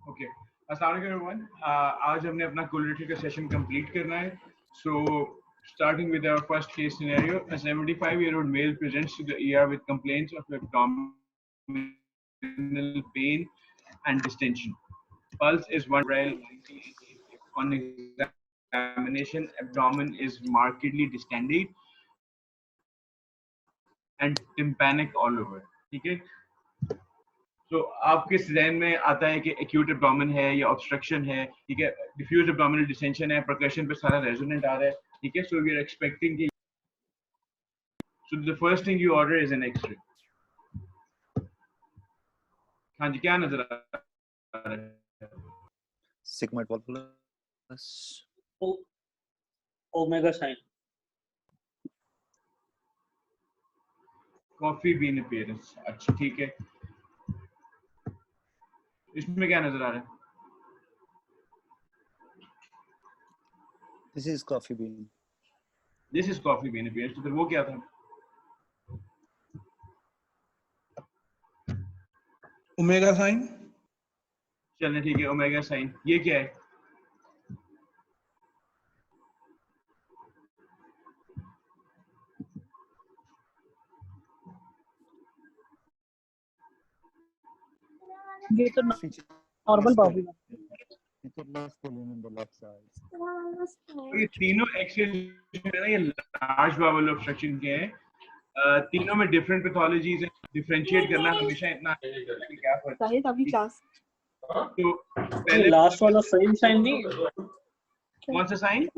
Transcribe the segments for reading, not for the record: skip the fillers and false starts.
Okay, अस्सलाम वालेकुम everyone. आज हमने अपना कोलिटी का सेशन कंप्लीट करना है। सो starting with our first case scenario, a 75-year-old male presents to the ER with complaints of abdominal pain and distension. Pulse is 1 on examination, abdomen is markedly distended and tympanic all over. ठीक है, तो आपके जहन में आता है कि acute abdomen है या ऑब्स्ट्रक्शन है, ठीक है, डिफ्यूज एब्डोमिनल डिसेंशन है, परकशन पे सारा रेजोनेंट आ रहा है, ठीक है। सो वी आर एक्सपेक्टिंग कि so the first thing you order is an X-ray. हाँ जी, क्या नजर आ रहा है? sigmoid volvulus, omega sign, coffee bean appearance. अच्छा ठीक है, इसमें क्या नजर आ रहा है? this is coffee bean, this is coffee bean appearance. तो फिर वो क्या था? Omega sine. चलने ठीक है, ओमेगा साइन। ये क्या है? ये तो नॉर्मल बाउल है। in the left side. तो ये तीनों एक्सेस है ना, ये लार्ज बाउल ऑब्स्ट्रक्शन के हैं। तीनों में डिफरेंट पैथोलॉजीज हैं। डिफरेंशिएट करना हमेशा इतना क्या फर्क है? साहिद अभी क्लास तो ये पहले लास्ट वाला सेम साइन नहीं, कौन सा साइन?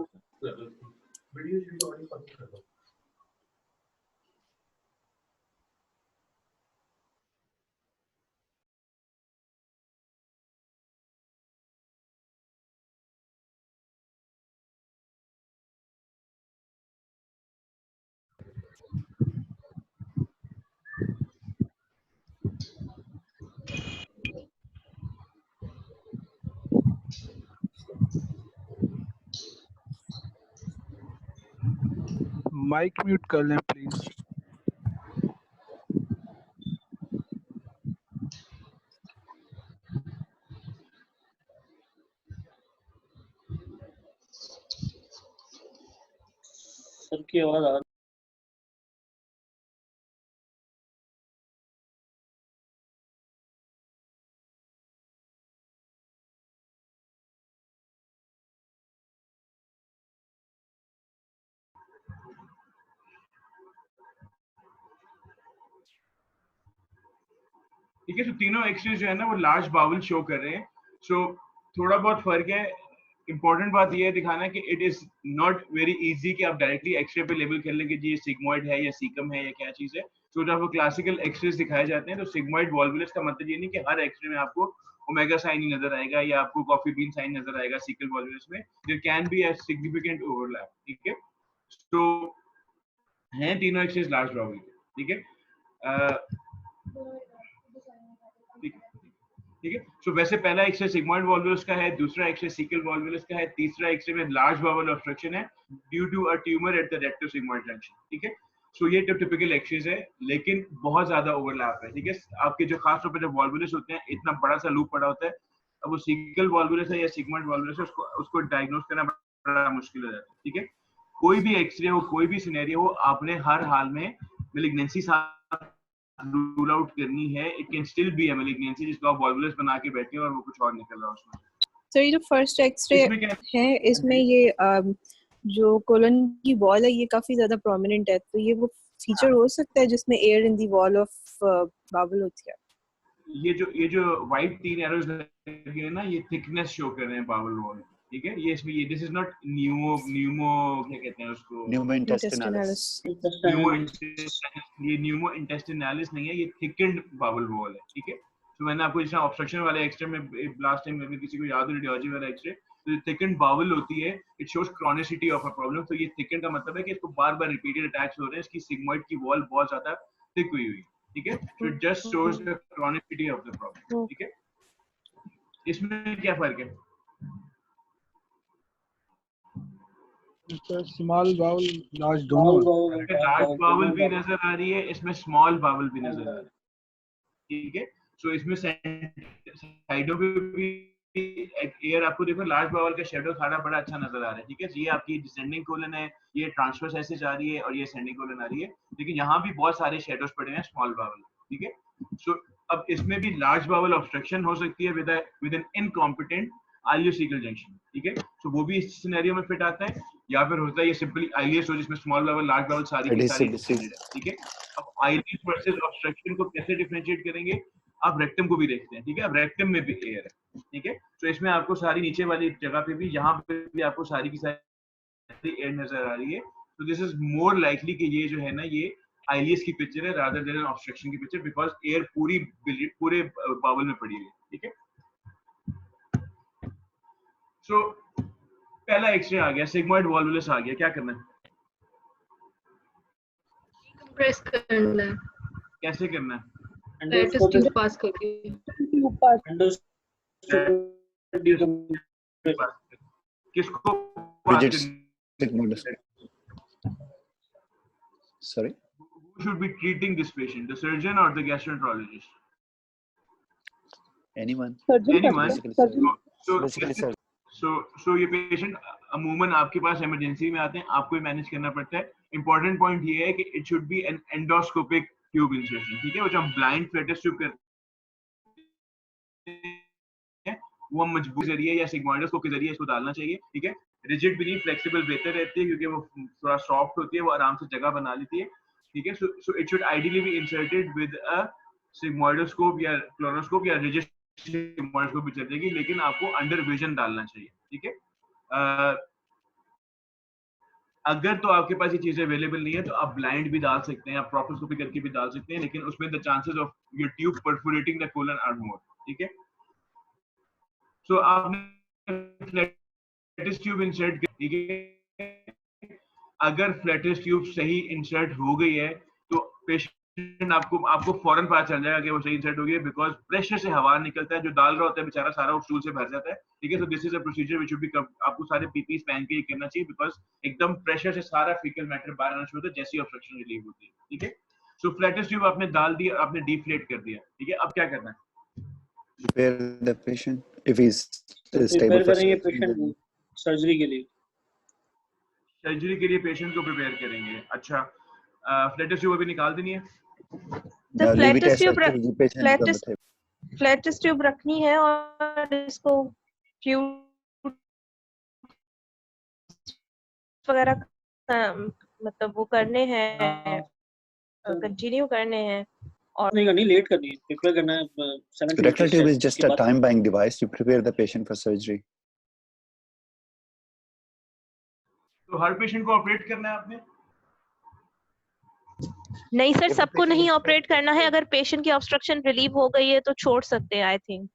माइक म्यूट कर लें प्लीज। सर की आवाज आ रही ठीक है। तो तीनों एक्सरेज जो है ना वो लार्ज बाउल शो कर रहे हैं। सो थोड़ा बहुत फर्क है। इंपॉर्टेंट बात ये है दिखाना कि it is not very easy कि आप डायरेक्टली एक्सरे पे लेबल कर लें कि जी ये सिग्मोइड है या सीकम है या क्या चीज है। तो जब वो क्लासिकल एक्सरेज दिखाए जाते हैं तो सिग्मोइड वॉल्वुलस का मतलब ये नहीं कि हर एक्सरे में आपको ओमेगा साइन ही नजर आएगा या आपको कॉफी बीन साइन नजर आएगा। सीकल वॉल्वुलस में there can be a significant overlap, ठीक है। तो हैं तीनों एक्सरेज लार्ज बाउल, ठीक है। ठीक है। सो वैसे पहला एक्सरे सिग्मोइड वॉल्वुलस का है, दूसरा एक्सरे सीकल वॉल्वुलस का है, तीसरा एक्सरे में लार्ज बाउल ऑब्स्ट्रक्शन है due to a tumour at the recto sigmoid junction, ठीक है। सो ये टिपिकल एक्सरेज है, लेकिन बहुत ज्यादा ओवरलैप है, ठीक है। आपके जो खास तौर पर जब वॉल्वुलस होते हैं इतना बड़ा सा लूप पड़ा होता है, अब वो सीकल वॉल्वुलस है या सिग्मोइड वॉल्वुलस है, उसको डायग्नोस करना बड़ा मुश्किल हो जाता है, ठीक है। कोई भी एक्सरे हो, कोई भी सिनेरियो हो, आपने हर हाल में मेलिग्नेंसी रूल आउट करनी है। It can still be a malignancy जिसको आप वॉल्वुलस बना के बैठे हो और वो कुछ और निकल रहा है उसमें। तो ये जो फर्स्ट एक्सरे इसमें क्या है इसमें ये जो कोलन की वॉल है ये काफी ज्यादा प्रोमिनेंट है, तो ये वो फीचर हो सकता है जिसमें air in the wall of bowel होती है। ये जो व्हाइट तीन एरोज लगे हैं ना, ये थिकनेस शो कर रहे हैं बाउल वॉल, ठीक है। ये इसमें ये दिस इज नॉट न्यूमो क्या कहते हैं उसको, pneumointestinalis. ये न्यूमो इंटेस्टिनालिस नहीं है, ये थिकन्ड बाउल वॉल है, ठीक है। तो मैंने आपको जैसे ऑब्स्ट्रक्शन वाले एक्सरे में लास्ट टाइम में किसी को याद हो रेडियोलॉजी वाला एक्सरे, तो थिकन्ड बाउल होती है, it shows chronicity of a problem. तो ये थिकन्ड का मतलब है कि इसको बार बार रिपीटेड अटैक्स हो रहे हैं, इसकी सिग्मोइड की वॉल बहुत ज्यादा थिक हुई हुई, ठीक है। तो it just shows the chronicity of the problem, ठीक है। इसमें क्या फर्क है? स्मॉल बाउल लार्ज दोनों इसमें लार्ज बाउल भी नजर आ रही है, इसमें स्मॉल बाउल भी नजर आ रही है, ठीक है। सो इसमें साइडों पे भी एयर आपको देखो लार्ज बावल का शेडो सारा बड़ा अच्छा नजर आ रहा है, ठीक है। ये आपकी डिसेंडिंग कोलन है, ये ट्रांसवर्स ऐसे जा रही है और ये असेंडिंग कोलन आ रही है, लेकिन यहाँ भी बहुत सारे शेडोज पड़े हैं स्मॉल बावल, ठीक है। सो अब इसमें भी लार्ज बावल ऑब्स्ट्रक्शन हो सकती है विद एन इनकॉम्पिटेंट आइलियोसेकल जंक्शन, ठीक है। सो वो भी इस सिनेरियो में फिट आता है, या फिर होता है ये सिंपली आइलियस हो जिसमें स्मॉल बावल लार्ज बावल सारी की सारी डिसेंडेड है, ठीक है। अब आइलियस वर्सेस ऑब्स्ट्रक्शन को कैसे डिफरेंशिएट करेंगे, आप रेक्टम को भी देखते हैं, ठीक है। अब रेक्टम में भी एयर है, ठीक है। तो इसमें आपको सारी नीचे वाली जगह पे भी, यहाँ पे भी आपको सारी की सारी एयर नजर आ रही है। तो दिस इज मोर लाइकली कि ये जो है ना ये आइलियस की पिक्चर है रादर देन ऑब्स्ट्रक्शन की पिक्चर, बिकॉज एयर पूरे बावल में पड़ी हुई है, ठीक है। सो पहला एक्सरे आ गया, सिग्मॉइड वॉल्वुलस आ गया, क्या करना है, प्रेस करना है, कैसे करना है, टेस्ट ट्यूब पास करके, किसको Rigid sigmoidus. Sorry. who should be treating this patient, the surgeon or the gastroenterologist? Anyone. Anyone. Basically surgeon. So Basically surgeon. so ये पेशेंट अमूमन आपके पास इमरजेंसी में आते हैं, आपको ही मैनेज करना पड़ता है। इंपॉर्टेंट पॉइंट ये है कि it should be an endoscopic tube insertion, ठीक है। वो जो हम ब्लाइंड फ्लेटस ट्यूब करते हैं वो हम मजबूत जरिए या सिग्मोइडोस्कोप के जरिए इसको डालना चाहिए, ठीक है। रिजिड भी नहीं, फ्लेक्सिबल बेहतर रहती है क्योंकि वो थोड़ा सॉफ्ट होती है, वो आराम से जगह बना लेती है, ठीक है। So it should ideally be inserted with a sigmoidoscope या क्लोरोस्कोप या रिजिड सिग्मोइडोस्कोप भी चल जाएगी, लेकिन आपको अंडर विजन डालना चाहिए, ठीक है। अगर तो आपके पास ये चीजें अवेलेबल नहीं है तो आप ब्लाइंड भी डाल सकते हैं, आप प्रोपोस्कोपी करके भी डाल सकते हैं, लेकिन उसमें the chances of your tube perforating the colon are more, ठीक है। सो आपने फ्लैटिस ट्यूब इंसर्ट, ठीक है। अगर फ्लैटिस ट्यूब सही इंसर्ट हो गई है तो पेशेंट आपको फौरन पता चल जाएगा कि वो सही इंसर्ट हो गई है, बिकॉज प्रेशर से हवा निकलता है, जो डाल रहा होता है बेचारा सारा स्टूल से भर जाता है, ठीक है। So this is a procedure which should be, आपको सारे पीपीस पहन के करना चाहिए, बिकॉज एकदम प्रेशर से सारा फीकल मैटर बाहर आना शुरू होता है जैसी ऑब्स्ट्रक्शन रिलीव होती है, ठीक है। सो फ्लैटिस ट्यूब आपने डाल दिया, आपने डिफ्लेट कर दिया, ठीक है। अब क्या करना है, Prepare the patient if he's stable for करेंगे surgery. पेशेंट सर्जरी के लिए, सर्जरी के लिए पेशेंट को प्रिपेयर करेंगे। अच्छा, फ्लैटिस ट्यूब अभी निकाल देनी है, Now leave it Faletti's as tube such, the patient is on the table. Faletti's tube रखनी है और इसको फ्लूइड वगैरह मतलब वो करने हैं, कंटिन्यू करने हैं और नहीं करनी, लेट करनी है, प्रिपेयर करना है 7 to Rectal 8 tube days is just के a बाद। time buying device to prepare the patient for surgery. तो हर पेशेंट को ऑपरेट करना है आपने, नहीं सर, सबको नहीं ऑपरेट करना है। अगर पेशेंट की ऑब्स्ट्रक्शन रिलीव हो गई है तो छोड़ सकते हैं, आई थिंक।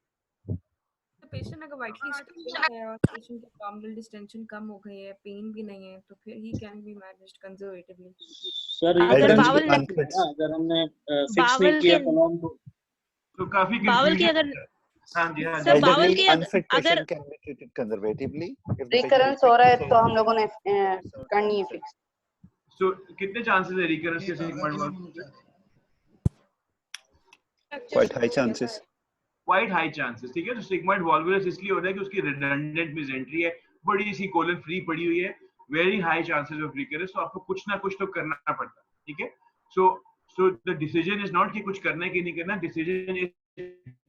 पेशेंट अगर वाइटली स्टेबल है और पेशेंट की abdominal डिस्टेंशन कम हो गई है, पेन भी नहीं है, तो फिर he can be managed conservatively. Sir अगर recurrence बावल के ने- बाद है ना, अगर हमने फिक्स बावल नहीं किया के- column को, तो काफी बावल की confusion- अगर हाँ जी, हाँ जी। सर, बावल की unfit अगर patient can be treated conservatively. If the patient recurrence is हो रहा है fit, तो हम लोगों ने करनी है फिक्स। So, कितने चांसेस है रिकरेंस के sigmoid volvulus? quite high chances. Quite high chances, ठीक है। तो सिग्मॉइड वॉल्वुलस इसलिए हो रहा है कि उसकी रिडंडेंट मेसेंट्री है, बड़ी सी कोलन फ्री पड़ी हुई है, very high chances of recurrence. तो आपको कुछ ना कुछ तो करना पड़ता है, ठीक है। So the decision is not कि कुछ करना है कि नहीं करना, decision is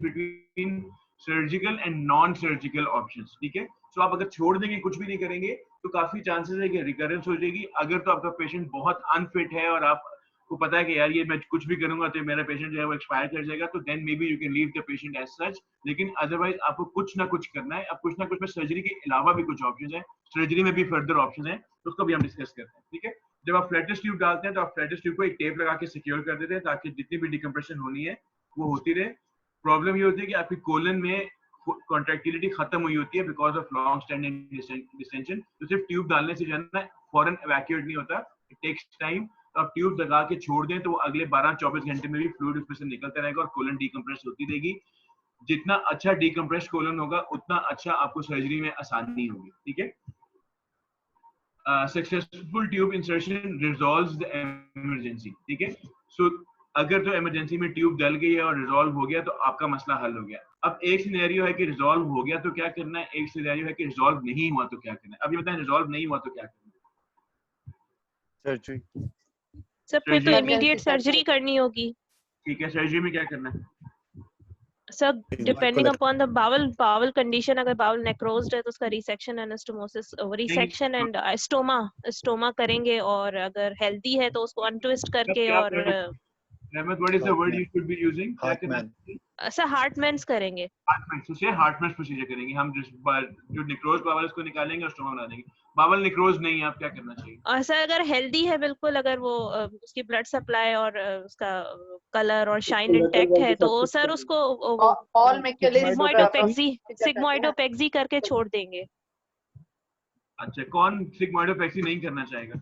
between surgical and non surgical options, ठीक है। सो आप अगर छोड़ देंगे, कुछ भी नहीं करेंगे, तो काफी चांसेस है कि रिकरेंस हो जाएगी। अगर तो आपका पेशेंट बहुत अनफिट है और आपको पता है कि यार ये मैं कुछ भी करूंगा तो मेरा पेशेंट जो है वो एक्सपायर कर जाएगा, तो then maybe you can leave the patient as such. लेकिन अदरवाइज आपको कुछ ना कुछ करना है। अब कुछ ना कुछ में सर्जरी के अलावा भी कुछ ऑप्शन है, सर्जरी में भी फर्दर ऑप्शन है, तो उसको भी हम डिस्कस करते हैं, ठीक है। जब आप फ्लैटिस ट्यूब डालते हैं तो आप फ्लैटिस ट्यूब को एक टेप लगा के सिक्योर कर देते हैं ताकि जितनी भी डिकम्प्रेशन होनी है वो होती रहे। प्रॉब्लम ये होती है कि आपकी कोलन में कॉन्ट्रैक्टिलिटी खत्म हुई होती है because of long standing distension. तो सिर्फ ट्यूब डालने से जाना फॉरन इवैक्यूएट नहीं होता, इट टेक्स टाइम। तो आप ट्यूब लगा के छोड़ दें तो वो अगले 12-24 घंटे में भी फ्लूइड उसमें से निकलता रहेगा और कोलन डीकम्प्रेस होती रहेगी। जितना अच्छा डीकम्प्रेस कोलन होगा उतना अच्छा आपको सर्जरी में आसानी होगी, ठीक है। Successful tube insertion resolves the emergency, ठीक है। सो अगर तो इमरजेंसी में ट्यूब डल गई है और रिजॉल्व हो गया तो आपका मसला हल हो गया। अब एक सिनेरियो है कि रिजॉल्व हो गया तो क्या करना है, एक सिनेरियो है कि रिजॉल्व नहीं हुआ तो क्या करना है। अब ये बताएं रिजॉल्व नहीं हुआ तो क्या करना है। Surgery. सर फिर तो Surgery. इमीडिएट सर्जरी करनी होगी। ठीक है, सर्जरी में क्या करना है? Sir Is depending Michael upon the bowel condition, अगर बावल नेक्रोज्ड है तो उसका resection anastomosis, resection and stoma करेंगे, और अगर हेल्दी है तो उसको अनट्विस्ट करके क्या और रहमत, what is the word you should be using? क्या करना Hartman. है? सर हार्टमैन्स करेंगे। हार्टमैन से हार्टमैन प्रोसीजर करेंगे हम, जो निक्रोज बावल को निकालेंगे और स्टोमा बना देंगे। बावल निक्रोज नहीं है, आप क्या करना चाहिए? और सर अगर हेल्दी है बिल्कुल, अगर वो उसकी ब्लड सप्लाई और उसका कलर और शाइन इंटैक्ट है तो सर उसको Paul Michaelis सिग्मोइडोपेक्सी करके छोड़ देंगे। अच्छा, कौन सिग्मोइडोपेक्सी नहीं करना चाहेगा?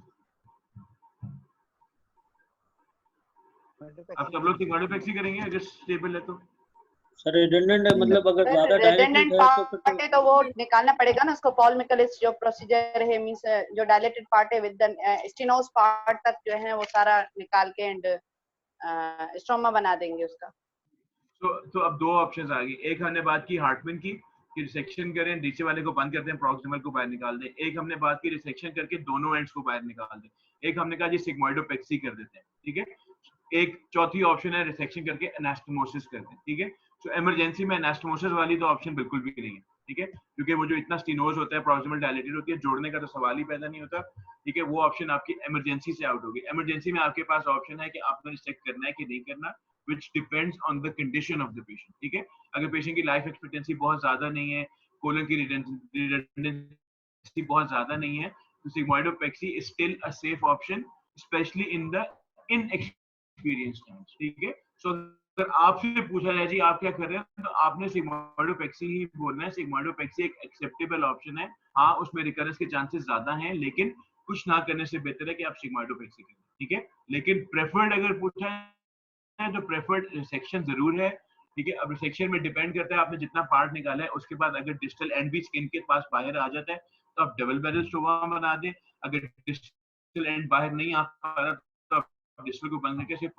आप सब लोग सिग्मोइडोपेक्सी करेंगे अगर स्टेबल है तो? सर रिडंडेंट है, मतलब अगर ज्यादा redundant डायलेटेड है तो फिर part है तो वो निकालना पड़ेगा ना उसको। Paul Michaelis जो प्रोसीजर है मींस जो डायलेटेड पार्ट है विद द स्टेनोस पार्ट तक जो है वो सारा निकाल के एंड स्ट्रोमा बना देंगे उसका। तो अब दो ऑप्शंस आ गई। एक हमने बात की हार्टमैन की कि रिसेक्शन करें, नीचे वाले को बंद करते हैं, प्रॉक्सिमल को बाहर निकाल दें। एक हमने बात की रिसेक्शन करके दोनों एंड्स को बाहर निकाल दें। एक हमने कहा जी सिग्मोइडोपेक्सी कर देते हैं, ठीक है। एक चौथी ऑप्शन है रिसेक्शन करके एनास्टोमोसिस कर दें, ठीक है। तो इमरजेंसी में एनास्टोमोसिस वाली तो ऑप्शन बिल्कुल भी नहीं है, ठीक है, क्योंकि वो जो इतना स्टीनोज होता है, प्रॉक्सिमल डायलेटेड होती है, जोड़ने का तो सवाल ही पैदा नहीं होता, ठीक है। वो ऑप्शन आपकी इमरजेंसी से आउट होगी। इमरजेंसी में आपके पास ऑप्शन है कि आपको रिसेक्ट करना है कि नहीं करना, which depends on the condition of the patient, ठीक है। अगर पेशेंट की लाइफ एक्सपेक्टेंसी बहुत ज्यादा नहीं है, कोलन की रिडंडेंसी बहुत ज्यादा नहीं है, तो सिग्मोइडोपेक्सी is still a safe option, especially in the inexperienced times, ठीक है। So अगर आपसे पूछा जाए जी आप क्या कर रहे हैं, तो आपने सिग्मोइडोपेक्सी ही बोलना है। सिग्मोइडोपेक्सी एक एक्सेप्टेबल ऑप्शन है, हाँ उसमें रिकरेंस के चांसेस ज्यादा हैं, लेकिन कुछ ना करने से बेहतर है कि आप सिग्मोइडोपेक्सी करें, ठीक है। लेकिन प्रेफर्ड अगर पूछा है तो प्रेफर्ड रिसेक्शन जरूर है, ठीक है। अब रिसेक्शन में डिपेंड करता है आपने जितना पार्ट निकाला है, उसके बाद अगर डिस्टल एंड भी स्किन के पास बाहर आ जाता है तो आप डबल बैरल स्टोमा बना दें। अगर डिस्टल एंड बाहर नहीं आ पा रहा तो आप डिस्टल को बंद करके सिर्फ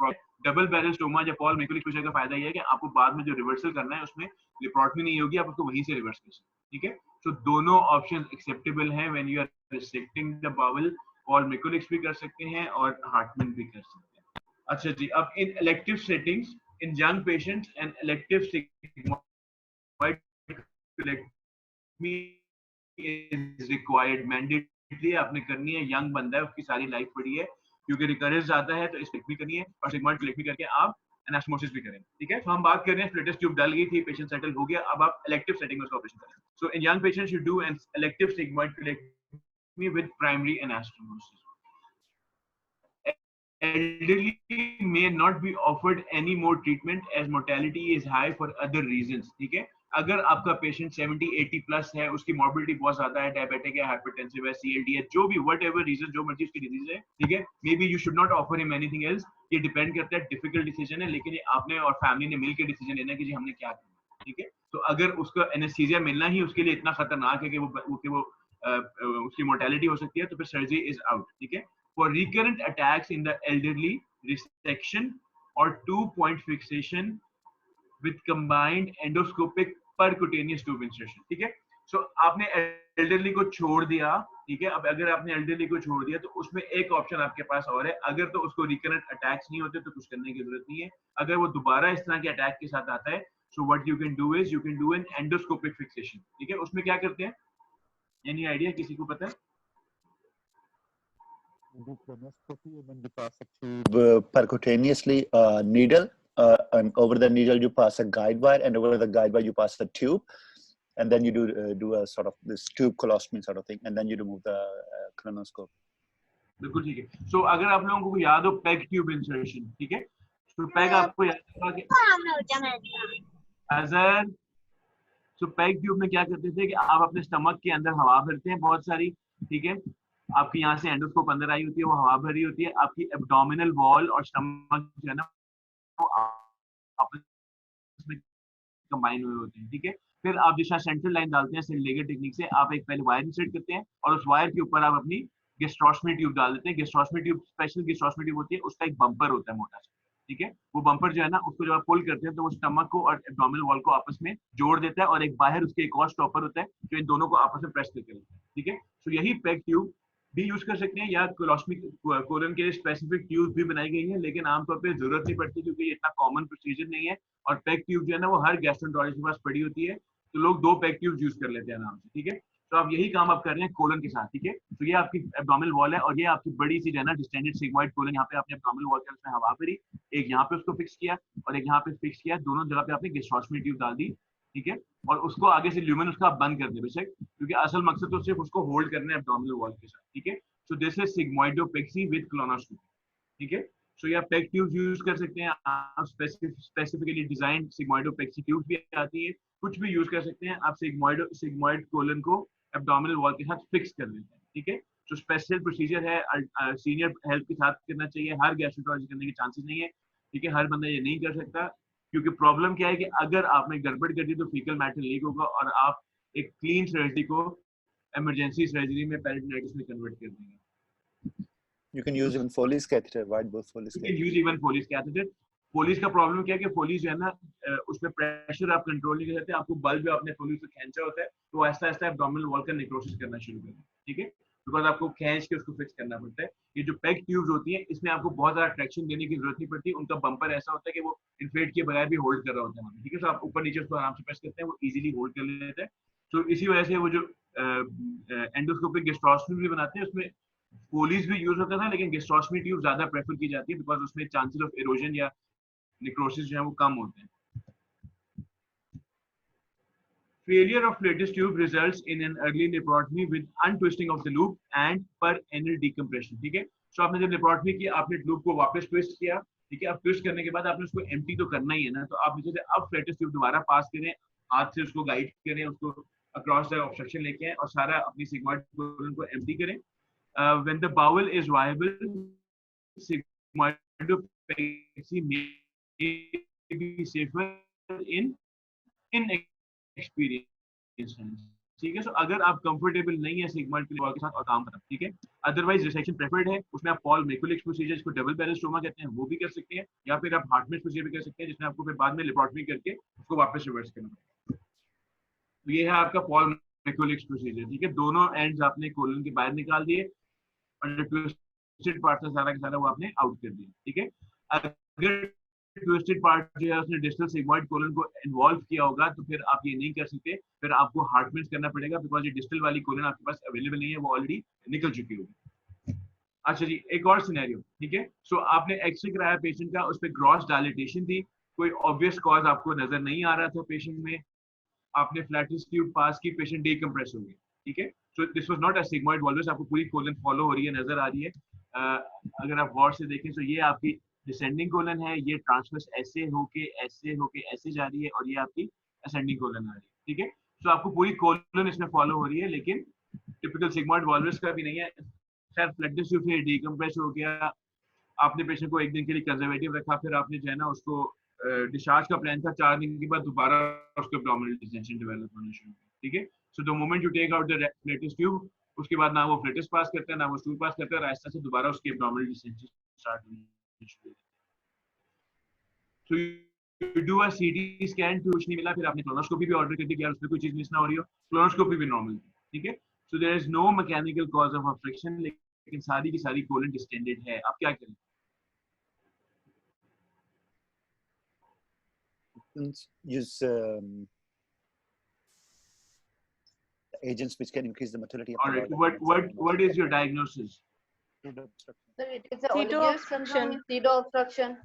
डबल बैरल स्टोमा या पॉल मैकुलिस प्रोसीजर का फायदा ये है कि आपको बाद में जो रिवर्सल करना है उसमें लिप्रोटमी नहीं होगी, आप उसको वहीं से रिवर्स कर सकते हैं, ठीक है। तो दोनों ऑप्शन एक्सेप्टेबल हैं when you are resecting the bowel. Paul Mikulicz भी कर सकते हैं और हार्टमैन भी कर सकते हैं। अच्छा जी, अब in elective settings in young patients and elective sigmoidectomy is required, mandatory आपने करनी है। यंग बंदा है, उसकी सारी लाइफ पड़ी है, क्योंकि रिकरेंस ज्यादा है तो इस्टेक्टमी करनी है और सिग्मोइडोपेक्टमी करके आप एनास्टोमोसिस भी करें, ठीक है। तो हम बात कर रहे हैं फ्लेटस ट्यूब डल गई थी, पेशेंट सेटल हो गया, अब आप इलेक्टिव सेटिंग में उसका ऑपरेशन करें। So in young patients you do an elective sigmoidectomy with primary anastomosis. Elderly may not be offered any more treatment as mortality is high for other reasons, ठीक है। अगर आपका पेशेंट 70-80 प्लस है, उसकी मॉर्बिलिटी बहुत ज्यादा है, डायबिटिक है, हाइपरटेंसिव है, CLD है, जो भी व्हाटएवर रीजन, जो मर्जी उसकी डिजीज है, ठीक है, may be you should not offer him anything else. ये डिपेंड करता है, डिफिकल्ट डिसीजन है, लेकिन ये आपने और फैमिली ने मिलकर डिसीजन लेना है कि जी हमने क्या करना, ठीक है। तो अगर उसका एनेस्थीसिया मिलना ही उसके लिए इतना खतरनाक है कि वो उसकी मोर्टेलिटी हो सकती है, तो फिर सर्जरी इज आउट, ठीक है। For recurrent attacks in the elderly, resection or 2-point fixation with combined endoscopic percutaneous tube insertion, ठीक है। So आपने elderly को छोड़ दिया, ठीक है। अब अगर आपने elderly को छोड़ दिया तो उसमें एक ऑप्शन आपके पास और है। अगर तो उसको recurrent attacks नहीं होते तो कुछ करने की जरूरत नहीं है। अगर वो दोबारा इस तरह के अटैक के साथ आता है, so what you can do is you can do an endoscopic fixation, ठीक है। उसमें क्या करते हैं, any idea, किसी को पता है? do colonoscopy and then you pass a tube percutaneously needle, and over the needle you pass a guide wire, and over the guide wire you pass a tube, and then you do a sort of this tube colostomy sort of thing, and then you remove the colonoscope. बिल्कुल ठीक है। सो अगर आप लोगों को याद हो peg tube insertion, ठीक है, तो पैग आपको याद होगा कि अजर, सो पैग ट्यूब में क्या करते थे कि आप अपने स्टमक के अंदर हवा भरते हैं बहुत सारी, ठीक है। आपकी यहाँ से एंडोस्कोप अंदर आई होती है, वो हवा भरी होती है, आपकी एब्डोमिनल वॉल और स्टमक जो है ना वो आपस में कंबाइन हुए होते हैं, ठीक है। फिर आप जिस सेंट्रल लाइन डालते हैं सेंट-लेगर टेक्निक से, आप एक पहले वायर इंसर्ट करते हैं और उस वायर के ऊपर आप अपनी गैस्ट्रोस्टमी ट्यूब डाल देते हैं। गैस्ट्रोस्टमी ट्यूब स्पेशल गैस्ट्रोस्टमी ट्यूब होती है, उसका एक बम्पर होता है मोटा सा, ठीक है। वो बम्पर जो है ना उसको जब आप पुल करते हैं तो वो स्टमक को और एब्डोमिनल वॉल को आपस में जोड़ देता है और एक बाहर उसके एक और स्टॉपर होता है जो इन दोनों को आपस में प्रेस करके रखता है, ठीक है। तो यही पेग ट्यूब भी यूज कर सकते हैं या कोलोस्टमी कोलन के लिए स्पेसिफिक ट्यूब भी बनाई गई है, लेकिन आमतौर पे जरूरत नहीं पड़ती क्योंकि ये इतना कॉमन प्रोसीजर नहीं है। और पेग ट्यूब जो है ना वो हर गैस्ट्रोएंटरोलॉजिस्ट के पास पड़ी होती है, तो लोग 2 पेग ट्यूब यूज कर लेते हैं आराम से, ठीक है। तो आप यही काम आप कर रहे हैं कोलन के साथ, ठीक है। तो ये आपकी एब्डोमिनल वॉल है और ये आपकी बड़ी सी जो है ना डिस्टेंडेड सिग्मोइड कोलन, यहाँ पे आपने एब्डोमिनल वॉल के उसमें हवा भरी, एक यहाँ पे उसको फिक्स किया और एक यहाँ पे फिक्स किया, दोनों जगह पे आपने गैस्ट्रोस्टमी ट्यूब डाल दी, ठीक है। और उसको आगे से ल्यूमेन उसका आप बंद कर दे बेशक, क्योंकि असल मकसद तो सिर्फ उसको होल्ड करना है एब्डोमिनल वॉल के साथ, ठीक है। So this is sigmoidopexy with colonoscopy, ठीक है। सो या पेग ट्यूब्स यूज कर सकते हैं आप, स्पेसिफिकली डिजाइन सिग्मोइडोपेक्सी ट्यूब्स भी आती है, कुछ भी यूज कर सकते हैं आप। सिग्मोइड कोलन को एब्डोमिनल वॉल के साथ फिक्स कर देते हैं, ठीक है। जो स्पेशल प्रोसीजर है सीनियर हेल्थ के साथ करना चाहिए, हर गैस्ट्रोएंटरोलॉजिस्ट करने के चांसेस नहीं है, ठीक है। हर बंदा ये नहीं कर सकता क्योंकि प्रॉब्लम क्या है कि अगर आपने गड़बड़ कर दी तो फीकल मैटर लीक होगा और आप एक क्लीन सर्जरी को इमरजेंसी सर्जरी में पेरिटोनाइटिस में कन्वर्ट कर देंगे। You can use even Foley's catheter, wide bore Foley's You can catheter. use even Foley's catheter. Foley's का प्रॉब्लम क्या है कि Foley's जो है ना उसमें प्रेशर आप कंट्रोल नहीं कर सकते, आपको बल्ब जो आपने Foley's से खींचा होता है तो ऐसा ऐसा एब्डोमिनल वॉल का नेक्रोसिस करना शुरू कर दें, ठीक है, बिकॉज आपको खींच के उसको फिक्स करना पड़ता है। ये जो पेग ट्यूब्स होती हैं इसमें आपको बहुत ज्यादा ट्रैक्शन देने की जरूरत नहीं पड़ती, उनका बम्पर ऐसा होता है कि वो इन्फ्लेट किए बगैर भी होल्ड कर रहा होता है, ठीक है। तो आप ऊपर नीचे उसको आराम से प्रेस करते हैं, वो इजीली होल्ड कर लेते हैं। तो इसी वजह से वो जो एंडोस्कोपिक गैस्ट्रोस्टमी भी बनाते हैं उसमें Foley's भी यूज होता था, लेकिन गैस्ट्रोस्टमी ट्यूब ज्यादा प्रेफर की जाती है बिकॉज उसमें चांसेस ऑफ इरोजन या नेक्रोसिस जो है वो कम होते हैं। Failure of flatus tube results in an early nephrotomy with untwisting of the loop and perennial decompression, ठीक है। सो आपने जब नेफ्रोटमी की आपने लूप को वापस ट्विस्ट किया, ठीक है। अब ट्विस्ट करने के बाद आपने उसको एम्प्टी तो करना ही है ना, तो आप नीचे से अब फ्लेटस ट्यूब दोबारा पास करें, हाथ से उसको गाइड करें, उसको अक्रॉस द ऑब्स्ट्रक्शन लेके आए और सारा अपनी सिग्मॉइड कोलन को एम्प्टी करें। When the bowel is viable, sigmoidopexy may be safer in inexperienced hands, ठीक है। सो अगर आप कंफर्टेबल नहीं है सिग्मॉइड के साथ और काम करना, ठीक है। अदरवाइज रिसेक्शन प्रेफर्ड है, उसमें आप पॉल मैकुलिक्स प्रोसीजर जिसको डबल पेरिस्टोमा कहते हैं वो भी कर सकते हैं, या फिर आप हार्टमेट प्रोसीजर भी कर सकते हैं जिसमें आपको फिर बाद में लेप्रोटमी करके उसको वापस रिवर्स करना पड़ेगा। तो ये है आपका पॉल मैकुलिक्स प्रोसीजर, ठीक है। दोनों एंड्स आपने कोलन के बाहर निकाल दिए और जो ट्विस्टेड पार्ट था सारा का सारा वो आपने आउट कर दिया, ठीक है। अगर ट्विस्टेड पार्ट जो है उसने डिस्टल सिग्मॉइड कोलन को इन्वॉल्व किया होगा तो फिर आप ये नहीं कर सकते, फिर आपको हार्टमेट करना पड़ेगा बिकॉज ये डिस्टल वाली कोलन आपके पास अवेलेबल नहीं है, वो ऑलरेडी निकल चुकी होगी। अच्छा जी, एक और सिनेरियो, ठीक है। सो आपने एक्सरे कराया पेशेंट का, उस पर ग्रॉस डायलिटेशन थी, कोई ऑब्वियस कॉज आपको नजर नहीं आ रहा था पेशेंट में, आपने फ्लैटिस ट्यूब पास की, पेशेंट डीकंप्रेस हो गया, ठीक है। So this was not a sigmoid volvulus, आपको पूरी कोलन फॉलो हो रही है, नजर आ रही है। अगर आप गौर से देखें तो ये आपकी डिसेंडिंग कोलन है, ये ट्रांसवर्स ऐसे होके ऐसे जा रही है और ये आपकी असेंडिंग कोलन आ रही है, ठीक है। सो आपको पूरी कोलन इसमें फॉलो हो रही है, लेकिन टिपिकल सिग्मॉइड वॉल्वस का भी नहीं है। खैर फ्लैटिस ट्यूब से डीकंप्रेस हो गया, आपने पेशेंट को एक दिन के लिए कंजर्वेटिव रखा, फिर आपने जो है ना उसको डिस्चार्ज का प्लान था, 4 दिन के बाद दोबारा उसको एब्डोमिनल डिस्टेंशन डेवलप होना शुरू हुआ, ठीक है। So the moment you take out the flatus tube, उसके बाद ना वो फ्लैटिस पास करता है ना वो स्टूल पास करता है, और आहिस्ता से दोबारा उसकी एब्डोमिनल डिस्टेंशन स्टार्ट होनी शुरू होती है। So you do a CT scan, कुछ नहीं मिला, फिर आपने कोलोनोस्कोपी भी ऑर्डर कर दी कि यार उसमें कोई चीज मिस ना हो रही हो, कोलोनोस्कोपी भी नॉर्मल थी, ठीक है। So there is no mechanical cause of obstruction, लेकिन सारी की सारी कोलन डिस्टेंडेड है। आप क्या करें? Use agents which can increase the motility of All the right, bowel. what is your diagnosis? So it is a Pseudo Olivier obstruction. syndrome, pseudo obstruction.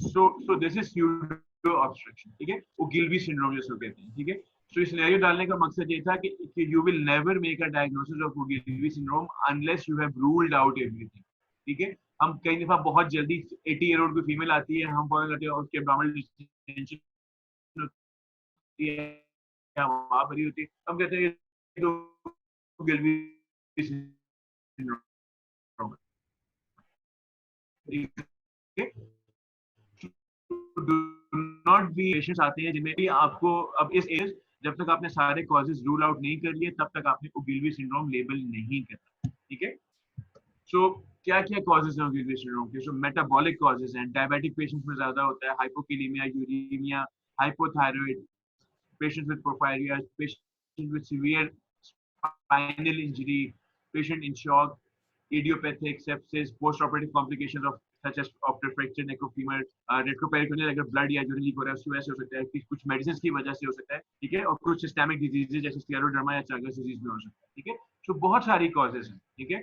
So this is pseudo obstruction, ठीक है, वो गिल्बी syndrome जिसको कहते हैं, ठीक है। सो इस scenario डालने का मकसद ये था कि you will never make a diagnosis of गिल्बी syndrome unless you have ruled out everything, ठीक है। हम कई दफा बहुत जल्दी 80 ईयर ओल्ड कोई फीमेल आती है, हम फॉलो करते हैं उसके एब्डोमिनल डिस्टेंशन होती है या वहां भरी होती है, हम कहते हैं तो गिल्बी सिंड्रोम, ठीक है। डू नॉट बी पेशेंट्स आते हैं जिनमें भी आपको अब इस एज जब तक आपने सारे कॉजेज रूल आउट नहीं कर लिए तब तक आपने ओगिल्वी सिंड्रोम लेबल नहीं करना, ठीक है। सो क्या क्या कॉजेज हैं गिलवी सिंड्रोम के? सो मेटाबॉलिक कॉजेज हैं, डायबिटिक पेशेंट्स में ज्यादा होता है, hypokalaemia, uraemia, hypothyroid, patients with porphyria, patient with severe spinal injury, patient in shock, idiopathic sepsis, post-operative complications of such as after fracture neck of femur, retroperitoneal अगर blood या urine leak हो रहा है उसकी वजह से हो सकता है, कि कुछ medicines की वजह से हो सकता है, ठीक है, और कुछ systemic diseases जैसे scleroderma या Chagas disease में हो सकता है, ठीक है. तो बहुत सारी causes हैं, ठीक है.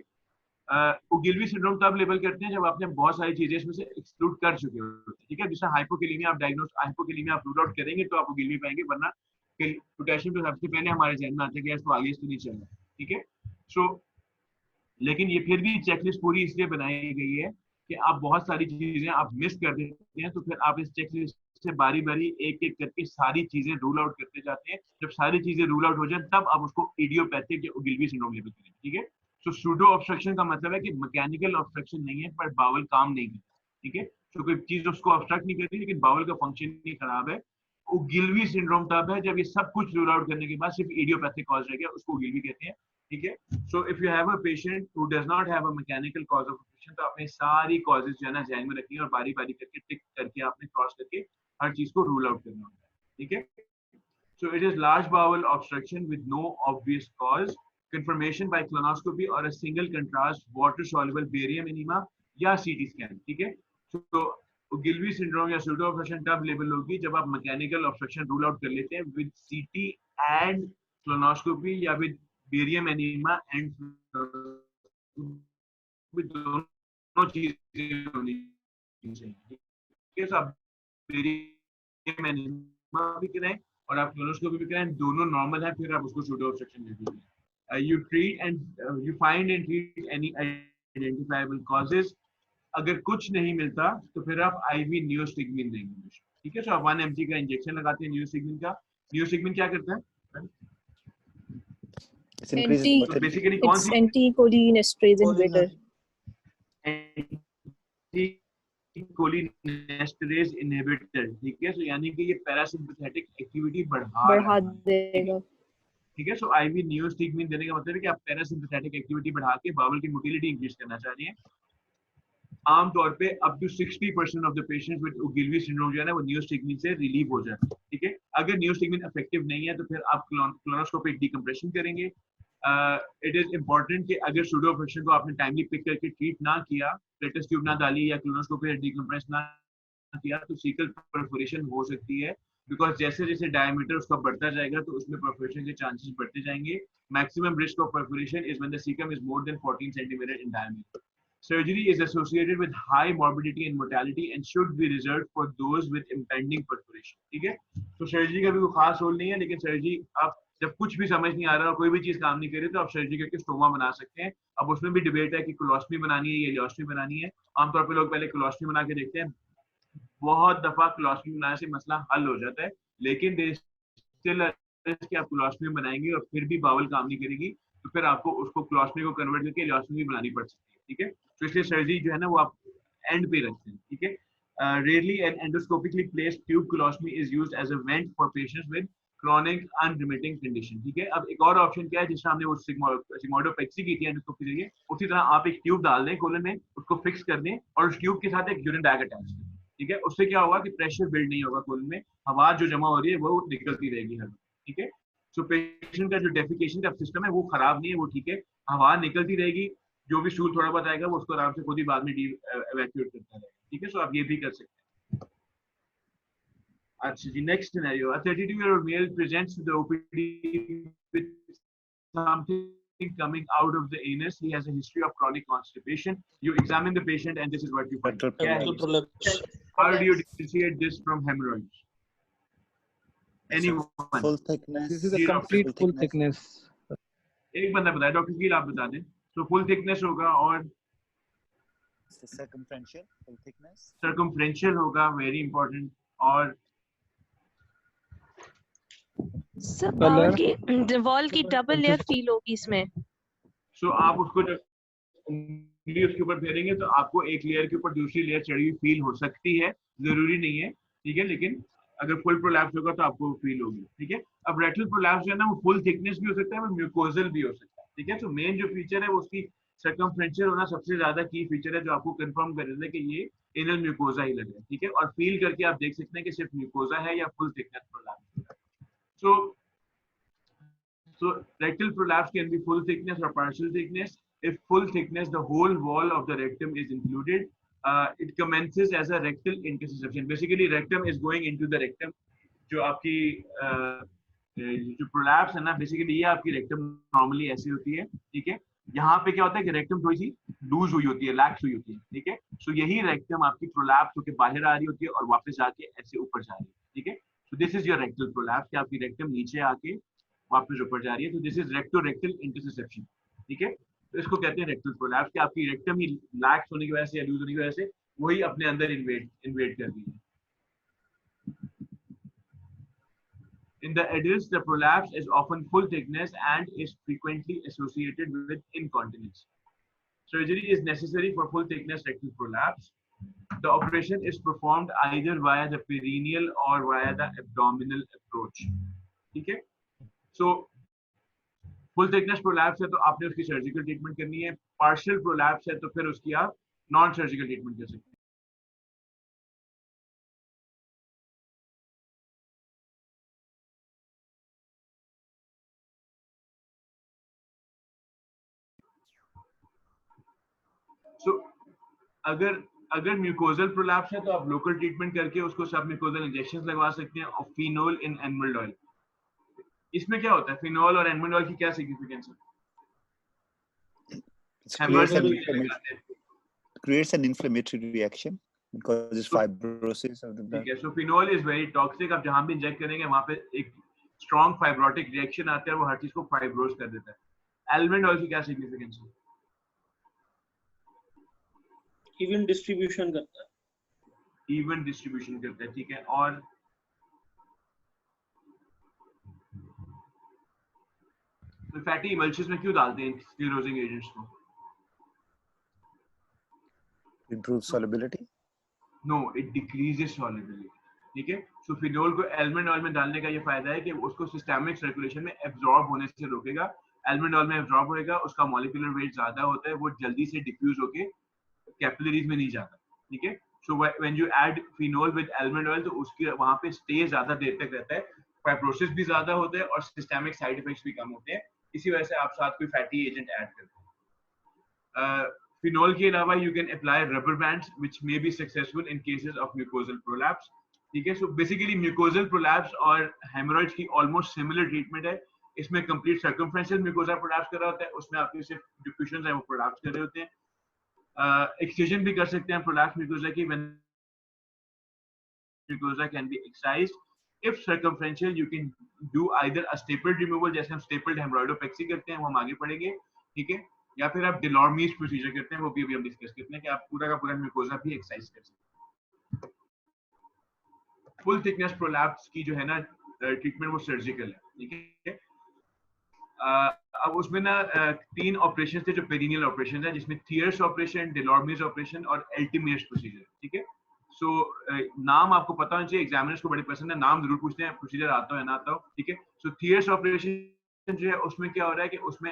ओगिलवी सिंड्रोम तब लेबल करते हैं जब आपने बहुत सारी चीजें इसमें से एक्सक्लूड कर चुके हो, ठीक है. जैसे हाइपोकैलेमिया आप डायग्नोस हाइपोकैलेमिया आप रूल आउट करेंगे तो आप ओगिलवी पाएंगे, वरना पोटेशियम तो सबसे पहले हमारे जहन में आता है कि इसको आगे तो नहीं चलना, ठीक है. सो लेकिन ये फिर भी चेकलिस्ट पूरी इसलिए बनाई गई है कि आप बहुत सारी चीजें आप मिस कर देते हैं, तो फिर आप इस चेकलिस्ट से बारी बारी एक एक करके सारी चीजें रूल आउट करते जाते हैं. जब सारी चीजें रूल आउट हो जाए तब आप उसको इडियोपैथिक या ओगिलवी सिंड्रोम लेबल करेंगे, ठीक है. सो सूडो ऑब्स्ट्रक्शन का मतलब है कि मैकेनिकल ऑब्स्ट्रक्शन नहीं है पर बावल काम नहीं करता, ठीक है. तो कोई चीज उसको ऑब्स्ट्रक्ट नहीं करती लेकिन बावल का फंक्शन ही खराब है. ओगिलवी सिंड्रोम तब है जब ये सब कुछ रूल आउट करने के बाद सिर्फ इडियोपैथिक कॉज रह गया, उसको ओगिलवी कहते हैं, ठीक है. So if you have a patient who does not have a mechanical cause of obstruction, तो आपने सारी कॉजेज जो है ना ध्यान में रखनी है और बारी बारी करके टिक करके आपने क्रॉस करके हर चीज को रूल आउट करना होता है, ठीक है. So it is large bowel obstruction with no obvious cause, confirmation by colonoscopy or a single contrast water soluble barium enema या CT scan, ठीक है. तो ओगिलवी सिंड्रोम या सूडो ऑब्स्ट्रक्शन तब लेबल होगी जब आप मैकेनिकल ऑब्स्ट्रक्शन रूल आउट कर लेते हैं विद CT एंड colonoscopy या विद बेरियम एनीमा एंड दोनों चीजें होनी चाहिए, ठीक है. आप बेरियम एनीमा भी कराएं और आप colonoscopy भी कराएं, दोनों नॉर्मल है, फिर आप उसको सूडो ऑब्स्ट्रक्शन लेबल करें. You treat and you find and treat any identifiable causes. अगर कुछ नहीं मिलता तो फिर आप IV नियोस्टिग्मिन देंगे, ठीक है. तो आप 1 mg का इंजेक्शन लगाते हैं नियोस्टिग्मिन का. नियोस्टिग्मिन क्या करता है? तो बेसिकली कौन सी एंटीकोलिनेस्टरेज इनहिबिटर, एंटीकोलिनेस्टरेज इनहिबिटर, ठीक है. तो यानी कि ये पैरासिम्पैथेटिक एक्टिविटी बढ़ा देगा, ठीक है. सो IV नियोस्टिग्मिन देने का मतलब है कि आप पैरासिम्पैथेटिक एक्टिविटी बढ़ा के बावल की मोटिलिटी इंक्रीज करना चाह रहे हैं. आमतौर पे up to 60% of the patients with Ogilvie syndrome जो है ना वो नियोस्टिग्मिन से रिलीव हो जाते हैं, ठीक है. अगर नियोस्टिग्मिन इफेक्टिव नहीं है तो फिर आप क्लोनोस्कोपिक डिकम्प्रेशन करेंगे. इट इज इंपॉर्टेंट कि अगर सूडो ऑब्स्ट्रक्शन को आपने टाइमली पिक करके ट्रीट ना किया, प्लेटस ट्यूब ना डाली या क्लोनोस्कोपी डिकम्प्रेस ना किया तो सीकल परफोरेशन हो सकती है, बिकॉज जैसे जैसे डायमीटर उसका बढ़ता जाएगा तो उसमें परफोरेशन के चांसेस बढ़ते जाएंगे. Maximum risk of perforation is when the caecum is more than 14 centimetre in diameter. Surgery is associated with high morbidity and mortality and should be reserved for those with impending perforation, ठीक है. तो surgery का भी कोई खास role नहीं है, लेकिन सर्जरी आप जब कुछ भी समझ नहीं आ रहा, कोई भी चीज काम नहीं कर रही, तो आप सर्जरी करके स्टोमा बना सकते हैं. अब उसमें भी डिबेट है कि कोलोस्टमी बनानी है या इलियोस्टमी बनानी है. आमतौर पे लोग पहले कोलोस्टमी बना के देखते हैं. बहुत दफा कोलोस्टमी बनाने से मसला हल हो जाता है, लेकिन स्टिल कि आप कोलोस्टमी बनाएंगे और फिर भी बावल काम नहीं करेगी तो फिर आपको उसको कोलोस्टमी को कन्वर्ट करके इलियोस्टमी बनानी पड़ सकती है, ठीक है. तो इसलिए सर्जरी जो है ना वो आप एंड पे रखते हैं, ठीक है. Rarely an endoscopically placed tube colostomy is used as a vent for patients with chronic unremitting condition, ठीक है. अब एक और ऑप्शन क्या है, जिसमें हमने वो सिग्मोइडोपेक्सी की थी एंडोस्कोपी के जरिए, उसी तरह आप एक ट्यूब डाल दें कोलन में, उसको फिक्स कर दें और उस ट्यूब के साथ एक यूरिन बैग अटैच करें, ठीक है. उससे क्या होगा कि प्रेशर बिल्ड नहीं होगा कोलन में, हवा जो जमा हो रही है वो निकलती रहेगी हर, ठीक है. सो पेशेंट का जो डेफिकेशन का सिस्टम है वो खराब नहीं है, वो ठीक है, हवा निकलती रहेगी, जो भी स्टूल थोड़ा बहुत आएगा वो उसको आराम से खुद ही बाद में इवैक्यूएट करता रहेगा, ठीक है. सो आप ये भी कर सकते हैं. अच्छा जी, next scenario. A 32-year-old male presents to the OPD with something coming out of the anus. He has a history of chronic constipation. You examine the patient and this is what you find. How do you differentiate this from hemorrhoids? Anyone? Full thickness. This is a complete full thickness. एक बंदा बताए, doctor कील आप बता दें. तो full thickness होगा और circumferential full thickness. circumferential होगा, वेरी इंपॉर्टेंट. और सर वॉल की डबल लेयर फील होगी इसमें. सो आप उसको जब उंगली उसके ऊपर फेरेंगे तो आपको एक लेयर के ऊपर दूसरी लेयर चढ़ी हुई फील हो सकती है, जरूरी नहीं है, ठीक है. लेकिन अगर फुल प्रोलैप्स होगा तो आपको फील होगी, ठीक है. अब रेक्टल प्रोलैप्स जो है ना वो फुल थिकनेस भी हो सकता है और म्यूकोजल भी हो सकता है, ठीक है. तो मेन जो फीचर है वो उसकी सर्कमफ्रेंशियल होना सबसे ज्यादा की फीचर है जो आपको कंफर्म कर देता है कि ये एनल म्यूकोजा ही लग रहा है, ठीक है। और फील करके आप देख सकते हैं कि सिर्फ म्यूकोजा है या फुल थिकनेस प्रोलैप्स है। So rectal prolapse can be full thickness or partial thickness. If full thickness, the whole wall of the rectum is included. It commences as a rectal intussusception. Basically, rectum is going into the rectum. जो आपकी जो prolapse है ना, basically ये आपकी rectum normally ऐसी होती है, ठीक है। यहाँ पे क्या होता है कि rectum थोड़ी सी लूज हुई होती है, lax हुई होती है, ठीक है। So यही rectum आपकी prolapse होके बाहर आ रही होती है और वापस आके ऐसे ऊपर जा रही है, ठीक है। So this is your rectal prolapse कि आपकी rectum नीचे आके वापस ऊपर जा रही है, तो दिस इज रेक्टो-रेक्टल इंटरसेप्शन, ठीक है। तो इसको कहते हैं रेक्टल प्रोलैप्स कि आपकी रेक्टम ही लैक्स होने की वजह से या लूज होने की वजह से वही अपने अंदर इन्वेड कर रही है। In the adults, the prolapse is often full thickness and is frequently associated with incontinence. Surgery is necessary for full thickness rectal prolapse. The operation is performed either via the perineal or via the abdominal approach, ठीक है। So full thickness prolapse है तो आपने उसकी surgical treatment करनी है, partial prolapse है तो फिर उसकी आप नॉन सर्जिकल ट्रीटमेंट कर सकते हैं। So, अगर म्यूकोजल प्रोलैप्स है तो आप लोकल ट्रीटमेंट करके उसको सब म्यूकोजल इंजेक्शंस लगवा सकते हैं और फिनोल इन एनिमल ऑयल। इसमें क्या होता है, फिनोल और एनिमल ऑयल की क्या सिग्निफिकेंस है? Creates an inflammatory reaction and causes fibrosis of the blood. ठीक है, so phenol is very toxic. आप जहाँ भी इंजेक्ट करेंगे वहाँ पे एक strong fibrotic reaction आता है, वो हर चीज को फाइब्रोस कर देता है। almond oil की क्या सिग्निफिकेंस है? इवन डिस्ट्रीब्यूशन करता है, इवन डिस्ट्रीब्यूशन करता है, ठीक है। और तो फैटी इमल्शंस में क्यों डालते हैं स्क्लेरोजिंग एजेंट्स को? Improve solubility? No, it decreases solubility, ठीक है। सो फिनोल को almond oil में डालने का ये फायदा है कि उसको सिस्टेमिक सर्कुलेशन में एब्जॉर्ब होने से रोकेगा। almond oil में एब्जॉर्ब होएगा, उसका मॉलिक्यूलर वेट ज्यादा होता है, वो जल्दी से डिफ्यूज होके कैपिलरीज में नहीं जाता, ठीक है। So when you add phenol with almond oil तो उसकी वहां पे स्टे ज्यादा देर तक रहता है, फाइब्रोसिस भी ज्यादा होता है और सिस्टेमिक साइड इफेक्ट्स भी कम होते हैं। इसी वजह से आप साथ कोई फैटी एजेंट ऐड करते हैं। फिनोल के अलावा you can apply rubber bands which may be successful in cases of mucosal prolapse, ठीक है। सो बेसिकली म्यूकोजल प्रोलैप्स और हेमोरॉइड्स की ऑलमोस्ट सिमिलर ट्रीटमेंट है। इसमें कंप्लीट सर्कमफ्रेंशियल म्यूकोजा प्रोलैप्स कर रहा होता है, उसमें आपके सिर्फ डिफ्यूजन है वो प्रोलैप्स कर रहे होते हैं। एक्ससिजन भी कर सकते हैं प्रोलैप्स म्यूकोजा की, when mucosa can be excised. If circumferential, you can do either a stapled removal जैसे हम stapled hemorrhoidopexy करते हैं, वो हम आगे पढ़ेंगे, ठीक है। या फिर आप Delorme's प्रोसीजर करते हैं, वो भी अभी हम डिस्कस करते हैं कि आप पूरा का पूरा म्यूकोजा भी एक्सरसाइज कर सकते हैं। फुल थिकनेस प्रोलैप्स की जो है ना ट्रीटमेंट वो सर्जिकल है, ठीक है। अब उसमें ना 3 ऑपरेशन थे जो पेरिनियल ऑपरेशन है, जिसमें थियर्स ऑपरेशन, Delorme's ऑपरेशन और एल्टिमेयर्स प्रोसीजर, ठीक है। सो नाम आपको पता होना चाहिए, एग्जामिनर्स को बड़े पसंद है, नाम जरूर पूछते हैं, प्रोसीजर आता है ना आता हो, ठीक है। सो थियर्स ऑपरेशन जो है उसमें क्या हो रहा है कि उसमें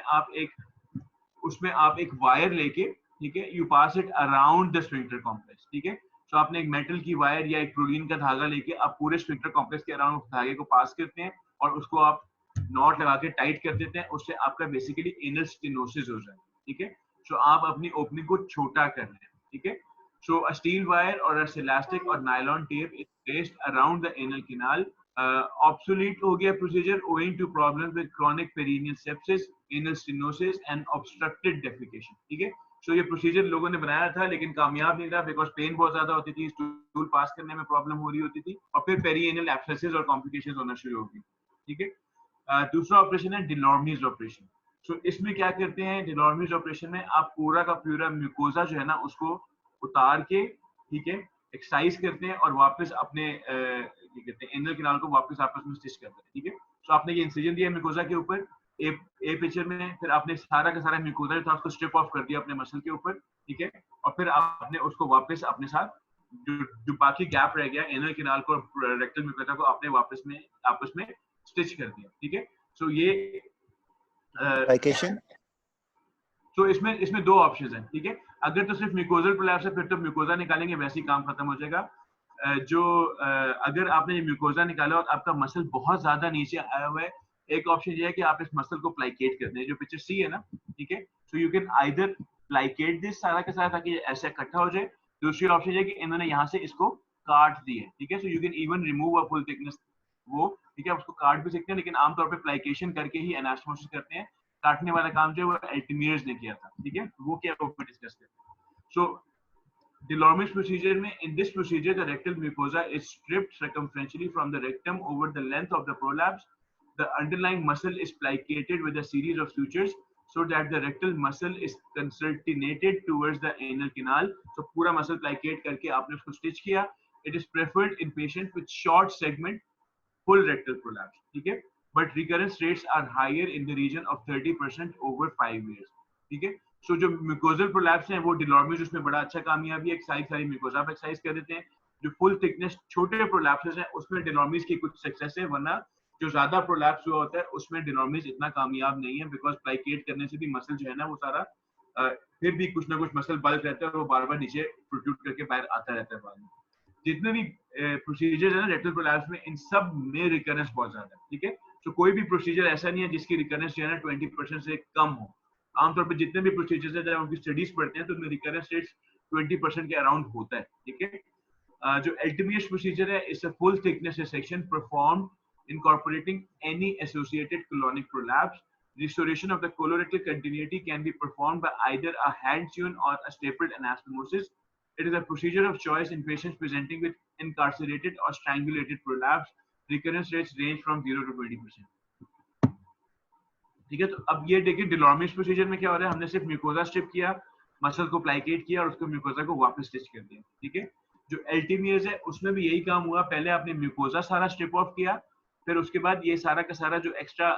आप एक वायर लेके, ठीक है, you pass it around the sphincter complex, ठीक है। सो आपने एक मेटल की वायर या एक प्रोटीन का धागा लेके आप पूरे स्फिंक्टर कॉम्प्लेक्स के अराउंड उस धागे को पास करते हैं और उसको आप नॉट लगा के टाइट कर देते हैं, उससे आपका बेसिकली एनल स्टेनोसिस हो जाए, ठीक है। सो आप अपनी ओपनिंग को छोटा कर रहे हैं, ठीक है। So a steel wire or a elastic or nylon tape is placed around the anal canal. Obsolete हो गया procedure owing to problems with chronic perineal sepsis, anal stenosis and obstructed defecation. ठीक है? So ये procedure लोगों ने बनाया था लेकिन कामयाब नहीं रहा because pain बहुत ज्यादा होती थी, stool pass करने में problem हो रही होती थी और फिर perianal abscesses और complications होना शुरू हो गई, ठीक है। दूसरा ऑपरेशन है Delorme's ऑपरेशन। So इसमें क्या करते हैं Delorme's ऑपरेशन में आप पूरा का पूरा म्यूकोजा जो है ना उसको उतार के, ठीक है, एक्सरसाइज करते हैं और वापस अपने कहते हैं एनल कैनाल को वापस आपस में स्टिच करते हैं, ठीक है। तो आपने ये इंसिजन दिया म्यूकोजा के ऊपर ए पिक्चर में, फिर आपने सारा का सारा म्यूकोजा था उसको स्ट्रिप ऑफ कर दिया अपने मसल के ऊपर, ठीक है, और फिर आपने उसको वापस अपने साथ जो बाकी गैप रह गया एनल कैनाल को रेक्टल म्यूकोजा को आपने वापस में आपस में स्टिच कर दिया, ठीक है। सो ये सो इसमें दो ऑप्शंस हैं, ठीक है। अगर तो सिर्फ म्यूकोजल प्रोलैप्स है फिर तो म्यूकोजा निकालेंगे, वैसे ही काम खत्म हो जाएगा। अगर आपने म्यूकोजा निकाला और आपका मसल बहुत ज्यादा नीचे आया हुआ है, एक ऑप्शन ये है कि आप इस मसल को प्लाइकेट करते हैं, जो पिक्चर सी है ना, ठीक है। So you can either plicate this सारा के सारा ताकि ऐसे इकट्ठा हो जाए। दूसरी ऑप्शन ये है कि इन्होंने यहाँ से इसको काट दिया, ठीक है। So you can even remove a full thickness, वो ठीक है, उसको काट भी सकते हैं, लेकिन आमतौर पे प्लाइकेशन करके ही एनास्टोमोसिस करते हैं। काटने वाला काम जो है वो एल्टिमियर्स ने किया था, ठीक है, वो क्या वो डिस्कस करते हैं। सो Delorme's procedure में, in this procedure the rectal mucosa is stripped circumferentially from the rectum over the length of the prolapse. The underlying muscle is plicated with a series of sutures so that the rectal muscle is concertinated towards the anal canal. So पूरा muscle plicate करके आपने उसको stitch किया. It is preferred in patients with short segment full rectal prolapse, ठीक है, but recurrence rates are higher in the region of 30% over 5 years, ठीक है। सो जो म्यूकोजल प्रोलैप्स हैं वो डिलॉर्मीज उसमें बड़ा अच्छा कामयाबी है, सारी म्यूकोजा पे एक्सरसाइज कर देते हैं। जो फुल थिकनेस छोटे प्रोलैप्सेस हैं उसमें डिलॉर्मीज की कुछ सक्सेस है, वरना जो ज्यादा प्रोलैप्स हुआ होता है उसमें डिलॉर्मीज इतना कामयाब नहीं है, बिकॉज प्लाइकेट करने से भी मसल जो है ना वो सारा फिर भी कुछ ना कुछ मसल बल्क रहता है और वो बार बार नीचे प्रोट्रूड करके बाहर आता रहता है बाद में। जितने भी प्रोसीजर्स है ना रेक्टल प्रोलैप्स में, इन सब में रिकरेंस बहुत ज्यादा है, ठीक है। तो कोई भी प्रोसीजर ऐसा नहीं है जिसकी रिकरेंस जो है ना 20% से कम हो। आमतौर पर जितने भी प्रोसीजर्स है जब उनकी स्टडीज पढ़ते हैं तो उनमें रिकरेंस रेट्स 20% के अराउंड होता है, ठीक है। जो एल्टिमियस प्रोसीजर है, it's a full thickness section performed incorporating any associated colonic prolapse. Restoration of the colorectal continuity can be performed by either a hand-sewn or a stapled anastomosis. It is a procedure of choice in patients presenting with incarcerated or strangulated prolapse. Recurrence rates range from 0 to 20%. ठीक है, तो अब ये देखिए डिलॉर्मीज procedure में क्या हो रहा है, हमने सिर्फ म्यूकोजा स्ट्रिप किया, मसल को प्लाइकेट किया और उसको म्यूकोजा को वापस स्टिच कर दिया, ठीक है। जो एल्टिमियर्स है उसमें भी यही काम हुआ, पहले आपने म्यूकोजा सारा स्ट्रिप ऑफ किया, फिर उसके बाद ये सारा का सारा जो एक्स्ट्रा,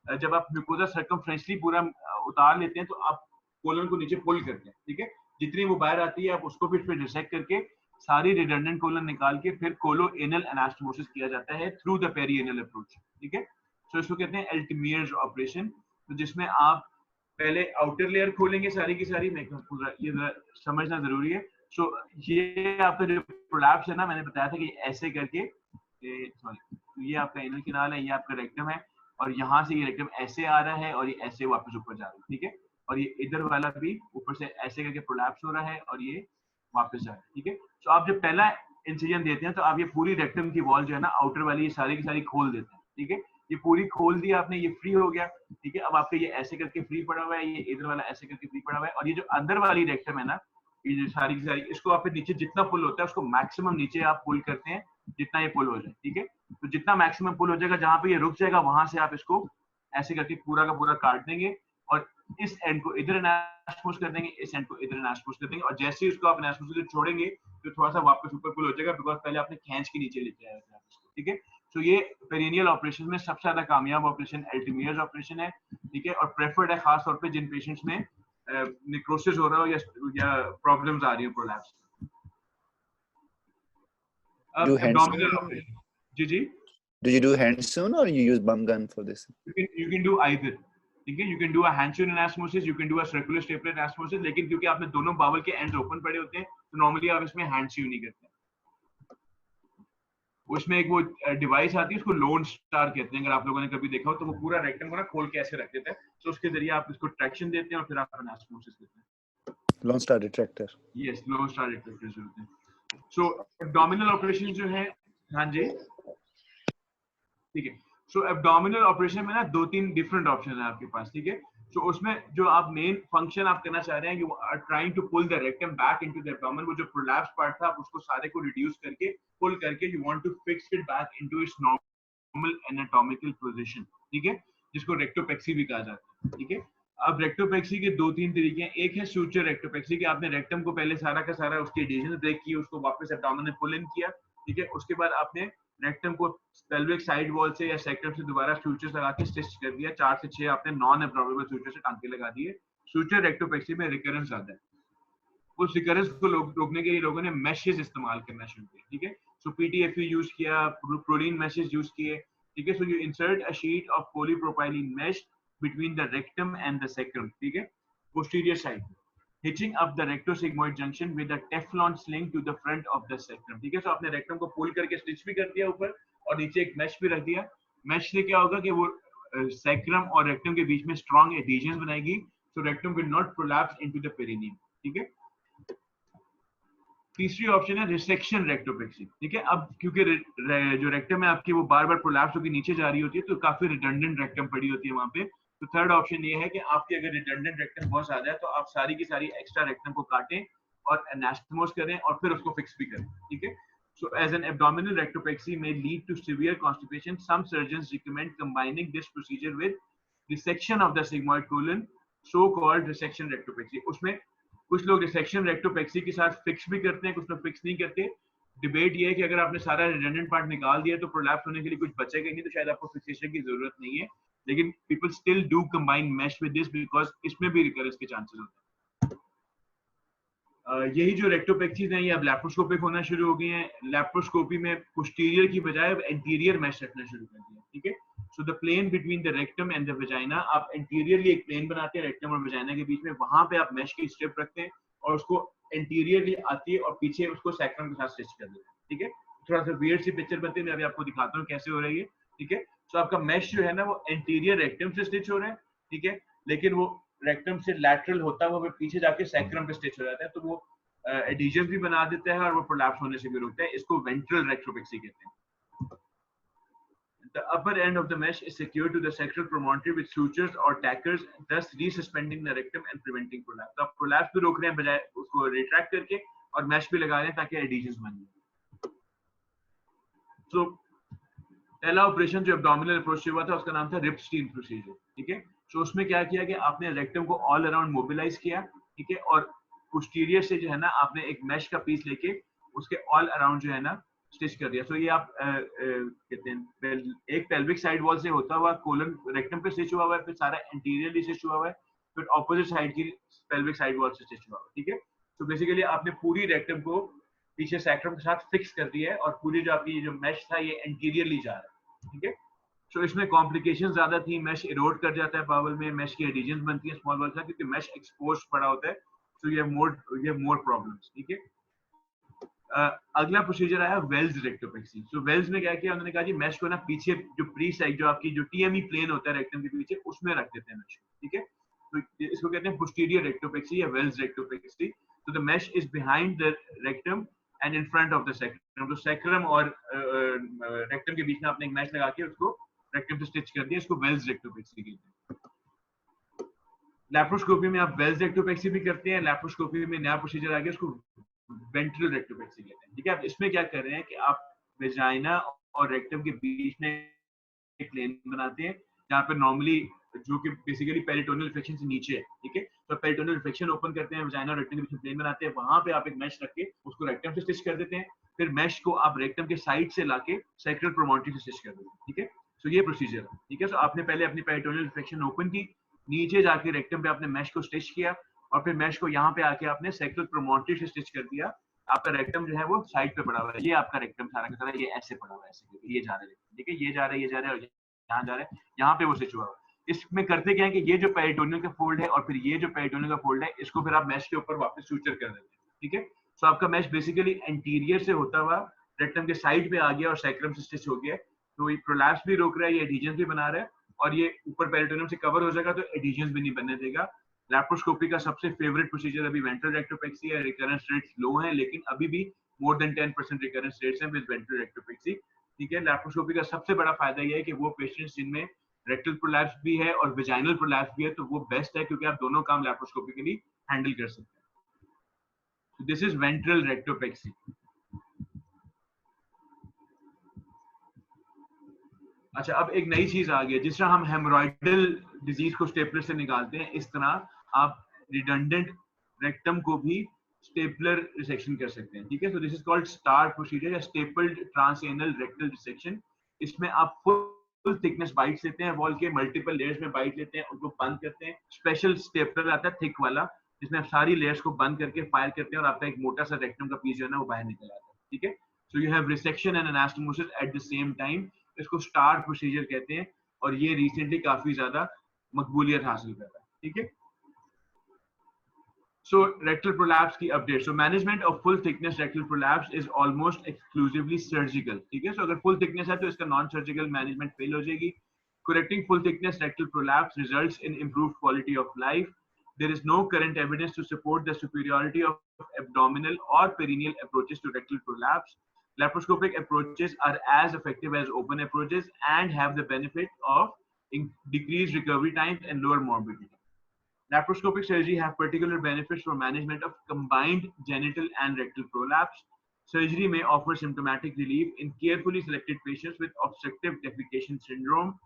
जब आप म्यूकोजा सर्कमफ्रेंशली पूरा उतार लेते हैं तो आप कोलन को नीचे पुल करते हैं, ठीक है। जितनी वो बाहर आती है आप उसको फिर डिसेक्ट करके सारी रिडंडेंट कोलन निकाल के फिर कोलो एनल एनास्टोमोसिस किया जाता है थ्रू द पेरिएनल अप्रोच, ठीक है। सो इसको कहते हैं एल्टिमियर्स ऑपरेशन, तो जिसमें आप पहले आउटर लेयर खोलेंगे सारी की सारी, ये समझना जरूरी है। सो ये आपका जो प्रोलैप्स है ना, मैंने बताया था कि ऐसे करके, सॉरी, ये आपका एनल कैनाल है, ये आपका रेक्टम है, और यहाँ से ये रेक्टम ऐसे आ रहा है और ये ऐसे वापस ऊपर जा रहा है, ठीक है। और ये इधर वाला भी ऊपर से ऐसे करके प्रोलैप्स हो रहा है और ये वापस जा रहा है, ठीक है। तो आप जब पहला इंसिजन देते हैं तो आप ये पूरी रेक्टम की वॉल जो है ना आउटर वाली, ये सारी की सारी खोल देते हैं, ठीक है। ये पूरी खोल दी आपने, ये फ्री हो गया, ठीक है। अब आपके ये ऐसे करके फ्री पड़ा हुआ है, ये इधर वाला ऐसे करके फ्री पड़ा हुआ है, और ये जो अंदर वाली रेक्टम है ना, ये जो सारी की सारी, इसको आप नीचे जितना पुल होता है उसको मैक्सिमम नीचे आप पुल करते हैं जितना ये पुल हो जाए, ठीक है। तो जितना मैक्सिमम पुल हो जाएगा, जहां पे ये रुक जाएगा वहां से आप इसको ऐसे करके पूरा का पूरा काट देंगे और इस एंड को इधर एनास्टोमोस कर देंगे, इस एंड को इधर एनास्टोमोस कर देंगे, और जैसे ही उसको आप एनास्टोमोस से छोड़ेंगे तो थोड़ा सा वापस ऊपर पुल हो जाएगा, बिकॉज पहले आपने खींच के नीचे लेके आया था, ठीक है। तो ये पेरिनियल ऑपरेशन में सबसे ज्यादा कामयाब ऑपरेशन एल्टिमियर्स ऑपरेशन है, ठीक है, और प्रेफर्ड है खास तौर पे जिन पेशेंट्स में नेक्रोसिस हो रहा हो या प्रॉब्लम्स आ रही है प्रोलैप्स। Abdominal operation. जी Do you do hand sewn or you use bum gun for this? You can do either, ठीक है। You can do a hand sewn anastomosis, you can do a circular stapler anastomosis, लेकिन क्योंकि आपने दोनों बावल के ends open पड़े होते हैं तो नॉर्मली आप इसमें हैंड सीव नहीं करते। उसमें एक वो डिवाइस आती है, उसको लोन स्टार कहते हैं, अगर आप लोगों ने कभी देखा हो तो वो पूरा रेक्टम को ना खोल के ऐसे रख देता है, तो उसके जरिए आप इसको ट्रैक्शन देते हैं और फिर आप एनास्टोमोसिस करते हैं। Loan star retractor. Yes, loan star retractor होते हैं। सो एब्डोमिनल ऑपरेशन जो है, हाँ जी, ठीक है। सो एब्डोमिनल ऑपरेशन में ना 2-3 डिफरेंट ऑप्शन है आपके पास, ठीक है। सो उसमें जो आप मेन फंक्शन आप करना चाह रहे हैं, you are trying to pull the rectum back into the abdomen, वो जो प्रोलैप्स पार्ट था आप उसको सारे को रिड्यूस करके पुल करके you want to fix it back into its normal anatomical position, ठीक है, जिसको रेक्टोपेक्सी भी कहा जाता है, ठीक है। अब रेक्टोपेक्सी के 2-3 तरीके हैं। एक है सूचर रेक्टोपेक्सी, कि आपने रेक्टम को पहले सारा का सारा उसकी एडिशन ब्रेक की, उसको वापस एब्डोमेन में पुल इन किया, ठीक है। उसके बाद आपने रेक्टम को पेल्विक साइड वॉल से या सेक्टम से दोबारा सूचर्स लगा के स्टिच कर दिया, 4 से 6 आपने नॉन एब्जॉर्बेबल सूचर से टांके लगा दिए। सूचर रेक्टोपेक्सी में रिकरेंस आता है, उस रिकरेंस को रोकने के लिए लोगों ने मेशेस इस्तेमाल करना शुरू किया, ठीक है। सो पीटीएफयू यूज किया, प्रोलीन मेशेस यूज किए, ठीक है। So you insert a sheet of polypropylene mesh between the rectum and the sacrum, ठीक है। posterior side, hitching up the rectosigmoid junction with a Teflon sling to the front of the sacrum. ठीक है, तो आपने rectum को पुल करके stitch भी कर दिया ऊपर और नीचे एक मैश भी रख दिया. मैश से क्या होगा कि वो सैक्रम और रेक्टम के बीच में स्ट्रॉन्ग एडिशंस बनाएगी, so rectum will not collapse into the perineum. ठीक है. तीसरी ऑप्शन है रिसेक्शन रेक्टोपेक्सी. ठीक है, अब क्योंकि जो रेक्टम है आपकी वो बार बार प्रोलैप्स होकर नीचे जा रही होती है, तो काफी रिडंडेंट रेक्टम पड़ी होती है वहां पे. तो थर्ड ऑप्शन ये है कि आपकी अगर रिडंडेंट रेक्टम बहुत ज्यादा है तो आप सारी की सारी एक्स्ट्रा रेक्टम को काटें और एनास्टोमोस करें और फिर उसको फिक्स भी करें. ठीक है. So as an abdominal rectopexy may lead to severe constipation, some surgeons recommend combining this procedure with resection of the sigmoid colon, so called resection rectopexy. उसमें कुछ लोग रिसेक्शन रेक्टोपेक्सी के साथ फिक्स भी करते हैं, कुछ लोग फिक्स नहीं करते. डिबेट ये है कि अगर आपने सारा रिडंडेंट पार्ट निकाल दिया तो प्रोलैप्स होने के लिए कुछ बचेगा नहीं, तो शायद आपको फिक्सेशन की जरूरत नहीं है. लेकिन people still do combine mesh with this because इसमें भी रिकरेंस के चांसेस होते हैं. यही जो रेक्टोपेक्सीज हैं ये अब लैप्रोस्कोपिक होना शुरू हो गई हैं. लैप्रोस्कोपी में पोस्टीरियर की बजाय अब एंटीरियर मैश रखना शुरू कर दिया. ठीक है. So the plane between the rectum and the vagina, आप एंटीरियरली एक प्लेन बनाते हैं रेक्टम और वेजाइना के बीच में, वहां पे आप मैश की स्ट्रिप रखते हैं और उसको एंटीरियरली आती है और पीछे उसको सैक्रम के साथ स्टिच कर देते हैं. ठीक है. थोड़ा सा वियर्ड सी पिक्चर बनती है, मैं अभी आपको दिखाता हूँ कैसे हो रही है. ठीक है. सो आपका मैश जो है ना वो एंटीरियर रेक्टम से स्टिच हो रहा है. ठीक है. लेकिन वो रेक्टम से लैटरल होता हुआ वो पीछे जाके सैक्रम पे स्टिच हो जाता है, तो वो एडिशंस भी बना देता है और वो प्रोलैप्स होने से भी रोकता है. इसको वेंट्रल रेक्टोपेक्सी कहते हैं. The upper end of the mesh is secured to the sacral promontory with sutures or tackers, thus resuspending the rectum and preventing prolapse. तो आप prolapse भी रोक रहे हैं बजाय उसको retract करके और mesh भी लगा रहे हैं ताकि adhesions बन जाए. So पहला ऑपरेशन जो abdominal approach से हुआ था उसका नाम था Ripstein procedure. ठीक है. So उसमें क्या किया कि आपने rectum को all around mobilize किया. ठीक है. और posterior से जो है ना आपने एक mesh का पीस लेके उसके all around जो है ना स्टिच कर दिया. सो ये आप कहते हैं एक पेल्विक साइड वॉल से होता हुआ कोलन रेक्टम पे स्टिच हुआ हुआ है, फिर सारा एंटीरियरली स्टिच हुआ हुआ है, फिर ऑपोजिट साइड की पेल्विक साइड वॉल से स्टिच हुआ हुआ है. ठीक है. तो बेसिकली आपने पूरी रेक्टम को पीछे सैक्रम के साथ फिक्स कर दिया है और पूरी जो आपकी जो मैश था ये एंटीरियरली जा रहा है. ठीक है. सो इसमें कॉम्प्लिकेशंस ज्यादा थी. मैश इरोड कर जाता है बावल में, मैश की एडिशंस बनती है स्मॉल वॉल से क्योंकि मैश एक्सपोज पड़ा होता है. सो ये मोर प्रॉब्लम्स. ठीक है. अगला प्रोसीजर आया वेल्स रेक्टोपेक्सी. सो वेल्स में क्या किया उन्होंने कहा जी मैश को ना पीछे जो प्री साइड जो आपकी जो टीएमई प्लेन होता है रेक्टम के पीछे उसमें रख देते हैं मैश. ठीक है. तो इसको कहते हैं पोस्टीरियर रेक्टोपेक्सी या वेल्स रेक्टोपेक्सी. तो the mash is behind the rectum and in front of the sacrum. तो सैक्रम और रेक्टम के बीच में आपने एक मैश लगा के उसको रेक्टम से स्टिच कर दिया. इसको वेल्स रेक्टोपेक्सी कहते हैं. लैप्रोस्कोपी में आप वेल्स रेक्टोपेक्सी भी करते हैं. लैप्रोस्कोपी में नया प्रोसीजर आ गया उसको वेंट्रल रेक्टोपेक्सी कहते हैं. ठीक है. अब इसमें क्या कर रहे हैं कि आप वेजाइना और रेक्टम के बीच में एक प्लेन बनाते हैं जहाँ पे नॉर्मली जो कि बेसिकली पेरिटोनियल रिफ्लेक्शन से नीचे है. ठीक है. तो पेरिटोनियल रिफ्लेक्शन ओपन करते हैं, वेजाइना और रेक्टम के बीच में प्लेन बनाते हैं, वहां पे आप एक मैश रख के उसको रेक्टम से स्टिच कर देते हैं, फिर मैश को आप रेक्टम के साइड से लाके सैक्रल प्रोमोन्टरी से स्टिच कर देते हैं. ठीक है. सो ये प्रोसीजर है. ठीक है. सो आपने पहले अपनी पेरिटोनियल रिफ्लेक्शन ओपन की, नीचे जाके रेक्टम पे आपने मैश को स्टिच किया और फिर मैश को यहाँ पे आके आपने सैक्रल प्रोमोन्टरी से स्टिच कर दिया. आपका रेक्टम जो है वो साइड पे पड़ा हुआ है. ये आपका रेक्टम सारा का सारा ये ऐसे पड़ा हुआ है, ऐसे ये जा रहा है. ठीक है. ये जा रहा है, ये जा रहा है और यहाँ जा रहा है, यहाँ पे वो स्टिच हुआ हुआ है. इसमें करते क्या है कि ये जो पेरिटोनियल का फोल्ड है और फिर ये जो पेरिटोनियल का फोल्ड है इसको फिर आप मैश के ऊपर वापस सूचर कर देते हैं. ठीक है. सो आपका मैश बेसिकली एंटीरियर से होता हुआ रेक्टम के साइड पे आ गया और सैक्रम से स्टिच हो गया. तो ये प्रोलैप्स भी रोक रहा है, ये एडिशंस भी बना रहा है और ये ऊपर पेरिटोनियम से कवर हो जाएगा तो एडिशंस भी नहीं बनने देगा. लैप्रोस्कोपी का सबसे फेवरेट प्रोसीजर अभी वेंट्रल रेक्टोपेक्सी है. रिकरेंस रेट्स लो हैं लेकिन अभी भी मोर देन 10% रिकरेंस रेट्स हैं विद वेंट्रल रेक्टोपेक्सी. ठीक है. लैप्रोस्कोपी का सबसे बड़ा फायदा यह है कि वो पेशेंट्स जिनमें रेक्टल प्रोलैप्स भी है और वेजाइनल प्रोलैप्स भी है तो वो बेस्ट है क्योंकि आप दोनों काम लैप्रोस्कोपिकली हैंडल कर सकते हैं. This is ventral rectopexy. अच्छा, अब एक नई चीज आ गई है. जिस तरह हम हेमोरॉइडल डिजीज को स्टेपलर से निकालते हैं इस तरह आप रिडंडेंट रेक्टम को भी स्टेपलर रिसेक्शन कर सकते हैं. ठीक है. So this is called star procedure या स्टेपल्ड ट्रांसएनल रेक्टल डिसेक्शन. इसमें आप फुल थिकनेस बाइट्स लेते हैं वॉल के, मल्टीपल लेयर्स में बाइट लेते हैं, उनको बंद करते हैं. स्पेशल स्टेपलर आता है थिक वाला जिसमें आप सारी लेयर्स को बंद करके फायर करते हैं और आपका एक मोटा सा रेक्टम का पीस जो है ना वो बाहर निकल आता है. ठीक है. So you have resection and anastomosis at the same time. इसको स्टार प्रोसीजर कहते हैं और ये रिसेंटली काफी ज्यादा मकबूलियत हासिल कर रहा है. ठीक है. So rectal prolapse की update. So management of full thickness rectal prolapse is almost exclusively surgical. ठीक है? So अगर full thickness है तो इसका non-surgical management fail हो जाएगी. Correcting full thickness rectal prolapse results in improved quality of life. There is no current evidence to support the superiority of abdominal or perineal approaches to rectal prolapse. Laparoscopic approaches are as effective as open approaches and have the benefit of decreased recovery times and lower morbidity. Laparoscopic surgery have particular benefits for management of combined genital and rectal prolapse. Surgery may offer symptomatic relief in carefully selected patients with obstructive defecation syndrome.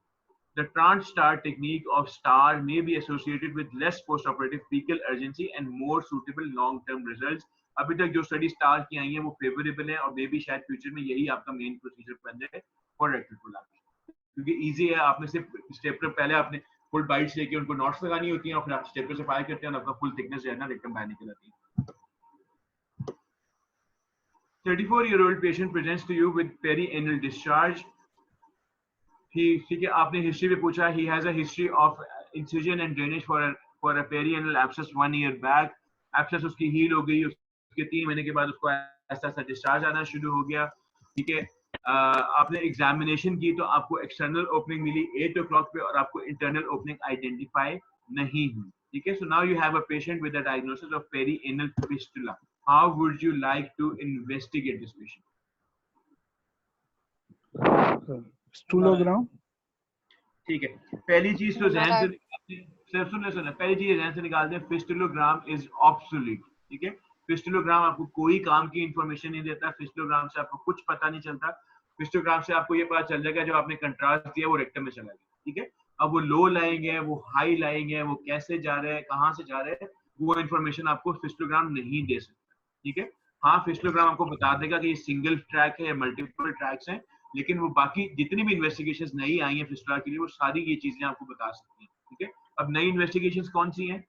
The TransStar technique of STAR may be associated with less postoperative fecal urgency and more suitable long-term results. अभी तक जो study star की आई है वो favourable है और मे भी शायद फ्यूचर में यही आपका मेन प्रोसीजर बन जाए फॉर रेक्टल प्रोलैप्स, क्योंकि इजी है. आपने सिर्फ स्टेपलर पहले आपने फुल बाइट्स लेके उनको नॉट्स लगानी होती हैं और फिर आप स्टेपलर से फायर करते हैं और आपका फुल थिकनेस जो है ना रेक्टम बाहर निकल आती है. 34-year-old patient presents to you with perianal discharge. ठीक है, आपने हिस्ट्री में पूछा. He has a history of incision and drainage for a perianal abscess 1 year back. Abscess उसकी हील हो गई, उसके 3 महीने के बाद उसको ऐसा ऐसा डिस्चार्ज आना शुरू हो गया. ठीक है, आपने एग्जामिनेशन की तो आपको एक्सटर्नल ओपनिंग मिली 8 o'clock पे और आपको इंटरनल ओपनिंग आइडेंटिफाई नहीं हुई. ठीक है, so now you have a patient with a diagnosis of perianal fistula. How would you like to investigate this patient? स्टूलोग्राम. ठीक है, पहली चीज तो जहन से सुनो पहली चीज जहन से निकाल दें, फिस्टुलोग्राम इज ऑब्सोलीट. ठीक है, फिस्टुलोग्राम आपको कोई काम की इंफॉर्मेशन नहीं देता. फिस्टुलोग्राम से आपको कुछ पता नहीं चलता. फिस्टुलोग्राम से आपको ये पता चल जाएगा जो आपने कंट्रास्ट दिया वो रेक्टम में चला गया. ठीक है, अब वो लो लाइंग है, वो हाई लाइंग है, वो कैसे जा रहे हैं, कहाँ से जा रहे हैं, वो इंफॉर्मेशन आपको फिस्टुलोग्राम नहीं दे सकता. ठीक है, हाँ फिस्टुलोग्राम आपको बता देगा कि ये सिंगल ट्रैक है या मल्टीपल ट्रैक्स हैं, लेकिन वो बाकी जितनी भी इन्वेस्टिगेशंस नई आई हैं फिस्टुला के लिए वो सारी ये चीजें आपको बता सकती हैं. ठीक है, अब नई इन्वेस्टिगेशंस कौन सी हैं?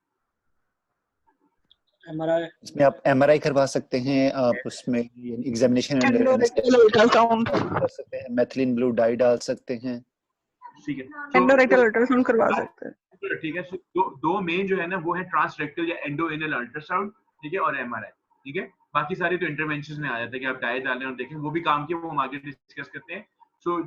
एमआरआई. इसमें आप एमआरआई करवा सकते हैं, आप उसमें एग्जामिनेशन अल्ट्रासाउंड कर सकते हैं, मेथिलीन ब्लू डाई डाल सकते हैं. ठीक है, एंडोरेक्टल अल्ट्रासाउंड करवा सकते हैं. ठीक है, दो मेन जो है ना वो है ट्रांसरेक्टल या एंडोएनल अल्ट्रासाउंड. ठीक है, और एमआरआई. ठीक है, बाकी सारी तो इंटरवेंशंस में आ जाता है कि आप डाई डालें और देखें, वो भी काम किए, वो हम आगे डिस्कस करते हैं. सो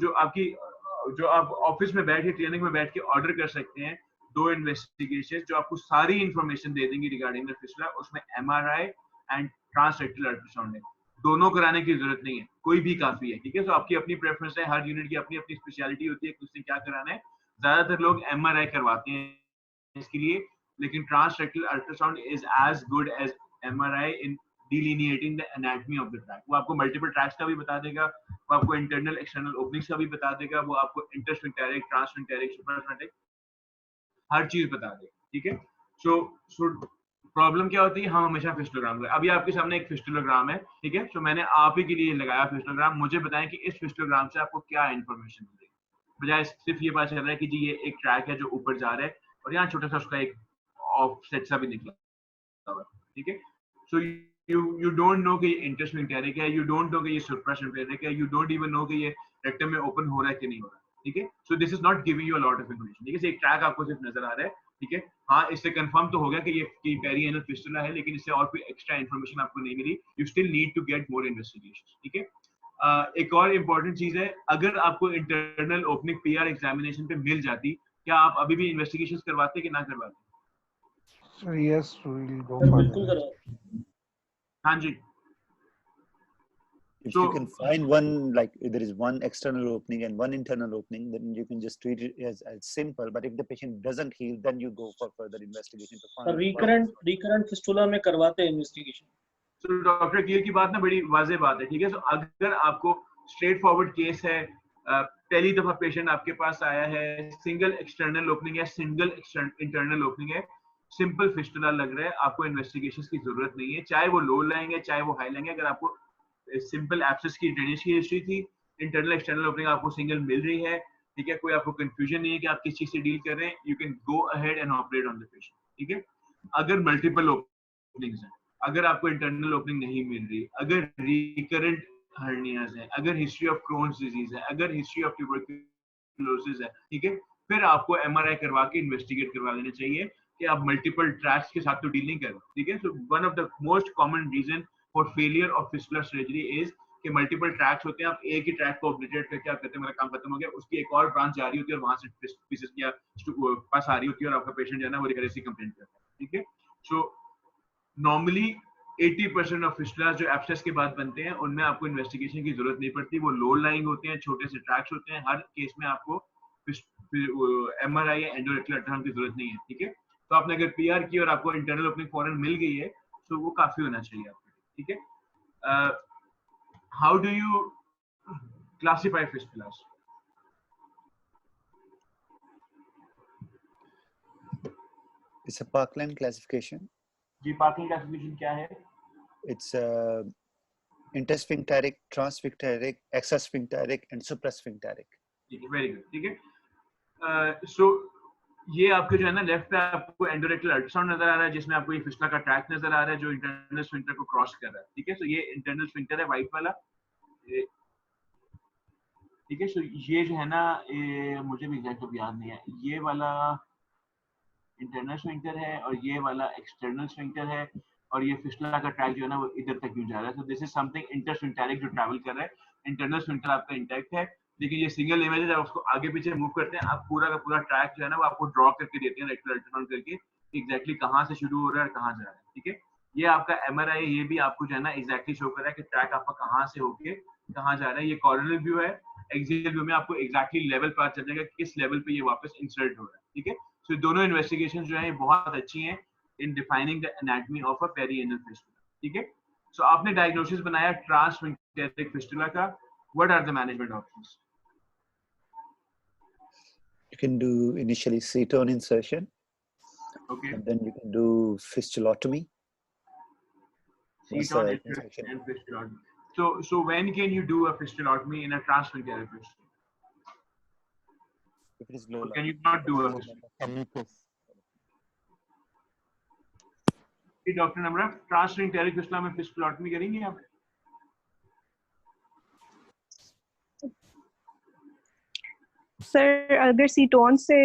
जो आप ऑफिस में बैठ के क्लिनिक में बैठ के ऑर्डर कर सकते हैं 2 इन्वेस्टिगेशन जो आपको सारी इंफॉर्मेशन दे देंगी रिगार्डिंग द फिस्टुला. उसमें एमआरआई एंड ट्रांसरेक्टल अल्ट्रासाउंड है. दोनों कराने की जरूरत नहीं है, कोई भी काफी है. ठीक है, तो आपकी अपनी प्रेफरेंस है, हर यूनिट की अपनी अपनी स्पेशलिटी होती है, किसने क्या कराना है. ज्यादातर लोग एमआरआई करवाते हैं इसके लिए, लेकिन transrectal ultrasound is as good as MRI in delineating the anatomy of the tract. वो आपको मल्टीपल ट्रैक्स का भी बता देगा, वो आपको इंटरनल एक्सटर्नल ओपनिंग्स का भी बता देगा, वो आपको इंटरस्फिंक्टेरिक, ट्रांसफिंक्टेरिक, सुपरास्फिंक्टेरिक हर चीज बता देगा. ठीक है, सो प्रॉब्लम क्या होती है, हम हमेशा फिस्टुलोग्राम का. अभी आपके सामने एक फिस्टुलोग्राम है. ठीक है, सो मैंने आप ही के लिए लगाया फिस्टुलोग्राम. मुझे बताएं कि इस फिस्टुलोग्राम से आपको क्या इंफॉर्मेशन मिलेगी, बजाय सिर्फ ये पता चल रहा है कि जी ये एक ट्रैक है जो ऊपर जा रहा है और यहाँ छोटा सा उसका एक ऑफसेट सा भी निकला. ठीक है, सो you don't know कि ये इंटरस्फिंक्टेरिक है, you don't know कि ये सुप्रास्फिंक्टेरिक है, you don't even know कि ये रेक्टम में ओपन हो रहा है कि नहीं हो रहा है. ठीक है, so this is not giving you a lot of information. ठीक है, एक ट्रैक आपको सिर्फ नजर आ रहा है. ठीक है, हाँ इससे कंफर्म तो हो गया कि ये पेरिएनल फिस्टुला है, लेकिन इससे और कोई एक्स्ट्रा इंफॉर्मेशन आपको नहीं मिली. You still need to get more investigation. ठीक है, एक और इम्पोर्टेंट चीज है, अगर आपको इंटरनल ओपनिंग पीआर एग्जामिनेशन पे मिल जाती, क्या आप अभी भी इन्वेस्टिगेशंस करवाते कि ना करवाते? Yes, we'll go for बिल्कुल that. करवा. हाँ जी. If So- you can find one, like if there is one external opening and one internal opening, then you can just treat it as simple. But if the patient doesn't heal, then you go for further investigation to find. Recurrent fistula में करवाते हैं investigation. तो doctor clear की बात ना बड़ी वाज़ेह बात है. ठीक है, सो अगर आपको स्ट्रेट फॉरवर्ड केस है, पहली दफा पेशेंट आपके पास आया है, सिंगल एक्सटर्नल ओपनिंग है, सिंगल इंटरनल ओपनिंग है, सिंपल फिस्टुला लग रहा है, आपको इन्वेस्टिगेशंस की जरूरत नहीं है, चाहे वो लो लाएंगे चाहे वो हाई लाएंगे. अगर आपको सिंपल एब्सेस की ड्रेनेज की हिस्ट्री थी, इंटरनल एक्सटर्नल ओपनिंग आपको सिंगल मिल रही है, ठीक है, कोई आपको कंफ्यूजन नहीं है कि आप किस चीज से डील कर रहे हैं, you can go ahead and operate on the patient. ठीक है, अगर मल्टीपल ओपनिंग्स हैं, अगर आपको इंटरनल ओपनिंग नहीं मिल रही, अगर रिकरेंट हर्नियाज है, अगर हिस्ट्री ऑफ क्रोन्स डिजीज है, अगर हिस्ट्री ऑफ ट्यूबरकुलोसिस है, ठीक है, फिर आपको एमआरआई करवा के इन्वेस्टिगेट करवा लेना चाहिए. कि आप मल्टीपल ट्रैक्स के साथ तो डील नहीं कर रहे, ठीक है। So one of the most common reason for failure of fistula surgery is कि मल्टीपल ट्रैक्स होते हैं, आप एक ही ट्रैक को ऑब्लिटरेट करके आप कहते हैं मेरा काम खत्म हो गया, उसकी एक और ब्रांच जा रही होती है और वहां से पीसेस या पास आ रही होती है और आपका पेशेंट जो है ना वो रिकरेंसी कंप्लेंट करता है, ठीक है। सो नॉर्मली 80% ऑफ फिस्टुलास जो एब्सेस के बाद बनते हैं उनमें आपको इन्वेस्टिगेशन की जरूरत नहीं पड़ती, वो लो लाइंग होते हैं, छोटे से ट्रैक्स होते हैं, हर केस में आपको MRI या एंडोरेक्टल अल्ट्रासाउंड की जरूरत नहीं है, ठीक है। तो आपने अगर PR की और आपको इंटरनल ओपनिंग फॉरन मिल गई है तो वो काफी होना चाहिए आपको, ठीक है। How do you classify fistulas? It's a Parkland classification. Ji, Parkland classification क्या है? It's intersphincteric, transsphincteric, extrasphincteric, and suprasphincteric. ठीक है, वेरी गुड, ठीक है। सो ये आपके जो है ना लेफ्ट पे आपको एंडोरेक्टल अल्ट्रासाउंड नजर आ रहा है जिसमें आपको ये फिस्टुला का ट्रैक नजर आ रहा है जो इंटरनल स्फिंक्टर को क्रॉस कर रहा है, ठीक है। सो ये इंटरनल स्फिंक्टर है व्हाइट वाला, ठीक है। सो ये जो है ना मुझे भी एग्जैक्ट तो याद नहीं है, ये वाला इंटरनल स्फिंक्टर है और ये वाला एक्सटर्नल स्फिंक्टर है और ये फिस्टुला का ट्रैक जो है ना वो इधर तक क्यों जा रहा है। सो दिस इज समथिंग इंटरस्फिंक्टेरिक जो ट्रैवल कर रहा है, इंटरनल स्फिंक्टर आपका इंटैक्ट है, लेकिन ये सिंगल इमेज है, जब उसको आगे पीछे मूव करते हैं आप पूरा का पूरा ट्रैक जो है ना वो आपको ड्रॉ करके देते हैं रेक्टल अल्ट्रासाउंड करके एग्जैक्टली कहाँ से शुरू हो रहा है कहाँ जा रहा है, ठीक है। ये आपका MRI ये भी आपको जो है ना एग्जैक्टली शो कर रहा है कि ट्रैक आपका कहाँ से होके कहाँ जा रहा है। ये कॉर्नर व्यू है, एक्सियल व्यू में आपको एग्जैक्टली लेवल पता चल जाएगा किस लेवल पे ये वापस इंसर्ट हो रहा है, ठीक है। सो दोनों इन्वेस्टिगेशन जो है बहुत अच्छी हैं in defining the anatomy of a perianal fistula, ठीक है। सो आपने डायग्नोसिस बनाया ट्रांसस्फिंक्टेरिक फिस्टुला का, what are the management options? You can do initially ketone insertion, Okay. and then you can do fistulotomy. Once Ketone the insertion insertion- and fistulotomy. So when can you do a fistulotomy in a transsphincteric fistula? If it is low Or lying. can you not do a fistula? Doctor Namra, transsphincteric fistula में fistulotomy करेंगे आप? Sir अगर सीटोन से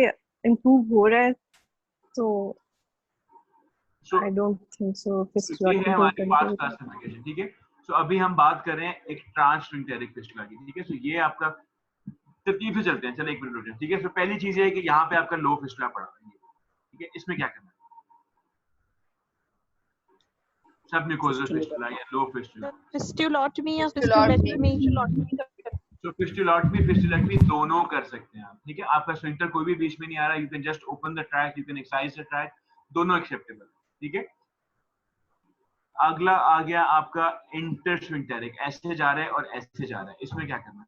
improve हो रहा है तो I don't think so ये है फिस्टुलोटमी हमारी फास्ट क्लासिफिकेशन, ठीक है। सो अभी हम बात कर रहे हैं एक ट्रांसस्फिंक्टेरिक फिस्टुला की, ठीक है। सो ये आपका तरतीब से चलते हैं, चलो एक मिनट रुक जाए, ठीक है। सो पहली चीज ये है कि यहाँ पे आपका लो फिस्टुला पड़ा हुआ है, ठीक है। इसमें क्या करना है? सबम्यूकोजल फिस्टुला या लो फिस्टुला? फिस्टुलोटमी या Fistulotomy. फिस्टुलेक्टमी तो फिस्टुलोटमी दोनों कर सकते हैं आप, ठीक है। आपका स्फिंक्टर कोई भी बीच में नहीं आ रहा, you can just open the track, you can exercise the track, दोनों एक्सेप्टेबल, ठीक है। अगला आ गया आपका इंटरस्फिंक्टेरिक, ऐसे जा रहा है और ऐसे जा रहा है, इसमें क्या करना है?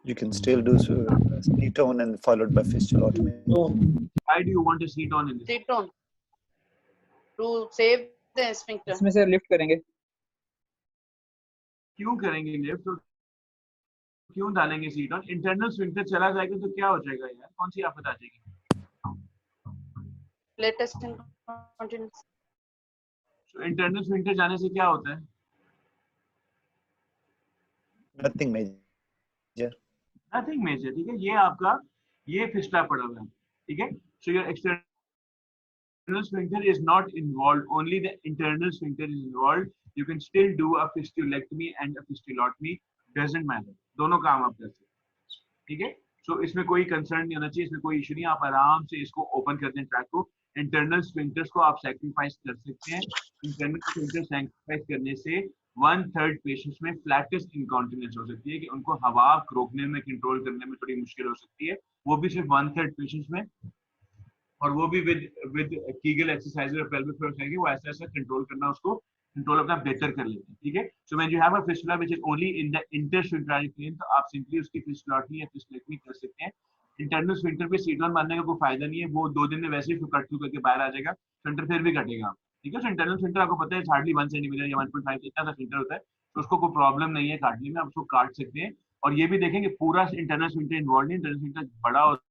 You can still do ketone and followed by fistulotomy. Why do you want to sit on in this? Ketone to save the sphincter. इसमें से लिफ्ट करेंगे. क्यों करेंगे लिफ्ट? क्यों डालेंगे सीट ऑन? इंटरनल स्फिंक्टर चला जाएगा तो क्या हो जाएगा यार? कौन सी आफत आ जाएगी? Latest incontinence. So internal sphincter जाने से क्या होता है? Nothing major. नथिंग मेजर, ठीक है। ये आपका ये फिस्टुला पड़ा हुआ है, ठीक है। So your external sphincter is not involved, only the internal sphincter is involved. You can still do a fistulectomy and a fistulotomy, doesn't matter, दोनों काम आप कर सकते हैं, ठीक है। सो इसमें कोई कंसर्न नहीं होना चाहिए, इसमें कोई इशू नहीं, आप आराम से इसको ओपन कर दें ट्रैक को। इंटरनल स्फिंक्टर्स को आप सैक्रिफाइस कर सकते हैं। इंटरनल स्फिंक्टर सैक्रिफाइस करने से 1/3 पेशेंट्स में फ्लैटेस्ट इनकॉन्टिनेंस हो सकती है कि उनको हवा रोकने में कंट्रोल करने में थोड़ी मुश्किल हो सकती है, वो भी सिर्फ 1/3 पेशेंट्स में, और वो भी विद कीगल एक्सरसाइज और पेल्विक फ्लोर एक्सरसाइज, वो ऐसा ऐसा कंट्रोल करना, उसको कंट्रोल अपना बेहतर कर लेते हैं, ठीक है। So when you have a fistula which is only in the intersphincteric plane, तो आप सिंपली उसकी फिस्टुलोटमी या फिस्टुलेक्टमी कर सकते हैं। इंटरनल स्फिंक्टर पे सीट ऑन मारने का कोई फायदा नहीं है, वो 2 दिन में वैसे ही कट थ्रू करके बाहर आ जाएगा, स्फिंक्टर फिर भी कटेगा, ठीक है। सो इंटरनल स्फिंक्टर आपको पता है हार्डली 1 सेंटीमीटर या 1.5 इतना सा स्फिंक्टर होता है, तो उसको कोई प्रॉब्लम नहीं है काटने में, आप उसको काट सकते हैं। और ये भी देखें कि पूरा इंटरनल स्फिंक्टर इन्वॉल्व नहीं, इंटरनल स्फिंक्टर बड़ा होता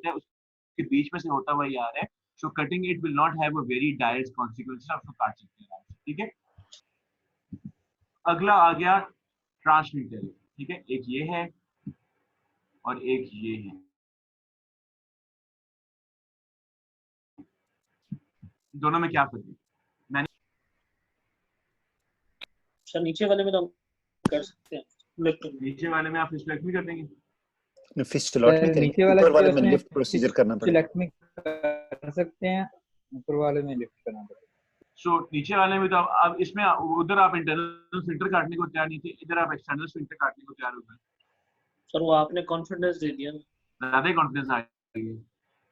है, उसके बीच में से होता हुआ ही आ रहा है, सो cutting it will not have a very direct consequences, आप उसको काट सकते हैं, ठीक है। अगला आ गया ट्रांसस्फिंक्टेरिक, ठीक है। एक ये है, और एक ये है। दोनों में क्या फर्क है? मैंने सर नीचे वाले में तो हम कर सकते हैं, नीचे वाले में आप फिस्टुलेक्टमी कर देंगे, फिस्टुलेक्टमी सर करेंगे, नीचे वाले ऊपर वाले केस में में लिफ्ट प्रोसीजर करना पड़ेगा। फिस्टुलेक्टमी कर सकते हैं, ऊपर वाले में लिफ्ट करना पड़ेगा। सो नीचे वाले में तो आप इसमें उधर आप इंटरनल स्फिंक्टर काटने को तैयार नहीं थे, इधर आप एक्सटर्नल स्फिंक्टर काटने को तैयार हो गए। सर वो आपने कॉन्फिडेंस दे दिया, ज्यादा ही कॉन्फिडेंस आ गया।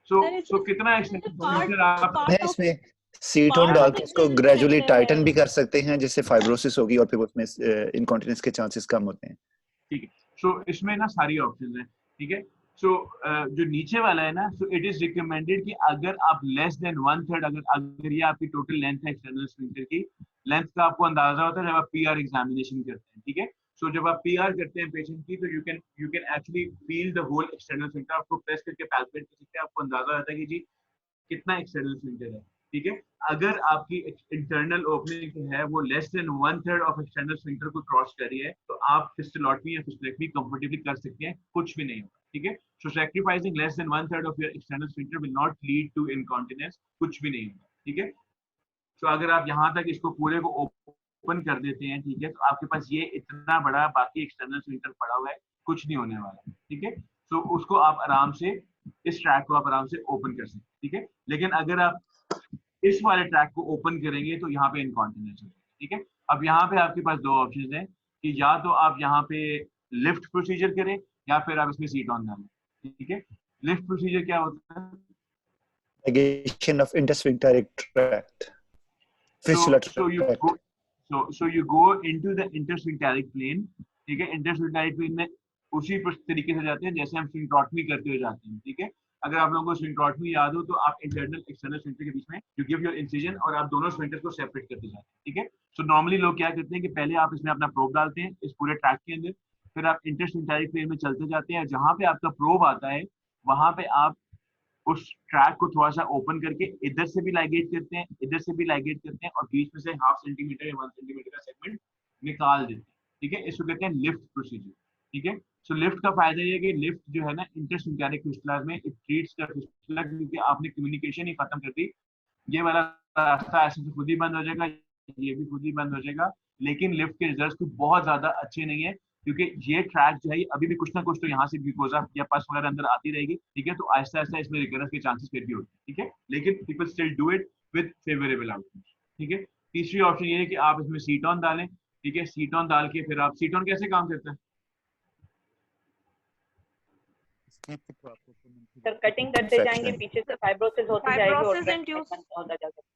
सो कितना एक्सटेंशन स्फिंक्टर आप है इसमें सीटोन डाल के इसको ग्रेजुअली टाइटन भी कर सकते हैं, जिससे फाइब्रोसिस होगी और फिर उसमें इनकॉन्टिनेंस के चांसेस कम होते हैं। ठीक है, सो इसमें ना सारी ऑप्शंस हैं, ठीक है। सो जो नीचे वाला है ना, सो इट इज रिकमेंडेड कि अगर आप लेस देन 1/3, अगर ये आपकी टोटल लेंथ है एक्सटर्नल स्फिंक्टर की, लेंथ का आपको अंदाजा होता है जब आप पीआर एग्जामिनेशन करते हैं, ठीक है। सो जब आप पीआर करते हैं पेशेंट की, तो you can actually feel the whole external sphincter, आपको प्रेस करके पैल्पेट कर सकते हैं, आपको अंदाजा होता है कि जी कितना एक्सटर्नल स्फिंक्टर है, ठीक है। अगर आपकी इंटरनल ओपनिंग है वो less than 1/3 of external sphincter को क्रॉस कर रही है, तो आप फिस्टुलेक्टमी या फिस्टुलेक्टमी कंफर्टेबली कर सकते हैं, कुछ भी नहीं होगा, ठीक है। So sacrificing less than 1/3 of your external sphincter will not lead to incontinence, कुछ भी नहीं होगा, ठीक है। सो अगर आप यहाँ तक इसको पूरे को ओपन कर देते हैं, ठीक है, तो आपके पास ये इतना बड़ा बाकी एक्सटर्नल स्फिंक्टर पड़ा हुआ है, कुछ नहीं होने वाला, ठीक है। सो उसको आप आराम से, इस ट्रैक को आप आराम से ओपन कर सकते हैं, ठीक है। लेकिन अगर आप इस वाले ट्रैक को ओपन करेंगे तो यहाँ पे इनकॉन्टिनेंस होगा, ठीक है। अब यहाँ पे आपके पास दो ऑप्शन है कि या तो आप यहाँ पे लिफ्ट प्रोसीजर करें या फिर आप इसमें सीट ऑन डालें, ठीक है। लिफ्ट प्रोसीजर क्या होता है? Ligation of intersphincteric tract. Fistula tract. So you go into the intersphincteric plane, ठीक है। इंटरस्फिंक्टेरिक प्लेन में उसी तरीके से जाते हैं जैसे हम स्फिंक्टोटमी करते हुए जाते हैं, ठीक है। अगर आप लोगों को स्फिंक्टोटमी याद हो तो आप इंटरनल एक्सटर्नल स्फिंक्टर के बीच में यू गिव योर इंसिजन और आप दोनों स्फिंक्टर को सेपरेट करते जाते हैं, ठीक है। सो नॉर्मली लोग क्या करते हैं कि पहले आप इसमें अपना प्रोब डालते हैं इस पूरे ट्रैक के अंदर, फिर आप इंटरस्फिंक्टेरिक प्लेन में चलते जाते हैं, जहां पे आपका प्रोब आता है वहां पे आप उस ट्रैक को थोड़ा सा ओपन करके इधर से भी लाइगेट करते हैं, इधर से भी लाइगेट करते हैं और बीच में से 0.5 सेंटीमीटर या 1 सेंटीमीटर का सेगमेंट निकाल देते हैं, ठीक है। इसको कहते हैं लिफ्ट प्रोसीजर, ठीक है। सो लिफ्ट का फायदा ये है कि लिफ्ट जो है ना इंटरस्फिंक्टेरिक फिस्टुला में इट ट्रीट्स द फिस्टुला, क्योंकि आपने कम्युनिकेशन ही खत्म कर दी, ये वाला रास्ता ऐसे तो खुद ही बंद हो जाएगा, ये भी खुद ही बंद हो जाएगा। लेकिन लिफ्ट के रिजल्ट्स बहुत ज्यादा अच्छे नहीं है, क्योंकि ये ट्रैक जो है अभी भी कुछ ना कुछ तो यहाँ से ग्लूकोजा या पस वगैरह अंदर आती रहेगी, ठीक है। तो आहिस्ता आहिस्ता इसमें रिकरेंस के चांसेस फिर भी होते हैं, ठीक है। लेकिन people still do it with favourable outcomes, ठीक है। तीसरी ऑप्शन ये है कि आप इसमें सीटॉन डालें, ठीक है। सीटॉन डाल के फिर आप, सीटॉन कैसे काम करता है? सर कटिंग करते जाएंगे, पीछे से फाइब्रोसिस होती जाएगी और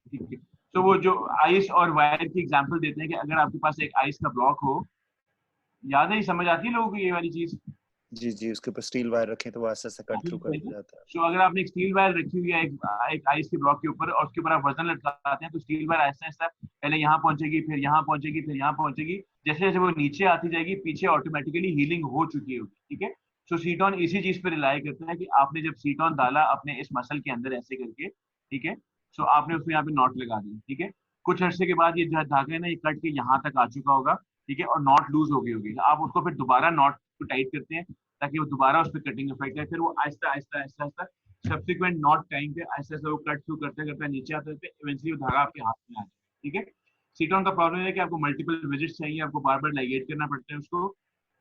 ठीक है। तो वो जो आइस और वायर की एग्जांपल देते हैं कि अगर आपके पास एक आइस का ब्लॉक हो, याद है, समझ आती है लोगों को ये वाली चीज? जी जी, उसके ऊपर स्टील वायर रखें तो वो ऐसा ऐसा कट थ्रू कर जाता है। सो अगर आपने एक स्टील वायर रखी हुई है एक आइस के ब्लॉक के ऊपर और उसके ऊपर आप वजन लटकाते हैं, तो स्टील वायर ऐसा ऐसा पहले यहाँ पहुंचेगी, फिर यहाँ पहुंचेगी, फिर यहाँ पहुंचेगी, जैसे जैसे वो नीचे आती जाएगी पीछे ऑटोमेटिकली हीलिंग हो चुकी होगी, ठीक है। सो सीटॉन इसी चीज पे रिलाई करता है कि आपने जब सीटॉन डाला अपने इस मसल के अंदर ऐसे करके, ठीक है, सो आपने उसमें यहाँ पे नॉट लगा दी, ठीक है। कुछ अर्से के बाद ये धागा है ना, ये कट के यहाँ तक आ चुका होगा, ठीक है, और नॉट लूज हो गई होगी। आप उसको फिर दोबारा नॉट को टाइट करते हैं ताकि वो दोबारा उस पर कटिंग इफेक्ट है, फिर वो Aahista Aahista Aahista Aahista subsequent not time पे आहिस्ता आहिस्ता वो कट थ्रू करते करते नीचे आते थे, इवेंचुअली वो धागा आपके हाथ में आ जाए, ठीक है। सीटॉन का प्रॉब्लम है कि आपको मल्टीपल विजिट्स चाहिए, आपको बार बार लाइगेट करना पड़ता है उसको,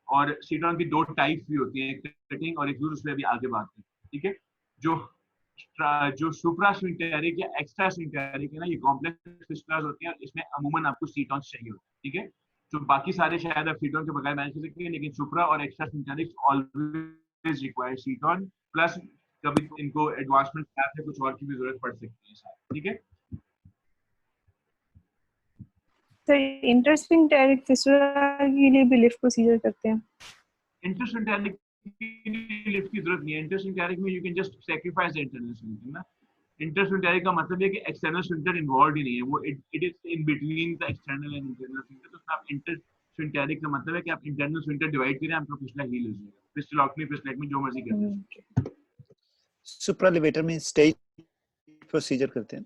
और सीटॉन की दो टाइप्स भी होती हैं, कटिंग और एक दूसरे उस पर भी आगे बात करें, ठीक है। जो सुप्रा स्फिंक्टेरिक या एक्स्ट्रा स्फिंक्टेरिक है ना, ये कॉम्प्लेक्स फिस्टुलास होती हैं, इसमें अमूमन आपको सीटॉन चाहिए होता है, ठीक है। तो बाकी सारे शायद आप सीटॉन के बगैर मैनेज कर सकते हैं, लेकिन सुप्रा और एक्स्ट्रा स्फिंक्टेरिक ऑलवेज रिक्वायर सीटॉन, प्लस कभी इनको एडवांसमेंट से कुछ और की भी जरूरत पड़ सकती है, ठीक है। सर इंटरस्फिंक्टेरिक फिस्टुला के लिए भी लिफ्ट प्रोसीजर करते हैं? इंटरस्फिंक्टेरिक लिफ्ट की जरूरत नहीं है, इंटरस्फिंक्टेरिक में you can just sacrifice the internal sphincter ना। इंटरस्फिंक्टेरिक का मतलब है कि एक्सटर्नल स्फिंक्टर इन्वॉल्वड ही नहीं है, वो it is in between the external and internal sphincter. तो आप इंटरस्फिंक्टेरिक का मतलब है कि आप इंटरनल स्फिंक्टर डिवाइड करें, आपका फिस्टुला हील हो जाएगा। फिस्टुलेक्टमी फिस्टुलेक्टमी जो मर्जी कर लें। सुप्रालिवेटर में स्टेज प्रोसीजर करते हैं।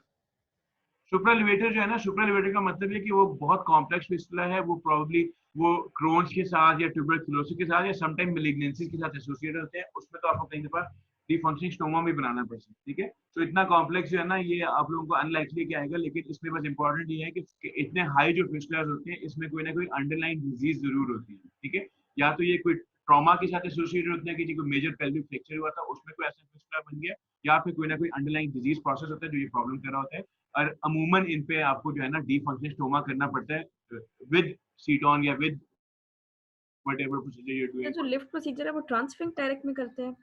सुप्रालिवेटर जो है ना, सुप्रालिवेटर का मतलब है कि वो बहुत कॉम्प्लेक्स फिस्टुला है, वो प्रोबेबली वो क्रोन्स के साथ या ट्यूबरकुलोसिस के साथ या समटाइम मैलिग्नेंसीज के साथ एसोसिएटेड होते हैं, उसमें तो आपको कई दफा डिफंक्शनिंग स्टोमा भी बनाना पड़ सकता है। ठीक है, तो इतना कॉम्प्लेक्स जो है ना, ये आप लोगों को अनलाइकली क्या आएगा, लेकिन इसमें बस इंपॉर्टेंट ये है कि इतने हाई जो फिस्टुलास होते हैं इसमें कोई ना कोई अंडरलाइन डिजीज जरूर होती है। ठीक है, या तो ये कोई ट्रॉमा के साथ एसोसिएटेड होते हैं कि जी कोई मेजर पेल्विक फ्रैक्चर हुआ था उसमें कोई ऐसा फिस्टुला बन गया, या फिर कोई ना कोई अंडरलाइन डिजीज प्रोसेस होता है जो ये प्रॉब्लम कर रहा होता है। और अमूमन इन पे आपको जो है ना डिफंक्शनिंग स्टोमा करना पड़ता है विद सीटोन या with whatever procedure you doing. जो लिफ्ट प्रोसीजर है वो ट्रांसफिंक डायरेक्ट में करते हैं।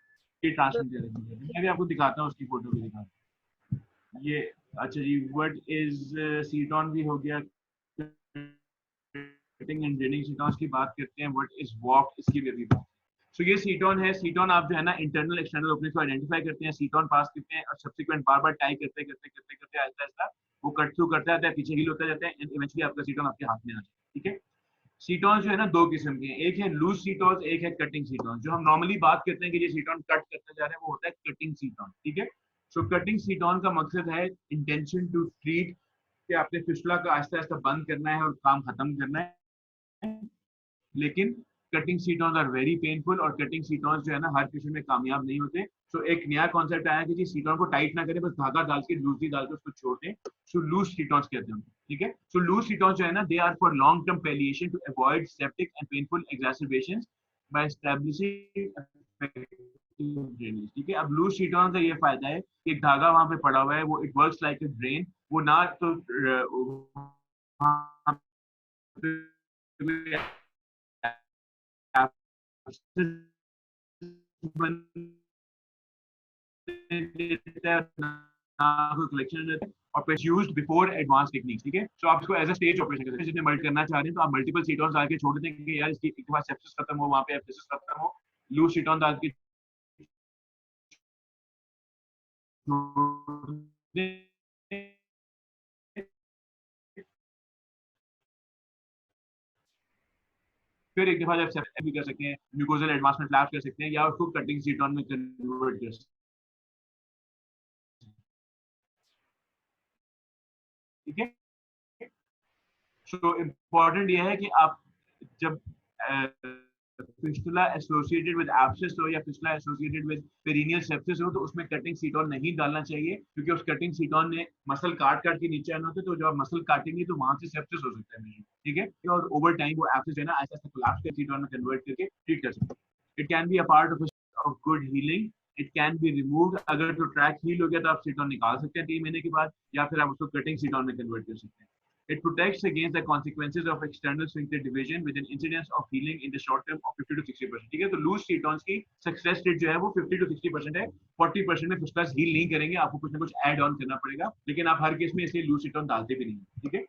ये ट्रांसफर मैं भी आपको दिखाता हूँ, उसकी फोटो भी दिखाता हूँ। ये अच्छा जी, व्हाट इज सीटोन भी हो गया, कटिंग एंड ड्रेनिंग सीटोन्स की बात करते हैं। व्हाट इज वॉक, इसकी भी अभी बात। सो ये सीटोन है। सीटोन आप जो है ना इंटरनल एक्सटर्नल ओपनिंग को आइडेंटिफाई करते हैं, सीटोन पास करते हैं और सब्सिक्वेंट बार बार टाई करते करते करते करते आहिस्ता आहिस्ता वो कट थ्रू करता जाता है, पीछे हील होता जाता है एंड इवेंचुअली आपका सीटोन आपके हाथ में आ जाता है। ठीक है, सीटोन जो है ना दो किस्म के हैं, एक है लूज सीटोन, एक है कटिंग सीटोन। जो हम नॉर्मली बात करते हैं कि ये सीटोन कट करते जा रहे हैं वो होता है कटिंग सीटोन। ठीक है, सो कटिंग सीटोन का मकसद है इंटेंशन टू ट्रीट, कि आपने फिस्टुला का आहिस्ता आहिस्ता बंद करना है और काम खत्म करना है। लेकिन कटिंग सीटोन्स आर वेरी पेनफुल और कटिंग सीटोन्स जो है ना हर किसी में कामयाब नहीं होते। सो एक नया कॉन्सेप्ट आया कि जी सीटोन को टाइट ना करें, बस धागा डाल के लूजली डाल के उसको छोड़ दें। सो लूज सीटोन्स कहते हैं। ठीक है, सो लूज सीटोन्स जो है ना they are for long term palliation to avoid septic and painful exacerbations by establishing drainage. ठीक है, अब लूज सीटोन का ये फायदा है कि एक धागा वहां पे पड़ा हुआ है, वो it works like a drain, वो ना तो और यूज्ड बिफोर एडवांस टेक्निक्स। ठीक है, सो आप इसको एज अ स्टेज ऑपरेशन करते हैं। जिसने मल्ट करना चाह रहे हैं तो आप मल्टीपल सीटोन्स डाल के छोड़ दें कि यार इसकी एक बार सेप्सिस खत्म हो, वहां पे एप्सिस खत्म हो, लूज सीटोन डाल के फिर एक दफा जब सेप्सिस भी कर सकते हैं, म्यूकोजल एडवांसमेंट लैब कर सकते हैं या उसको कटिंग सीटोन में कन्वर्ट कर सकते हैं। ठीक है, सो इम्पोर्टेंट यह है कि आप जब फिस्टुला एसोसिएटेड विद एब्सेस हो या fistula associated with perineal sepsis हो तो उसमें कटिंग सीटोन नहीं डालना चाहिए, क्योंकि उस कटिंग सीटोन में मसल काट के नीचे आना होता है, तो जब आप मसल काटेंगे तो वहां से सेप्सिस हो सकता है। ठीक है, और ओवर टाइम वो एब्सेस है ना ऐसा ऐसा कोलैप्स कर सीटोन में कन्वर्ट करके ट्रीट कर सकते हैं। It can be a part of good healing, it can be removed. अगर तो ट्रैक हील हो गया तो आप सीटोन निकाल सकते हैं 3 महीने के बाद, या फिर आप उसको कटिंग सीटोन में कन्वर्ट कर सकते हैं। It protects against the consequences of external sphincter division with an incidence of healing in the short term of 50 to 60%. ठीक है, तो लूज सीटोन्स की सक्सेस रेट जो है वो 50 to 60% है। 40% में फिस्टुला हील नहीं करेंगे, आपको कुछ ना कुछ ऐड ऑन करना पड़ेगा, लेकिन आप हर केस में इसलिए लूज सीटोन डालते भी नहीं। ठीक है,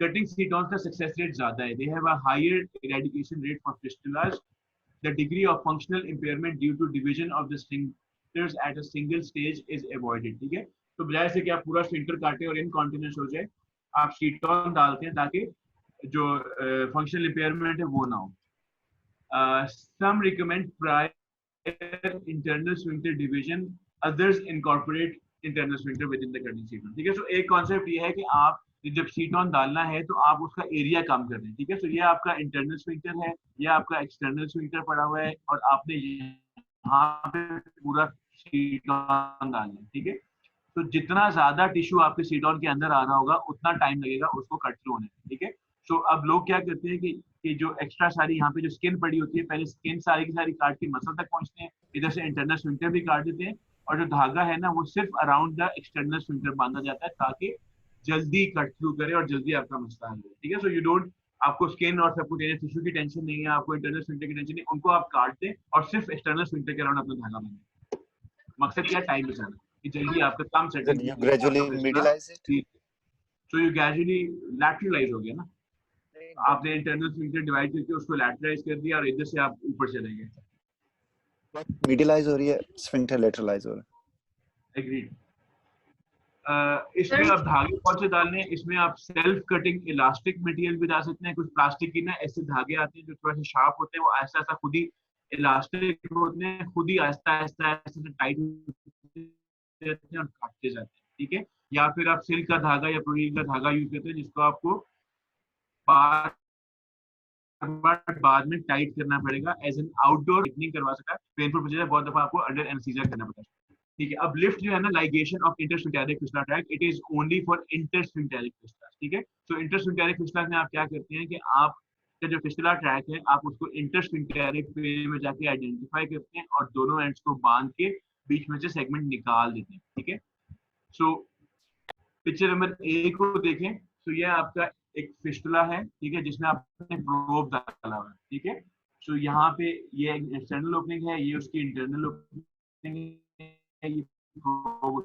कटिंग सीटोन्स का सक्सेस रेट ज्यादा है। They have a higher eradication rate for fistulas. The degree of functional impairment due to division of the sphincters at a single stage is avoided. ठीक है, तो बजाय से कि आप पूरा स्फिंक्टर काटे और इनकॉन्टिनेंस हो जाए, आप सीटोन डालते हैं ताकि जो फंक्शनल इम्पेयरमेंट है वो ना हो। Some recommend prior internal sphincter division, others incorporate internal sphincter within the cutting seton. ठीक है, सो एक कॉन्सेप्ट ये है कि आप जब सीटोन डालना है तो आप उसका एरिया कम कर दें। ठीक है, सो ये आपका इंटरनल स्फिंक्टर है, ये आपका एक्सटर्नल स्फिंक्टर पड़ा हुआ है और आपने यहाँ पे पूरा सीटोन डालना है। ठीक है, तो जितना ज्यादा टिश्यू आपके सीटोन के अंदर आ रहा होगा उतना टाइम लगेगा उसको कट थ्रू होने में। ठीक है, सो अब लोग क्या करते हैं कि जो एक्स्ट्रा सारी यहाँ पे जो स्किन पड़ी होती है, पहले स्किन सारी की सारी काट के मसल तक पहुंचते हैं, इधर से इंटरनल स्फिंक्टर भी काट देते हैं और जो धागा है ना वो सिर्फ अराउंड द एक्सटर्नल स्फिंक्टर बांधा जाता है ताकि जल्दी कट थ्रू करे और जल्दी आपका मसला हल हो। ठीक है, सो यू डोंट, आपको स्किन और सब कुछ टिश्यू की टेंशन नहीं है, आपको इंटरनल स्फिंक्टर की टेंशन नहीं, उनको आप काट दें और सिर्फ एक्सटर्नल स्फिंक्टर के अराउंड अपना धागा बांधें। मकसद क्या, टाइम बचाना, कि जल्दी आपका काम settle. You gradually medialize it. So you gradually lateralize हो गया ना, आपने इंटरनल स्फिंक्टर डिवाइड करके उसको लैटरलाइज कर दिया और इधर से आप ऊपर चले गए। Medialize हो रही है, sphincter lateralize हो रहा है। एग्रीड। इसमें अब धागे कौन से डालने हैं, इसमें आप सेल्फ कटिंग इलास्टिक मटेरियल भी डाल सकते हैं। कुछ प्लास्टिक की ना ऐसे धागे आते हैं जो थोड़ा सा शार्प होते हैं, वो ऐसा ऐसा खुद ही इलास्टिक होते हैं, खुद ही आहिस्ता आहिस्ता ऐसे टाइट होते हैं और काटते जाते हैं। ठीक है, या फिर आप सिल्क का धागा या प्रोटीन का धागा यूज करते हैं जिसको आपको बार बाद में टाइट करना पड़ेगा। एज एन आउटडोर नहीं करवा सकता, पेनफुल प्रोसीजर बहुत दफा आपको अंडर एनेस्थीसिया करना पड़ता है। ठीक है, अब लिफ्ट जो है ना, ligation of intersphincteric fistula tract, it is only for intersphincteric fistula. ठीक है, तो इंटरस्फिंक्टेरिक फिस्टुला में आप क्या करते हैं कि आप का जो फिस्टुला ट्रैक है आप उसको इंटरस्फिंक्टेरिक में जाके आइडेंटिफाई करते हैं और दोनों एंड्स को बांध के बीच में से सेगमेंट निकाल देते हैं। ठीक है, सो पिक्चर नंबर ए को देखें। तो ये आपका एक फिस्टुला है, ठीक है, जिसमें आपने प्रोब डाला हुआ है। ठीक है, सो यहाँ पे ये एक्सटर्नल ओपनिंग है, ये उसकी इंटरनल ओपनिंग है, ये प्रोब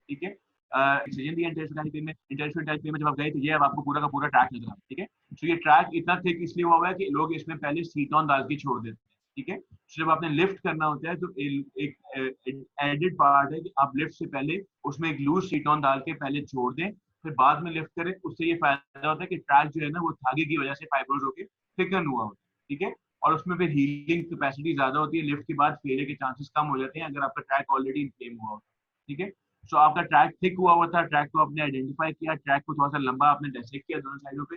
ठीक है। एक्सटेंशन दी इंटरस्फिंक्टेरिक में जब आप गए तो ये अब आपको पूरा का पूरा ट्रैक नजर आ रहा है। ठीक है, सो ये ट्रैक इतना थिक इसलिए हुआ है कि लोग इसमें पहले सीटॉन डाल के छोड़ देते हैं। ठीक है, जब आपने लिफ्ट करना होता है तो एक एडेड पार्ट है कि आप लिफ्ट से पहले उसमें एक लूज सीटॉन डाल के पहले छोड़ दें, फिर बाद में लिफ्ट करें। उससे ये फायदा होता है कि ट्रैक जो है ना वो धागे की वजह से फाइब्रोज होकर थिकन हुआ होता है। ठीक है, और उसमें फिर हीलिंग कैपेसिटी ज्यादा होती है, लिफ्ट के बाद फेलियर के चांसेस कम हो जाते हैं अगर आपका ट्रैक ऑलरेडी इन्फ्लेम हुआ होता है। ठीक है, सो आपका ट्रैक थिक हुआ हुआ था, ट्रैक को आपने आइडेंटिफाई किया, ट्रैक को थोड़ा सा लंबा आपने डायसेक्ट किया दोनों साइडों पे,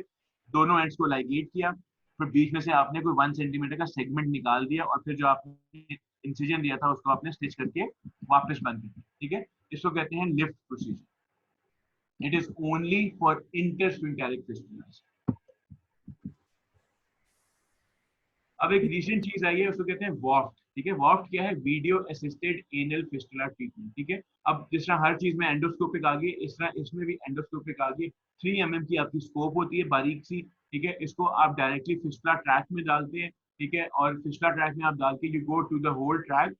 दोनों एंड्स को लाइगेट किया, फिर बीच में से आपने कोई 1 सेंटीमीटर का सेगमेंट निकाल दिया और फिर जो आपने इंसिजन दिया था उसको आपने स्टिच करके वापस बंद कर दिया। ठीक है, इसको कहते हैं LIFT procedure. It is only for intersphincteric fistulas. अब एक रीसेंट चीज आई है, उसको कहते हैं वॉफ्ट। ठीक है, वॉफ्ट क्या है? Video assisted anal fistula treatment. ठीक है, अब जिस तरह हर चीज में एंडोस्कोपिक आ गई, इस तरह इसमें भी एंडोस्कोपिक आ गई। 3 mm की आपकी स्कोप होती है, बारीक सी। ठीक है, इसको आप डायरेक्टली फिस्टुला ट्रैक में डालते हैं। ठीक है, और फिस्टुला ट्रैक में आप डाल के you go to the whole tract,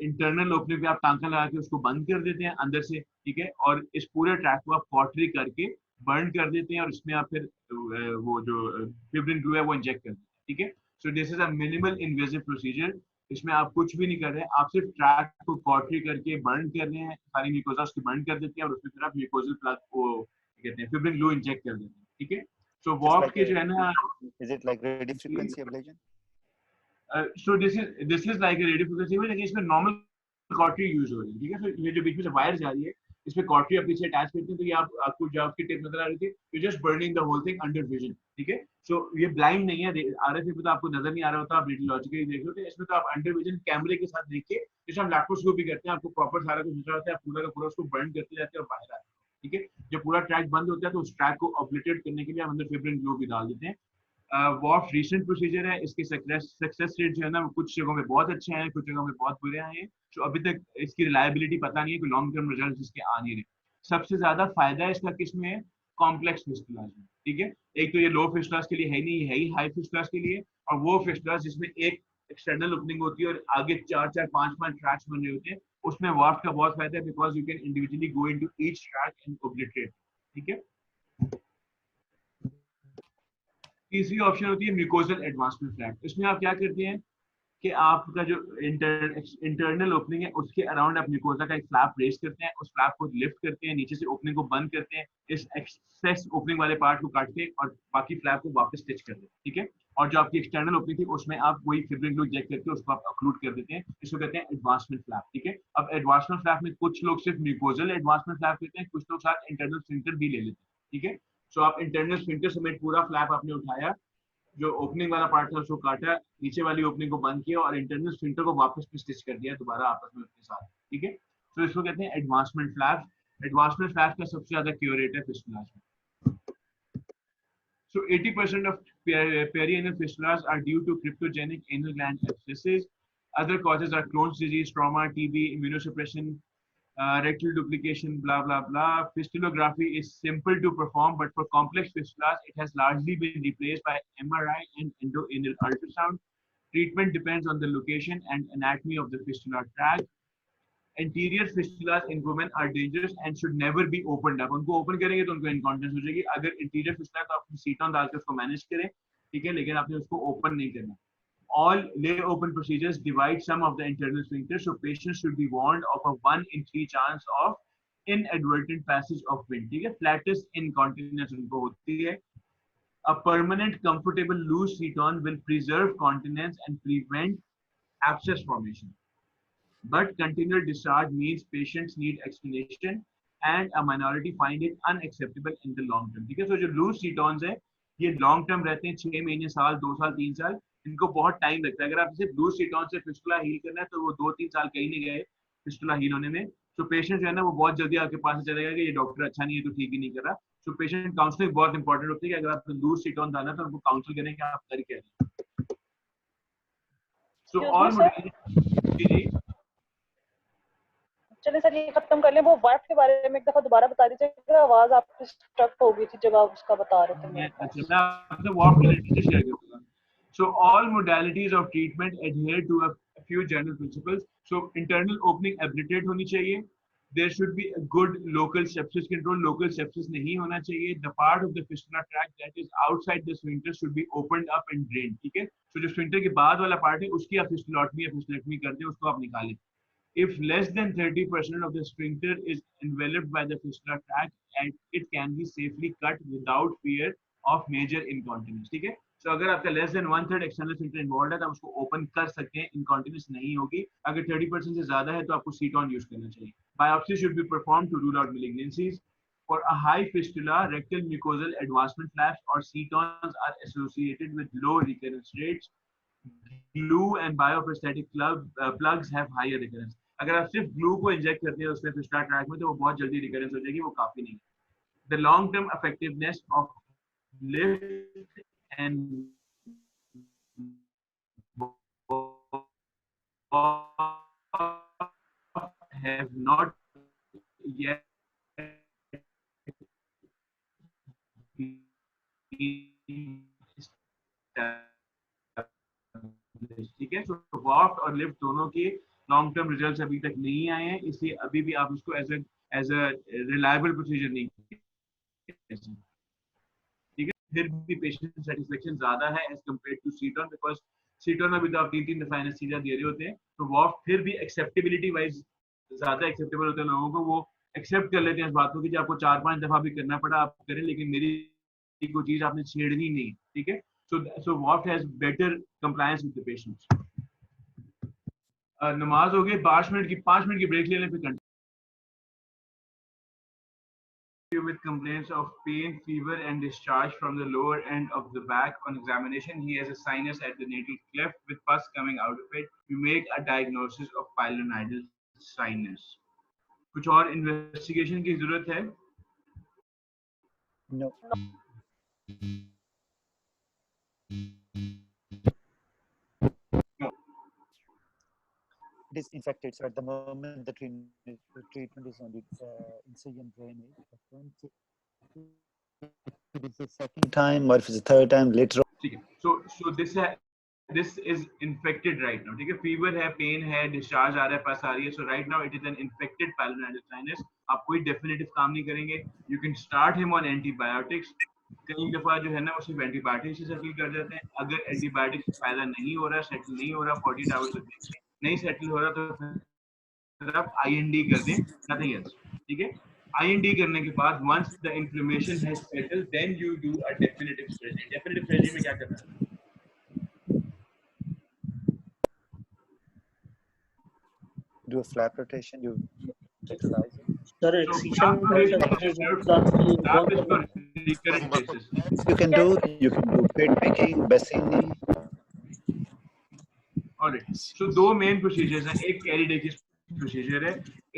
internal opening पे आप टांका लगा के उसको बंद कर देते हैं अंदर से। ठीक है, और इस पूरे ट्रैक को आप कॉटरी करके बर्न कर देते हैं और इसमें आप फिर वो जो फिब्रिन ग्लू है वो इंजेक्ट कर देते हैं। ठीक है, so this is a minimal invasive procedure. इसमें आप कुछ भी नहीं कर रहे हैं, आप सिर्फ ट्रैक को कॉटरी करके बर्न कर रहे हैं, सारी म्यूकोसा उसकी बर्न कर देते हैं और उसमें फिर आप म्यूकोजल प्लग को कहते हैं फिब्रिन ग्लू इंजेक्ट कर देते हैं। ठीक है, सो वॉफ्ट के जो है ना, is it like radio frequency ablation? So this is like radio frequency, लेकिन इसमें नॉर्मल कॉटरी यूज हो रही है। ठीक है, तो ये जो बीच में से वायर जा रही है इसमें कॉटरी आप पीछे अटैच करते हैं, तो ये आपको जो आपकी टिप नजर आ रही थी, you just burning the whole thing under vision. ठीक है, सो ये ब्लाइंड नहीं है, RF पे तो आपको नजर नहीं आ रहा होता, आप रेडियोलॉजिकली देख रहे हो, इसमें तो आप अंडर विजन कैमरे के साथ देख के, जैसे हम लैप्रोस्कोपी करते हैं, आपको प्रॉपर सारा कुछ नजर आता है, आप पूरा का पूरा उसको बर्न करते जाते हैं और बाहर आते हैं। ठीक है, जब पूरा ट्रैक बंद होता है तो उस ट्रैक को ऑब्लिटरेट करने के लिए हम अंदर फिब्रिन ग्लू भी डाल देते हैं। वॉफ्ट रीसेंट प्रोसीजर है, इसके सक्सेस रेट जो है ना कुछ जगहों में बहुत अच्छे हैं, कुछ जगहों में बहुत बुरे आए हैं। तो अभी तक इसकी रिलायबिलिटी पता नहीं है, कोई लॉन्ग टर्म रिजल्ट इसके आ नहीं रहे। सबसे ज्यादा फायदा इसका किसमें है? कॉम्प्लेक्स फिस्टुलास में। ठीक है, एक तो ये लो फिस्टुलास के लिए है नहीं, है ही हाई फिस्टुलास के लिए, और वो फिस्टुलास जिसमें एक एक्सटर्नल ओपनिंग होती है और आगे 4-4, 5-5 ट्रैक्स बन रहे होते हैं, उसमें वॉफ्ट का बहुत फायदा है, because you can individually go into each track and obliterate. ठीक है, तीसरी ऑप्शन होती है म्यूकोजल एडवांसमेंट फ्लैप। इसमें आप क्या करते हैं कि आपका जो इंटरनल ओपनिंग है उसके अराउंड आप म्यूकोजा का एक फ्लैप रेस करते हैं, उस फ्लैप को लिफ्ट करते हैं, नीचे से ओपनिंग को बंद करते हैं, इस एक्सेस ओपनिंग वाले पार्ट को काटते हैं और बाकी फ्लैप को वापस स्टिच कर देते हैं। ठीक है, और जो आपकी एक्सटर्नल ओपनिंग थी उसमें आप वही फिब्रिन ग्लू इंजेक्ट करके उसको आप ऑक्लूड कर देते हैं, इसको कहते हैं एडवांसमेंट फ्लैप। ठीक है, अब एडवांसमेंट फ्लैप में कुछ लोग सिर्फ म्यूकोजल एडवांसमेंट फ्लैप करते हैं, कुछ लोग साथ इंटरनल स्फिंक्टर भी ले लेते हैं। ठीक है, सो आप इंटरनल स्फिंक्टर समेत पूरा फ्लैप आपने उठाया, जो ओपनिंग वाला पार्ट था उसको काटा, नीचे वाली ओपनिंग को बंद किया और इंटरनल स्फिंक्टर को वापस स्टिच कर दिया दोबारा आपस में उसके साथ। ठीक है, तो इसको कहते हैं एडवांसमेंट फ्लैप। एडवांसमेंट फ्लैप का सबसे ज्यादा क्योर रेट है फिस्टुलास में। So 80% of perianal fistulas are due to cryptogenic anal gland abscesses. Other causes are Crohn's disease, trauma, TB, immunosuppression, rectal duplication, blah, blah, blah. Fistulography is simple to perform, but for complex fistulas, it has largely been replaced by MRI and endoanal ultrasound. Treatment depends on the location and anatomy of the fistular tract. Anterior fistulas in women are dangerous and should never be opened up. उनको open करेंगे तो उनको incontinence हो जाएगी। अगर interior fistula तो आप सीटोन डाल के उसको manage करें, ठीक है, लेकिन आपने उसको open नहीं करना। All lay open procedures divide some of the internal sphincter, so patients should be warned of a 1 in 3 chance of inadvertent passage of wind. ठीक है, flatus incontinence उनको होती है। A permanent, comfortable, loose seton will preserve continence and prevent abscess formation. But continual discharge means patients need explanation and a minority find it unacceptable in the long term. ठीक है, so जो loose cetons है ये long term रहते हैं, 6 महीने, साल, 2 साल, 3 साल, इनको बहुत टाइम लगता है। अगर आप सिर्फ लूज सीटोन से फिस्टुला हील करना है तो वो 2-3 साल कहीं नहीं गए फिस्टुला हील होने में। तो पेशेंट जो है ना वो बहुत जल्दी आपके पास चलेगा कि ये डॉक्टर अच्छा नहीं है तो ठीक ही नहीं कर रहा। तो पेशेंट काउंसलिंग बहुत इंपॉर्टेंट होती है कि अगर आपको लूज सीटोन डालना है तो उनको काउंसिल करें कि आप कर क्या रहे हैं। सो ऑल चलिए सर ये खत्म कर लें, वो वाइफ के बारे में एक दफा दोबारा बता दीजिएगा, आवाज आपकी स्ट्रक हो गई थी जब आप उसका बता रहे थे। अच्छा, मैं आपसे वार्प के लिटरेचर शेयर करूंगा। So all modalities of treatment adhere to a few general principles. So internal opening abliterate होनी चाहिए. There should be a good local sepsis control. Local sepsis नहीं होना चाहिए. The part of the fistula tract that is outside the sphincter should be opened up and drained. ठीक है? So जो sphincter के बाद वाला part है उसकी आप fistulotomy या fistulectomy कर दें, उसको आप निकालें. If less than 30% of the sphincter is enveloped by the fistula tract, and it can be safely cut without fear of major incontinence. ठीक है? So अगर आपका less than 1/3 external sphincter involved है तो आप उसको open कर सकते हैं, incontinence नहीं होगी। अगर 30% से ज़्यादा है तो आपको Ceton यूज करना चाहिए। Biopsy should be performed to rule out malignancies. For a high fistula, rectal mucosal advancement flaps or Cetons are associated with low recurrence rates. Glue and bioprosthetic plugs have higher recurrence. अगर आप सिर्फ glue को inject करते हैं उसमें fistula tract में तो वो बहुत जल्दी recurrence हो जाएगी, वो काफी नहीं। The long-term effectiveness of lift and have not yet been established. ठीक है, so वाफ्ट और लिफ्ट दोनों के लॉन्ग टर्म रिजल्ट्स अभी तक नहीं आए हैं, इसलिए अभी भी आप उसको एज अ रिलायबल प्रोसीजर नहीं करें। फिर भी पेशेंट सेटिस्फेक्शन ज्यादा है as compare to Ceton, because Ceton में भी तो आप 3-3 दफा एनेस्थीसिया दे रहे होते हैं, तो वाफ्ट फिर भी एक्सेप्टेबिलिटी वाइज ज्यादा एक्सेप्टेबल होता है लोगों को, वो एक्सेप्ट कर लेते हैं इस बात को कि आपको 4-5 दफा भी करना पड़ा आप करें, लेकिन मेरी कोई चीज आपने छेड़नी नहीं। ठीक है, so VAAFT has better compliance with the patients. नमाज हो गई, 5 मिनट की ब्रेक ले लें, फिर with complaints of pain, fever and discharge from the lower end of the back. On examination, he has a sinus at the natal cleft with pus coming out of it. We make a diagnosis of pilonidal sinus. कुछ और investigation की जरूरत है? No. It is infected, so at the moment the treatment is only incision drainage. If it is the second time or if it's the third time later on. ठीक है, so this is infected right now. ठीक है, fever है, pain है, discharge आ रहा है, पस आ रही है, so right now it is an infected pilonidal sinus. आप कोई definitive काम नहीं करेंगे. You can start him on antibiotics. कई दफा जो है ना वो सिर्फ एंटीबायोटिक्स से सेटल कर जाते हैं। अगर एंटीबायोटिक्स फायदा नहीं हो रहा, सेटल नहीं हो रहा, 48 आवर्स तक नहीं सेटल हो रहा तो फिर आप IND कर दें, नथिंग एल्स। ठीक है, IND करने के बाद once the inflammation has settled, then you do a definitive surgery. Definitive surgery में क्या करना है? Do a flap rotation, you neutralize it. Sir, excision you can do pit picking, Bassini. Alright, so दो main procedures हैं, एक कैरीडेकिस procedure है,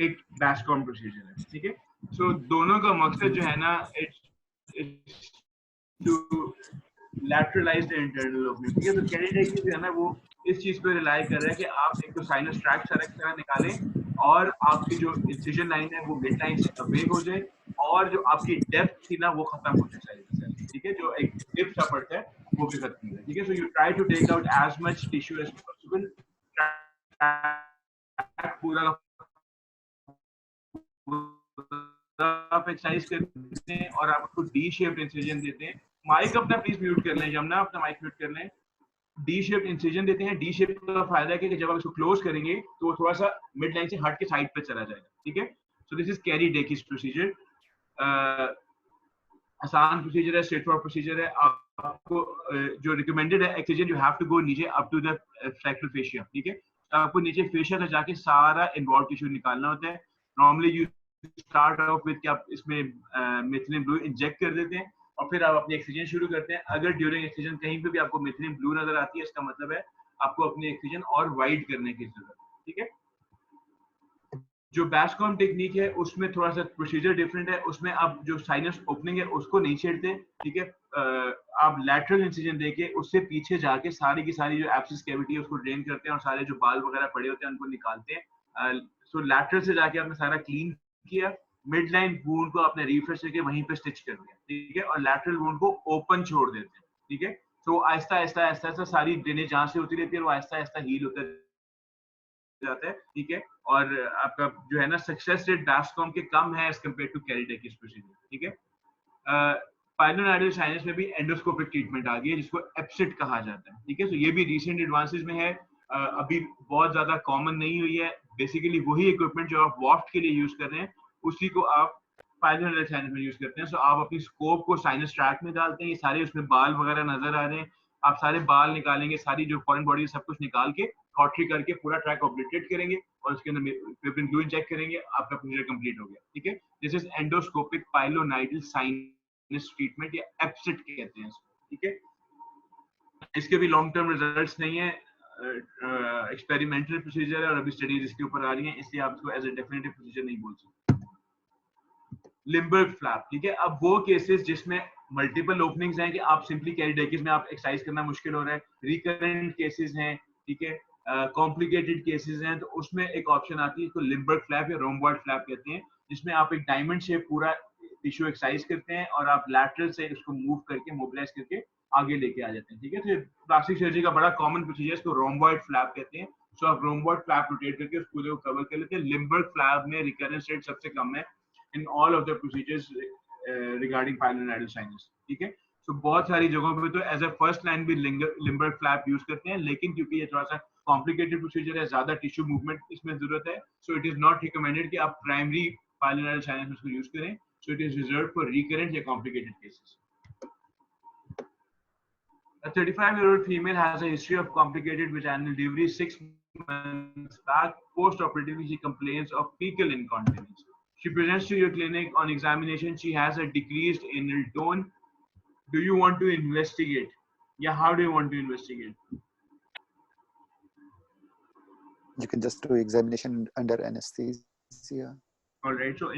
एक बैस्कॉम procedure है। ठीक है, so दोनों का मकसद जो है ना it's to lateralize the internal opening। ठीक है, तो कैरीडेकिस जो है ना वो इस चीज पे रिलाई कर रहा है कि आप एक तो साइनस ट्रैक्ट सारा की तरह निकालें और आपकी जो इंसिजन लाइन है वो मिड लाइन से अवेक हो जाए और जो आपकी डेप्थ थी ना वो खत्म हो जाए सारी। ठीक है, जो एक डिप सा पड़ता है वो भी खत्म हो जाए। ठीक है, so you try to take out as much tissue as possible. पूरा आप एक्सरसाइज करते हैं और आपको डी शेप्ड इंसिजन देते हैं। माइक अपना प्लीज म्यूट कर लें, जमुना अपना माइक म्यूट कर लें। डी शेप्ड इंसिजन देते हैं। डी शेप का फायदा है कि जब आप इसको क्लोज करेंगे तो वो थोड़ा सा मिड लाइन से हट के साइड पे चला जाएगा। ठीक है, so this is Karydakis procedure. आसान प्रोसीजर है, स्ट्रेट फॉरवर्ड प्रोसीजर है। आपको जो रिकमेंडेड है excision you have to go नीचे up to the fractal fascia. ठीक है, तो आपको नीचे फेशिया तक जाके सारा इन्वॉल्व टिश्यू निकालना होता है। Normally you start of with कि आप इसमें मिथिलीन ब्लू इंजेक्ट कर देते हैं और फिर आप अपनी एक्सीजन शुरू करते हैं। अगर ड्यूरिंग एक्सीजन कहीं पे भी आपको मिथिलीन ब्लू नजर आती है, इसका मतलब है आपको अपनी एक्सीजन और वाइड करने की जरूरत है। ठीक है, जो बैस्कॉम टेक्निक है उसमें थोड़ा सा प्रोसीजर डिफरेंट है। उसमें आप जो साइनस ओपनिंग है उसको नहीं छेड़ते, ठीक है, आप लैटरल इंसिजन देके उससे पीछे जाके सारी की सारी जो एब्सिस कैविटी है उसको ड्रेन करते हैं और सारे जो बाल वगैरह पड़े होते हैं उनको निकालते हैं। सो लैटरल से जाके आपने सारा क्लीन किया, मिड लाइन वुंड को आपने रिफ्रेश करके वहीं पे स्टिच कर दिया, ठीक है, और लैटरल वुंड को ओपन छोड़ देते हैं। ठीक है, तो आहिस्ता आहिस्ता आहिस्ता आहिस्ता सारी ड्रेनेज जहाँ से होती रहती है वो आहिस्ता आहिस्ता हील होता जाता है। ठीक है, और आपका जो है ना सक्सेस रेट बैस्कॉम के कम है as compare to keratin procedure. ठीक है, पाइलोनाइडल साइनस में भी एंडोस्कोपिक ट्रीटमेंट आ गई है जिसको एप्सिट कहा जाता है। ठीक है, तो ये भी रिसेंट एडवांसेस में है, अभी बहुत ज्यादा कॉमन नहीं हुई है। बेसिकली वही इक्विपमेंट जो आप वाफ्ट के लिए यूज कर रहे हैं उसी को आप पाइलोनाइडल साइनस में यूज करते हैं। सो आप अपनी स्कोप को साइनस ट्रैक में डालते हैं, ये सारे उसमें बाल वगैरह नजर आ रहे हैं, आप सारे बाल निकालेंगे, सारी जो फॉरेन बॉडी सब कुछ निकाल के कॉटरी करके पूरा ट्रैक ऑब्लिटरेट करेंगे और उसके अंदर पिपिन ग्लू इंजेक्ट करेंगे, आपका प्रोसीजर कंप्लीट हो गया। ठीक है, this is endoscopic pilonidal sinus treatment या एप्सिट कहते हैं। ठीक है, इसके भी लॉन्ग टर्म रिजल्ट्स नहीं है, एक्सपेरिमेंटल प्रोसीजर है और अभी स्टडीज इसके ऊपर आ रही हैं, इसलिए आप इसको एज ए डेफिनेटिव प्रोसीजर नहीं बोल सकते। लिम्बर्ग फ्लैप, ठीक है, अब वो केसेस जिसमें मल्टीपल ओपनिंग्स हैं कि आप सिंपली कैरिडेकिस में आप एक्सरसाइज करना मुश्किल हो रहा है, रिकरेंट केसेस हैं, ठीक है, कॉम्प्लिकेटेड केसेस हैं, तो उसमें एक ऑप्शन आती है इसको लिम्बर्ग फ्लैप या रोम्बॉइड फ्लैप कहते हैं, जिसमें आप एक डायमंड शेप पूरा टिश्यू एक्सरसाइज करते हैं और आप लैटरल से उसको मूव करके मोबिलाइज करके आगे लेके आ जाते हैं। ठीक है, तो प्लास्टिक सर्जरी का बड़ा कॉमन प्रोसीजर इसको रोम्बॉइड फ्लैप कहते हैं। सो आप रोम्बॉइड फ्लैप रोटेट करके उस पूरे को कवर कर लेते हैं। लिम्बर्ग फ्लैप में रिकरेंस रेट सबसे कम है in all of the procedures regarding pilonidal sinus। ठीक है, so बहुत सारी जगहों पे तो एज अ फर्स्ट लाइन भी लिम्बर्ग फ्लैप यूज करते हैं, लेकिन क्योंकि ये थोड़ा सा कॉम्प्लिकेटेड प्रोसीजर है, ज्यादा टिश्यू मूवमेंट इसमें जरूरत है, so it is not recommended कि आप प्राइमरी pilonidal sinus में इसको यूज करें। So it is reserved for recurrent या complicated cases. A 35-year-old female has a history of complicated vaginal delivery. 6 months back, post-operatively, she complains of fecal incontinence. She presents to your clinic. On examination, she has a decreased anal tone. Do you want to investigate? Yeah, how do you want to investigate? You can just do examination under anesthesia. All right. So,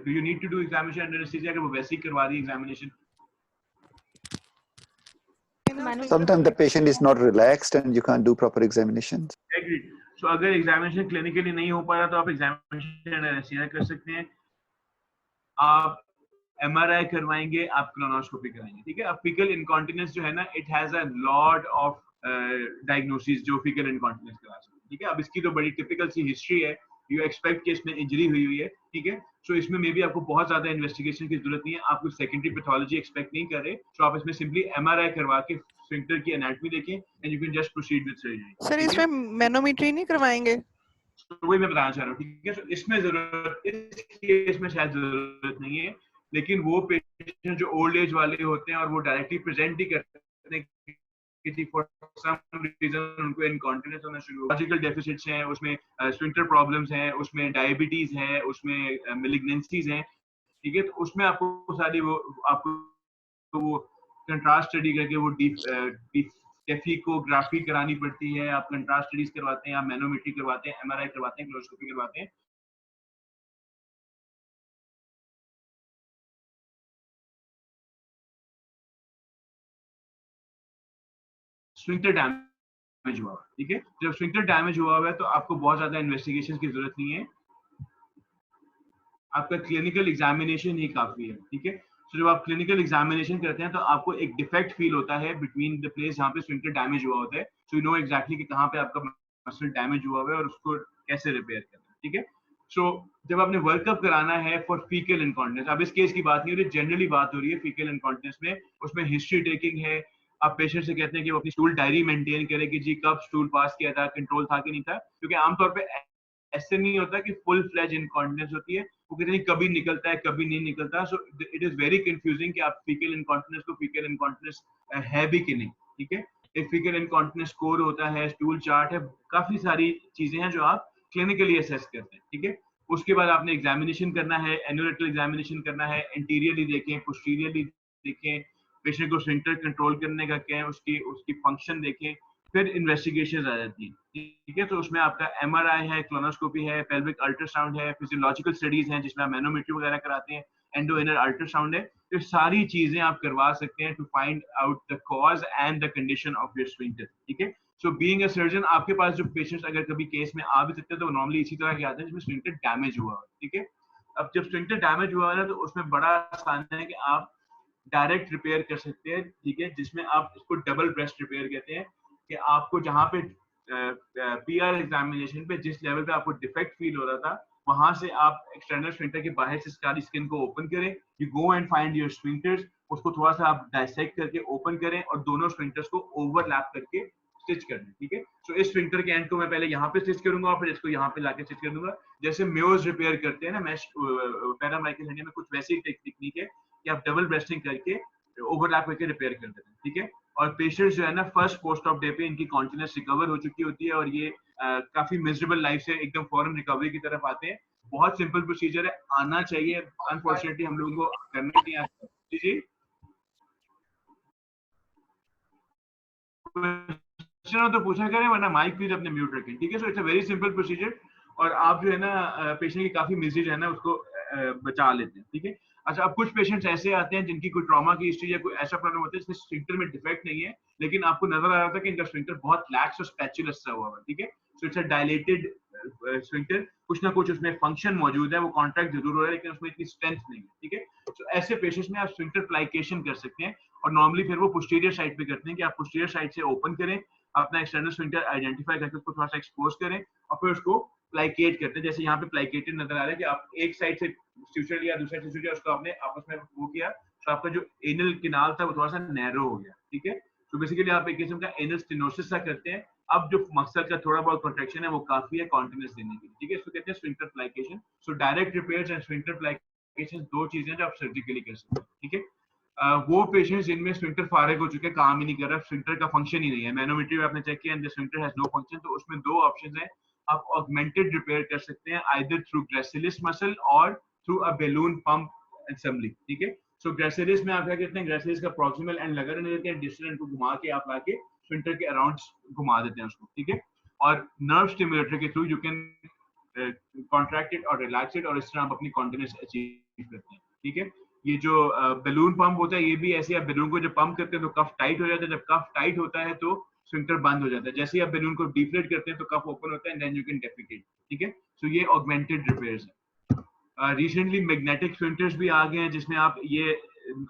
do you need to do examination under anesthesia? अगर वो वैसे ही करवा दी examination. Sometimes the patient is not relaxed and you can't do proper examinations. Agreed. So अगर examination clinically नहीं हो पा रहा तो आप एग्जामिनेशन एनेस्थीसिया कर सकते हैं, आप एमआरआई करवाएंगे, आप कोलोनोस्कोपी कराएंगे। ठीक है, अब फीकल इनकॉन्टिनेंस जो है ना, it has a lot of diagnosis जो फीकल इनकॉन्टिनेंस करा सकते हैं। ठीक है, अब इसकी तो बड़ी टिपिकल सी हिस्ट्री है, यू एक्सपेक्ट कि इसमें इंजरी हुई है। ठीक है, सो इसमें मे बी आपको बहुत ज्यादा इन्वेस्टिगेशन की जरूरत नहीं है, आप कुछ सेकेंडरी पैथोलॉजी एक्सपेक्ट नहीं कर रहे, तो आप इसमें सिंपली एमआरआई करवा के स्फिंक्टर की एनाटॉमी देखें and you can just proceed with surgery. Sir इसमें मैनोमेट्री नहीं करवाएंगे? तो वही मैं बताना चाह रहा हूँ। ठीक है, तो इसमें जरूरत, इस केस में शायद जरूरत नहीं है, लेकिन वो पेशेंट जो ओल्ड एज वाले होते हैं और वो डायरेक्टली प्रेजेंट ही करते हैं कि फॉर सम रीजन उनको इनकॉन्टिनेंस होना शुरू, लॉजिकल डेफिसिट्स हैं, उसमें स्फिंक्टर प्रॉब्लम्स हैं, उसमें डायबिटीज है, उसमें मैलिग्नेंसीज हैं। ठीक है, तो उसमें आपको सारी वो आपको तो वो कंट्रास्ट स्टडी करके वो डेफिकोग्राफी करानी पड़ती है, आप कंट्रास्ट स्टडीज करवाते हैं, आप मैनोमेट्री करवाते हैं, एमआरआई करवाते हैं, कोलोनोस्कोपी करवाते हैं। स्फिंक्टर डैमेज हुआ, ठीक है, जब स्फिंक्टर डैमेज हुआ है तो आपको बहुत ज्यादा इन्वेस्टिगेशन की जरूरत नहीं है, आपका क्लिनिकल एग्जामिनेशन ही काफी है। ठीक है, तो जब आप क्लिनिकल एग्जामिनेशन करते हैं तो आपको एक डिफेक्ट फील होता है बिटवीन द प्लेस जहाँ पे स्फिंक्टर डैमेज हुआ होता है, सो यू नो एग्जैक्टली कि कहाँ पे आपका मसल डैमेज हुआ है और उसको कैसे रिपेयर करना है। ठीक है, सो जब आपने वर्कअप कराना है फॉर फीकल इनकॉन्टिनेंस, अब इस केस की बात नहीं हो रही, जनरली बात हो रही है फीकल इनकॉन्टिनेंस में, उसमें हिस्ट्री टेकिंग है, आप पेशेंट से कहते हैं कि वो अपनी स्टूल डायरी मेंटेन करे कि जी कब स्टूल पास किया था, कंट्रोल था कि नहीं था, क्योंकि आमतौर पे ऐसे नहीं होता कि फुल फ्लेज इनकॉन्टिनेंस होती है, वो कहते हैं कभी निकलता है कभी नहीं निकलता। सो इट इज वेरी कंफ्यूजिंग कि आप फीकल इनकॉन्टिनेंस को फीकल इनकॉन्टिनेंस है भी कि नहीं। ठीक है, एक फीकल इनकॉन्टिनेंस स्कोर होता है, स्टूल चार्ट है, काफी सारी चीजें हैं जो आप क्लिनिकली असेस करते हैं। ठीक है, उसके बाद आपने एग्जामिनेशन करना है, एनुलेटरल एग्जामिनेशन करना है, एंटीरियरली देखें, पोस्टीरियरली देखें, पेशेंट को स्फिंक्टर कंट्रोल करने का क्या है, उसकी फंक्शन देखें, फिर इन्वेस्टिगेशंस आ जाती हैं, ठीक है। तो उसमें आपका एमआरआई है, क्लोनोस्कोपी है, पेल्विक अल्ट्रासाउंड है, फिजियोलॉजिकल स्टडीज हैं जिसमें आप मैनोमेट्री वगैरह कराते हैं, एंडो इनर अल्ट्रासाउंड है। तो सारी चीजें आप करवा सकते हैं to find out the cause and the condition of your sphincter, ठीक है। सो बीइंग अ सर्जन, आपके पास जो पेशेंट्स अगर कभी केस में आ भी सकते हैं तो नॉर्मली इसी तरह के आते हैं जिसमें स्फिंक्टर डैमेज हुआ है, ठीक है। अब जब स्फिंक्टर डैमेज हुआ है ना, तो उसमें बड़ा आसान है कि आप डायरेक्ट रिपेयर कर सकते हैं, ठीक है, जिसमें आप इसको डबल ब्रेस्ट रिपेयर कहते हैं, कि आपको जहाँ पे पीआर एग्जामिनेशन पे जिस लेवल पे आपको डिफेक्ट फील हो रहा था, वहां से आप एक्सटर्नल स्फिंक्टर के बाहर से सारी स्किन को ओपन करें, you go and find your sphincters, उसको थोड़ा सा आप डाइसेक्ट करके ओपन करें और दोनों स्फिंक्टर्स को ओवरलैप करके स्टिच कर दें, ठीक है। सो इस स्फिंक्टर के एंड को मैं पहले यहाँ पे स्टिच करूंगा और फिर इसको यहाँ पे लाके स्टिच कर दूंगा, जैसे म्योज रिपेयर करते हैं ना मैश पैरामाइकल hernia में, कुछ वैसी टेक्निक है कि आप डबल ब्रेस्टिंग करके ओवरलैप करके रिपेयर कर देते हैं, ठीक है। और पेशेंट्स जो है ना, फर्स्ट पोस्ट ऑफ डे पे इनकी कॉन्टिनेंस रिकवर हो चुकी होती है और ये काफी मिजरेबल लाइफ से एकदम फौरन रिकवरी की तरफ आते हैं। बहुत सिंपल प्रोसीजर है, आना चाहिए, अनफॉर्चुनेटली हम लोगों को करना नहीं आता। जी जी, क्वेश्चन तो पूछा करें, वरना माइक प्लीज अपने म्यूट रखें, ठीक है। So it's a very simple procedure और आप जो है ना पेशेंट की काफी मिसरी जो है ना उसको बचा लेते हैं, ठीक है। अच्छा, अब कुछ पेशेंट्स ऐसे आते हैं जिनकी कोई ट्रॉमा की हिस्ट्री या कोई ऐसा प्रॉब्लम होता है जिसमें स्फिंक्टर में डिफेक्ट नहीं है, लेकिन आपको नजर आ रहा था कि इनका स्फिंक्टर बहुत लैक्स और स्पैचुलस सा हुआ है, ठीक है। So it's a dilated sphincter, कुछ ना कुछ उसमें फंक्शन मौजूद है, वो कॉन्ट्रैक्ट जरूर हो रहा है लेकिन उसमें इतनी स्ट्रेंथ नहीं है, ठीक है। सो ऐसे पेशेंट्स में आप स्फिंक्टर प्लाइकेशन कर सकते हैं और नॉर्मली फिर वो पोस्टीरियर साइड पे करते हैं कि आप पोस्टीरियर साइड से ओपन करें, अपना एक्सटर्नल स्फिंक्टर आइडेंटिफाई करके उसको थोड़ा सा एक्सपोज करें और फिर उसको प्लाइकेट करते हैं, जैसे यहाँ पे प्लाइकेटेड नजर आ रहा है कि आप एक साइड से स्टिचर लिया, दूसरा स्टिचर लिया, उसको आपने आपस में वो किया, तो आपका जो एनल किनाल था वो थोड़ा सा नैरो हो गया, ठीक है। तो बेसिकली आप एक किस्म का एनल स्टेनोसिस सा करते हैं। अब जो मकसद का थोड़ा बहुत कॉन्ट्रैक्शन है वो काफी है कॉन्टिनेंस देने के लिए, ठीक है। इसको कहते हैं sphincter plication. So direct repairs and sphincter plication दो चीजें जो आप सर्जिकली कर सकते हैं, ठीक है। वो पेशेंट्स जिनमें स्फिंक्टर फारिग हो चुके, काम ही नहीं कर रहा, स्फिंक्टर का फंक्शन ही नहीं है, मैनोमेट्री में आपने चेक किया and the sphincter has no function, तो उसमें दो ऑप्शंस हैं। आप ऑगमेंटेड रिपेयर कर सकते हैं आइदर थ्रू ग्रेसिलिस मसल और through a balloon pump assembly, ठीक है। सो ग्रेसिलिस में आप क्या करते हैं, ग्रेसिलिस का प्रॉक्सिमल एंड लगा रहने देते हैं, डिस्टल एंड को घुमा के आप लाके स्फिंक्टर के अराउंड घुमा देते हैं उसको, ठीक है। और नर्व स्टिमुलेटर के through you can contract it और रिलैक्स इट और इस तरह आप अपनी कॉन्टिनेंस अचीव करते हैं, ठीक है। ये जो बैलून पंप होता है, ये भी ऐसे आप बैलून को जब पंप करते हैं तो कफ टाइट हो जाता है, जब कफ टाइट होता है तो स्फिंक्टर बंद हो जाता है, जैसे ही आप बैलून को डिफ्लेट करते हैं तो कफ ओपन होता है and then you can defecate, ठीक है। सो ये ऑगमेंटेड रिपेयर्स है। रिसेंटली मैग्नेटिक स्फिंक्टर्स भी आ गए हैं जिसमें आप ये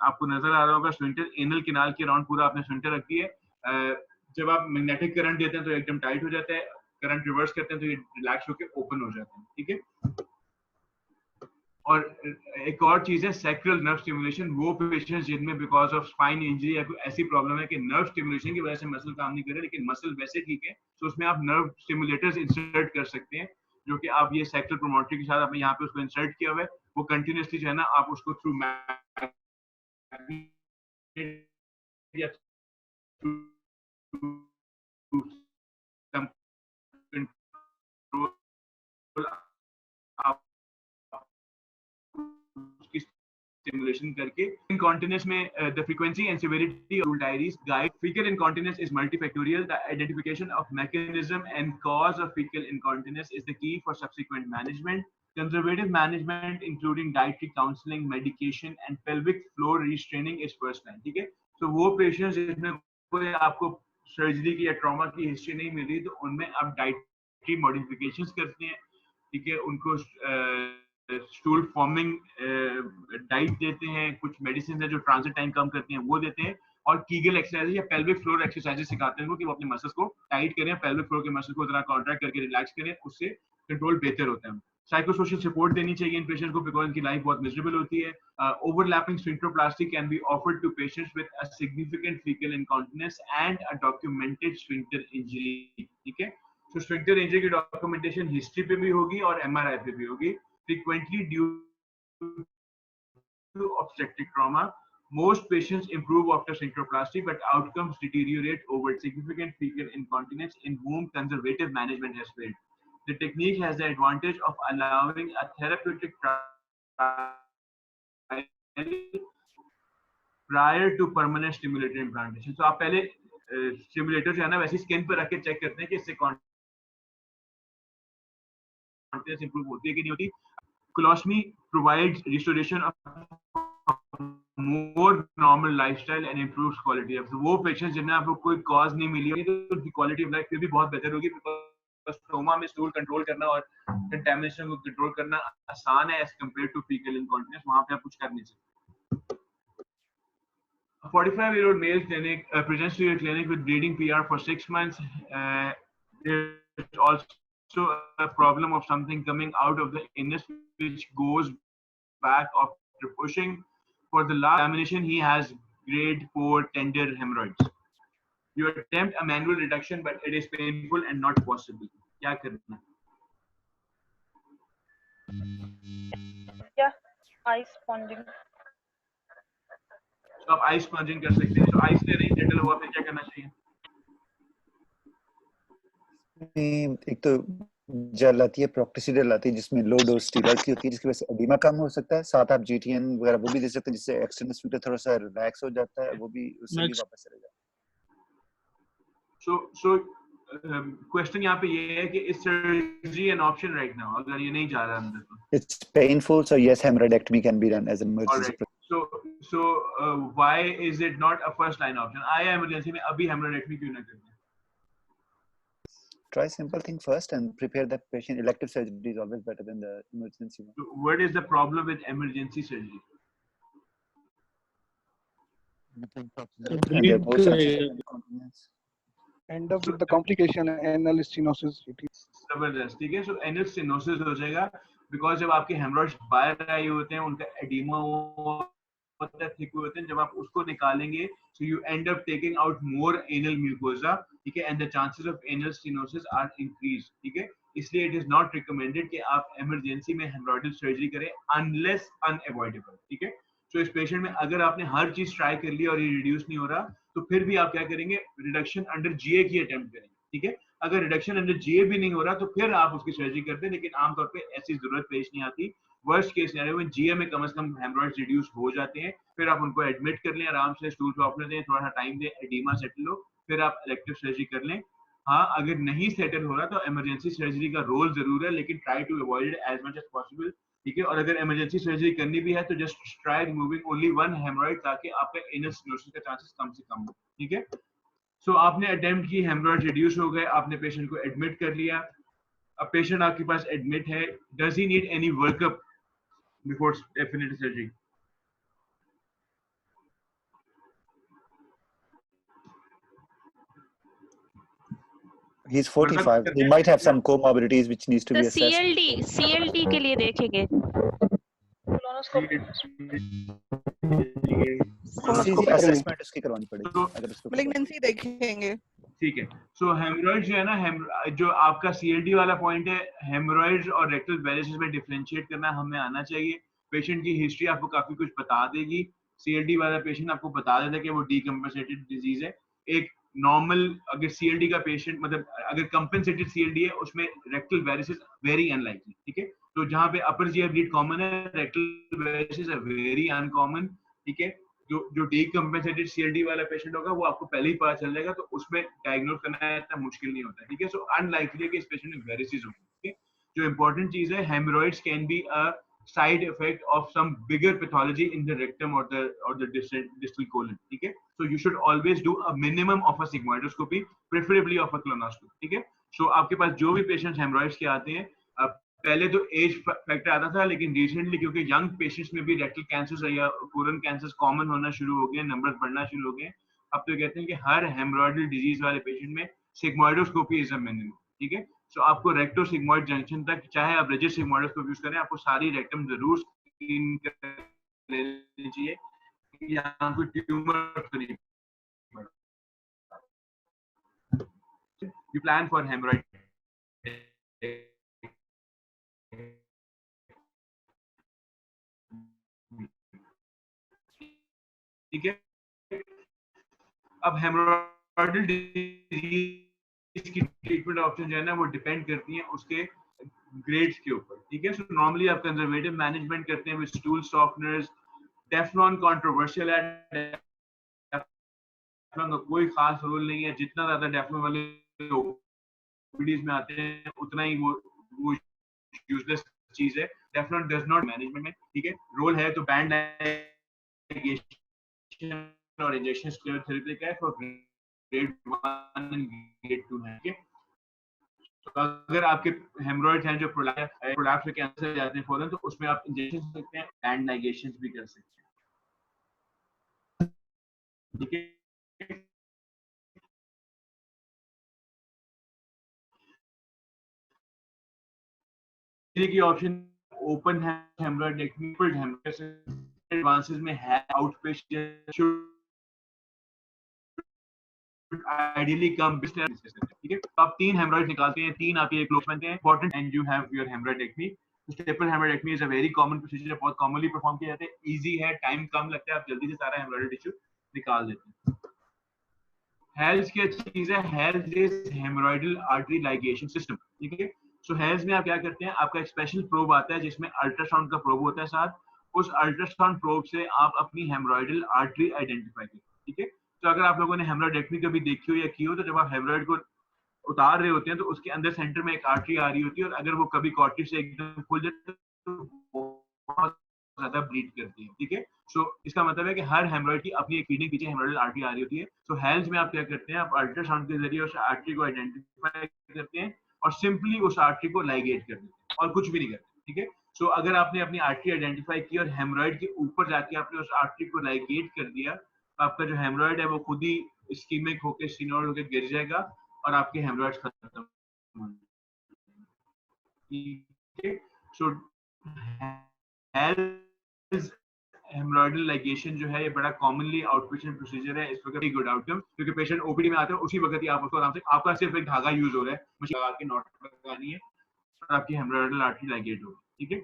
आपको नजर आ रहा होगा, स्फिंक्टर एनल किनाल के अराउंड पूरा आपने स्फिंक्टर रख दिया है, जब आप मैग्नेटिक करंट देते हैं तो एकदम टाइट हो जाता है, करंट रिवर्स करते हैं तो ये रिलैक्स होकर ओपन हो जाते हैं, ठीक है। और एक और चीज है सैक्रल नर्व स्टिमुलेशन, वो पेशेंट्स जिनमें बिकॉज ऑफ स्पाइन इंजरी या कोई ऐसी प्रॉब्लम है कि नर्व स्टिमुलेशन की वजह से मसल काम नहीं कर रहे लेकिन मसल वैसे ठीक है, तो उसमें आप नर्व स्टिमुलेटर्स इंसर्ट कर सकते हैं, जो कि आप ये सैक्रल प्रोमोटरी के साथ आपने यहाँ पे उसको इंसर्ट किया हुआ है, वो कंटिन्यूसली जो है ना आप उसको थ्रू या stimulation करके incontinence में the frequency and severity of diaries guide fecal incontinence is multifactorial. The identification of mechanism and cause of fecal incontinence is the key for subsequent management. Conservative management including dietary counseling, medication and pelvic floor restraining is first line, ठीक है। तो वो patients जिसमें कोई आपको surgery की या trauma की हिस्ट्री नहीं मिली तो उनमें आप डाइटरी मॉडिफिकेशंस करते हैं, ठीक है, उनको स्टूल फॉर्मिंग डाइट देते हैं, कुछ मेडिसिन है जो ट्रांजिट टाइम कम करती हैं वो देते हैं, और कीगल एक्सरसाइज या पेल्विक फ्लोर एक्सरसाइजेस सिखाते हैं उनको कि वो अपने मसल्स को टाइट करें, पेल्विक फ्लोर के मसल को जरा कॉन्ट्रैक्ट करके रिलैक्स करें, उससे कंट्रोल बेहतर होता है। साइकोसोशल सपोर्ट देनी चाहिए इन पेशेंट्स को बिकॉज इनकी लाइफ बहुत मिजरेबल होती है। Overlapping sphincteroplasty can be offered to patients with a significant fecal incontinence and a documented sphincter injury, ठीक है। तो स्फिंक्टर इंजरी की डॉक्यूमेंटेशन हिस्ट्री पे भी होगी और एमआरआई पे भी होगी। Frequently due to obstetric trauma, most patients improve after sphincteroplasty, but outcomes deteriorate over significant fecal incontinence in whom conservative management has failed. The technique has the advantage of allowing a therapeutic trial prior to permanent stimulator implantation. So आप पहले stimulator जो है ना वैसे skin पर रख के check करते हैं कि इससे कॉन्टिनेंस इंप्रूव होती है कि नहीं होती. Colostomy provides restoration of more normal lifestyle and improves quality of life. वो पेशेंट्स जिन्हें आपको कोई कॉज नहीं मिली होगी तो उनकी क्वालिटी ऑफ लाइफ फिर भी बहुत बेहतर होगी, बिकॉज़ स्टोमा में स्टूल कंट्रोल करना और कंटामिनेशन को कंट्रोल करना आसान है as compare to faecal incontinence. वहां पे आप कुछ कर नहीं सकते. A 45-year-old male clinic presents to your clinic with bleeding PR for 6 months. There's also a problem of something coming out of the anus which goes back after pushing. For the last examination, he has grade 4 tender hemorrhoids. You attempt a manual reduction, but it is painful and not possible. क्या करना? Yeah, eye sponging. तो आप ice spongin कर सकते हैं. तो ice ले रही डेंटल हुआ फिर क्या करना चाहिए? एक तो जेल आती है, प्रोक्टेसिडल आती है जिसमें लो डोज स्टेरॉइड की होती है जिसकी वजह से एडिमा कम हो सकता है. साथ आप जीटीएन वगैरह वो भी दे सकते हैं जिससे एक्सटर्नल स्फीटर थोड़ा सा रिलैक्स हो जाता है, वो भी उससे भी वापस चले जाता है. So क्वेश्चन यहाँ पे ये है कि इस surgery an option right now अगर ये नहीं जा रहा अंदर तो. It's painful, so yes, hemorrhoidectomy can be done as an emergency. So why is it not a first line option? आया इमरजेंसी में अभी हेमरोइडेक्टमी क्यों ना करें? Try simple thing first and prepare the patient. Elective surgery is always better than the emergency one. So what is the problem with emergency surgery? And there are both incontinence. End up with the complication anal stenosis. जबरदस्त. ठीक है. So anal stenosis हो जाएगा because जब आपके hemorrhoids बाहर आए होते हैं उनका edema होता है, thick होते हैं, जब आप उसको निकालेंगे so you end up taking out more anal mucosa. ठीक है. And the chances of anal stenosis are increased. ठीक है. इसलिए it is not recommended कि आप emergency में hemorrhoidal surgery करें unless unavoidable. ठीक है. So इस पेशेंट में अगर आपने हर चीज ट्राई कर ली और ये रिड्यूस नहीं हो रहा तो फिर भी आप क्या करेंगे? रिडक्शन अंडर जीए की अटेम्प्ट करेंगे. ठीक है. अगर रिडक्शन अंडर जीए भी नहीं हो रहा तो फिर आप उसकी सर्जरी करते हैं, लेकिन आमतौर पे ऐसी जरूरत पेश नहीं आती. वर्स्ट केस सिनेरियो में जीए में कम से कम हेमरॉइड्स रिड्यूस हो जाते हैं, फिर आप उनको एडमिट कर लें, आराम से स्टूल पे ऑपरेट दें, थोड़ा सा टाइम दें, एडिमा सेटल हो, फिर आप इलेक्टिव सर्जरी कर लें. हाँ, अगर नहीं सेटल हो रहा तो इमरजेंसी सर्जरी का रोल जरूर है, लेकिन try to avoid it as much as possible. ठीक है. और अगर इमरजेंसी सर्जरी करनी भी है तो just try removing only one haemorrhoid ताकि आपका एनल स्टेनोसिस का चांसेस कम से कम हो. ठीक है. सो आपने अटेम्प्ट की, हेमरॉइड रिड्यूस हो गए, आपने पेशेंट को एडमिट कर लिया. अब पेशेंट आपके पास एडमिट है, does he need any workup before definite surgery? He's 45. He might have some comorbidities which needs to be assessed. CLD के लिए देखेंगे. assessment उसकी करवानी पड़ेगी अगर उसको malignancy देखेंगे. ठीक है. सो हेमरॉइड जो है ना, जो आपका सीएलडी वाला पॉइंट है, हेमरॉइड्स और रेक्टल वेरिसेस में डिफरेंशिएट करना हमें आना चाहिए. पेशेंट की हिस्ट्री आपको काफी कुछ बता देगी. सीएलडी वाला पेशेंट आपको बता देता है कि वो डीकंपेंसेटेड डिजीज है. एक नॉर्मल अगर सीएलडी का पेशेंट मतलब अगर कंपेंसेटेड सीएलडी है उसमें रेक्टल वेरिसेस वेरी अनलाइकली. ठीक है. तो जहां पे अपर जीआई ब्लीड कॉमन है, rectal varices are very uncommon. ठीक है. जो डीकंपेंसेटेड सीएलडी वाला पेशेंट होगा वो आपको पहले ही पता चल जाएगा, तो उसमें डायग्नोज करना इतना मुश्किल नहीं होता है. ठीक है. सो अनलाइकली है कि इस पेशेंट में वेरिसेस होंगे. ठीक है. जो इंपॉर्टेंट चीज है, haemorrhoids can be a side effect of some bigger pathology in the rectum or the distal colon. ठीक है. So you should always do a minimum of a sigmoidoscopy, preferably of a colonoscopy. ठीक है. So आपके पास जो भी patients haemorrhoids के आते हैं, पहले तो एज फैक्टर आता था, लेकिन रिसेंटली क्योंकि यंग पेशेंट्स में भी रेक्टल कैंसर्स या कोलन कैंसर्स कॉमन होना शुरू हो गए, नंबर बढ़ना शुरू हो गए, अब तो कहते हैं कि हर हेमरॉइडल डिजीज वाले पेशेंट में सिग्मोइडोस्कोपी इज अ मिनिमम. ठीक है. सो आपको रेक्टो सिग्मोइड जंक्शन तक, चाहे आप रिजिड सिग्मोइडोस्कोपी यूज करें, आपको सारी रेक्टम जरूर स्क्रीन कर लेनी चाहिए. यहाँ कोई ट्यूमर तो नहीं. You plan for hemorrhoid. ठीक है. अब हेमरॉइडल डिजीज इसकी ट्रीटमेंट ऑप्शन जो है ना वो डिपेंड करती हैं उसके ग्रेड्स के ऊपर, ठीक है। सो नॉर्मली आप कंजर्वेटिव मैनेजमेंट करते हैं with stool softeners. Teflon controversial है, टेफ्लॉन का कोई खास रोल नहीं है, जितना ज्यादा टेफ्लॉन वाले ओपीडीज में आते हैं उतना ही वो यूजलेस चीज है। टेफ्लॉन डज नॉट मैनेजमेंट में, ठीक है। रोल है तो बैंड लाइगेशन और इंजेक्शन स्क्लेरोथेरेपी का है फॉर ग्रेड 1 एंड ग्रेड 2 है, ठीक है। तो अगर आपके हेमरॉइड्स हैं जो प्रोलैप्स में कैंसर जाते हैं फौरन, तो उसमें आप इंजेक्शन सकते हैं, बैंड लाइगेशंस भी कर सकते हैं, ठीक है। की ऑप्शन ओपन है हेमरॉइडेक्टमी, एडवांसेस में है आउटपेशेंट आइडियली कम, ठीक है। तो आप 3 हेमरॉइड निकालते हैं, 3 आपके क्लोज बनते हैं important and you have your hemorrhoidectomy. Staple hemorrhoidectomy is a very common procedure, बहुत कॉमनली परफॉर्म किया जाता है, इजी है, टाइम कम लगता है, आप जल्दी से सारा हेमरॉइडल टिश्यू निकाल देते हैं। हेल्स की अच्छी चीज है, हेल्स इज हेमरॉइडल आर्टरी लाइगेशन सिस्टम, ठीक है। सो हेल्स में आप क्या करते हैं, आपका एक स्पेशल प्रोब आता है जिसमें अल्ट्रासाउंड का प्रोब होता है साथ, उस अल्ट्रासाउंड प्रोब से आप अपनी हेमरॉइडल आर्टरी आइडेंटिफाई करते हैं, ठीक है। तो अगर आप लोगों ने हेमरॉइडेक्टमी कभी देखी हो या की हो, तो जब आप हेमरॉइड को उतार रहे होते हैं तो उसके अंदर सेंटर में एक आर्टरी आ रही होती है, और अगर वो कभी कॉर्टी से एकदम खुल जाए तो बहुत ज्यादा ब्लीड करती है, ठीक है। सो इसका मतलब है कि हर हेमरॉइड की अपनी एक फीडिंग पीछे हेमरॉइडल आर्टरी आ रही होती है। सो हेल्थ में आप क्या करते हैं, आप अल्ट्रासाउंड के जरिए उस आर्टरी को आइडेंटिफाई करते हैं और सिंपली उस आर्टरी को लाइगेट कर देते हैं और कुछ भी नहीं करते, ठीक है। सो अगर आपने अपनी आर्टरी आइडेंटिफाई की और हेमरॉइड के ऊपर जाके आपने उस आर्टरी को लाइगेट कर दिया, तो आपका जो हेमरॉइड है वो खुद ही इस्कीमिक होकर स्टीनोइड होकर गिर जाएगा और आपके हेमरॉइड्स खत्म हो जाएंगे। सो हेल्थ हेमरॉइडल लाइगेशन जो है ये बड़ा कॉमनली आउटपेशेंट प्रोसीजर है, इस वक्त गुड आउटकम, क्योंकि पेशेंट ओपीडी में आता है उसी वक्त ही आप उसको आराम से, आपका सिर्फ एक धागा यूज हो रहा है, मशीन लगा के नॉट लगानी है और आपकी हेमरॉइडल आर्टरी लाइगेट होगी, ठीक है।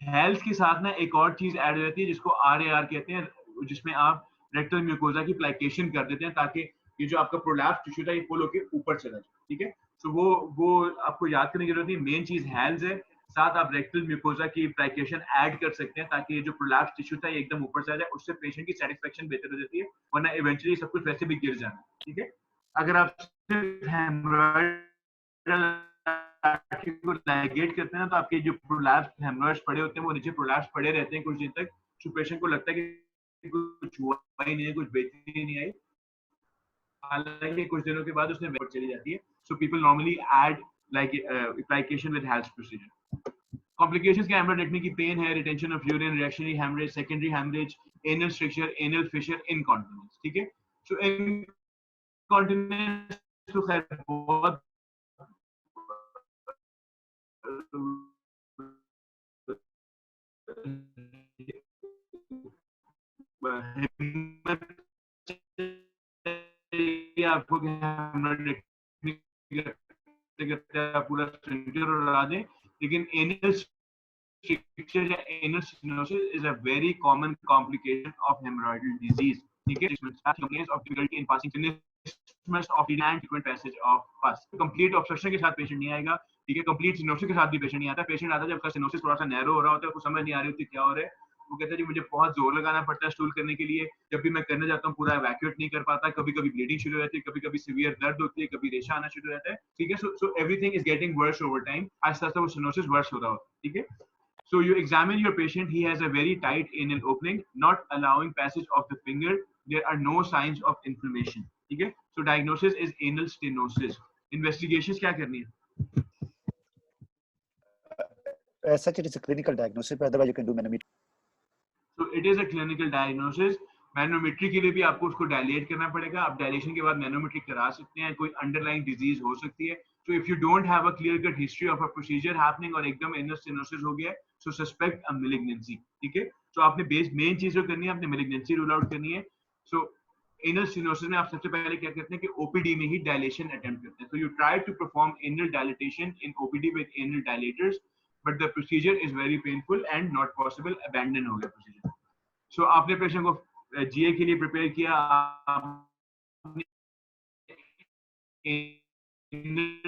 हेल्थ के साथ ना एक और चीज ऐड हो जाती है जिसको RAR कहते हैं, जिसमें आप रेक्टल म्यूकोजा की प्लाइकेशन कर देते हैं ताकि ये जो आपका प्रोलैप्स टिश्यू था ये पुल होके ऊपर चला जाए, ठीक है। तो वो आपको याद करने की जरूरत नहीं, मेन चीज हेल्थ है, साथ आप रेक्टल म्यूकोजा की प्लाइकेशन ऐड कर सकते हैं ताकि ये जो प्रोलैप्स टिश्यू था ये एकदम ऊपर चला जाए, उससे पेशेंट की सेटिस्फेक्शन बेहतर हो जाती है, वरना इवेंचुअली सब कुछ वैसे भी गिर जाना, ठीक है। अगर आप आर्टरी को लाइगेट करते हैं ना, तो आपके जो प्रोलैप्स हेमरॉइड्स पड़े होते हैं वो नीचे प्रोलैप्स पड़े रहते हैं कुछ दिन तक, तो पेशेंट को लगता है कि कुछ हुआ ही नहीं है, कुछ बेहतरी नहीं आई, हालांकि कुछ दिनों के बाद उसने चली जाती है। So people normally add like application with health procedure. Complications के हेमरॉइडेक्टमी की पेन है, retention of urine, reactionary haemorrhage, secondary haemorrhage, anal structure, anal fissure, incontinence, ठीक है। सो इनकॉन्टिनेंस तो खैर बहुत आपको पूरा स्ट्रक्चर उड़ा दें, लेकिन एनल स्ट्रक्चर या anal stenosis is a very common complication of hemorrhoidal disease, ठीक है। इसमें of difficulty in passing of frequent passage of pus, complete obstruction के साथ पेशेंट नहीं आएगा, ठीक है। कंप्लीट सिनोसिस के साथ भी पेशेंट नहीं आता, पेशेंट आता है जब उसका सिनोसिस थोड़ा सा नैरो हो रहा होता है, उसको समझ नहीं आ रही होती क्या हो रहा है, वो कहता है जी मुझे बहुत जोर लगाना पड़ता है स्टूल करने के लिए, जब भी मैं करने जाता हूँ पूरा इवैक्यूएट नहीं कर पाता, कभी कभी ब्लीडिंग शुरू हो जाती है, कभी कभी सीवियर दर्द होती है, कभी रेशा आना शुरू हो जाता है, ठीक है। So everything is getting worse over time, Aahista Aahista वो सिनोसिस वर्स हो रहा होता है, ठीक है। So you examine your patient, he has a very tight anal opening, not allowing passage of the finger, there are no signs of inflammation, ठीक है। So diagnosis is anal stenosis. Investigations क्या करनी है? As such, it is a clinical diagnosis, but otherwise you can do manometry. So it is a clinical diagnosis. Manometry के लिए भी आपको उसको डायलेट करना पड़ेगा, आप डायलेशन के बाद मैनोमेट्री करा सकते हैं, कोई अंडरलाइंग डिजीज हो सकती है। So if you don't have a clear cut history of a procedure happening और एकदम anal stenosis हो गया है, so suspect a malignancy, ठीक है। So आपने बेस मेन चीज जो करनी है, आपने malignancy रूल आउट करनी है। So anal stenosis में आप सबसे पहले क्या करते हैं कि OPD में ही डायलेशन अटेम्प्ट करते हैं। So you try to perform anal dilatation in OPD with anal dilators, but the procedure is very painful and not possible, abandon हो गया procedure। So आपने पेशेंट को GA के लिए प्रिपेयर किया, आपने under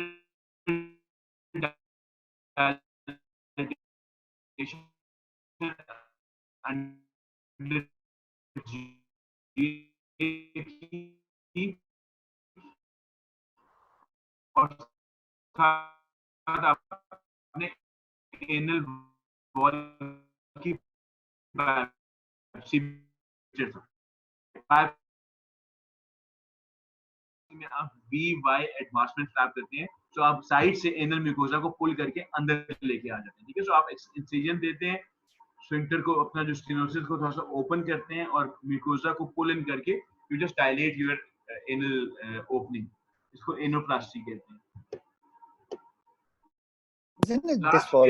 और साथ अपने एनल वॉल की बायोप्सी में आप VY एडवांसमेंट फ्लैप करते हैं, तो आप साइड से एनल म्यूकोजा को पुल करके अंदर लेके आ जाते हैं, ठीक है। सो आप इंसिजन देते हैं, स्फिंक्टर को अपना जो स्टेनोसिस को थोड़ा सा ओपन करते हैं और म्यूकोजा को पुल इन करके you just dilate your anal opening, इसको एनोप्लास्टी कहते हैं। Isn't it this for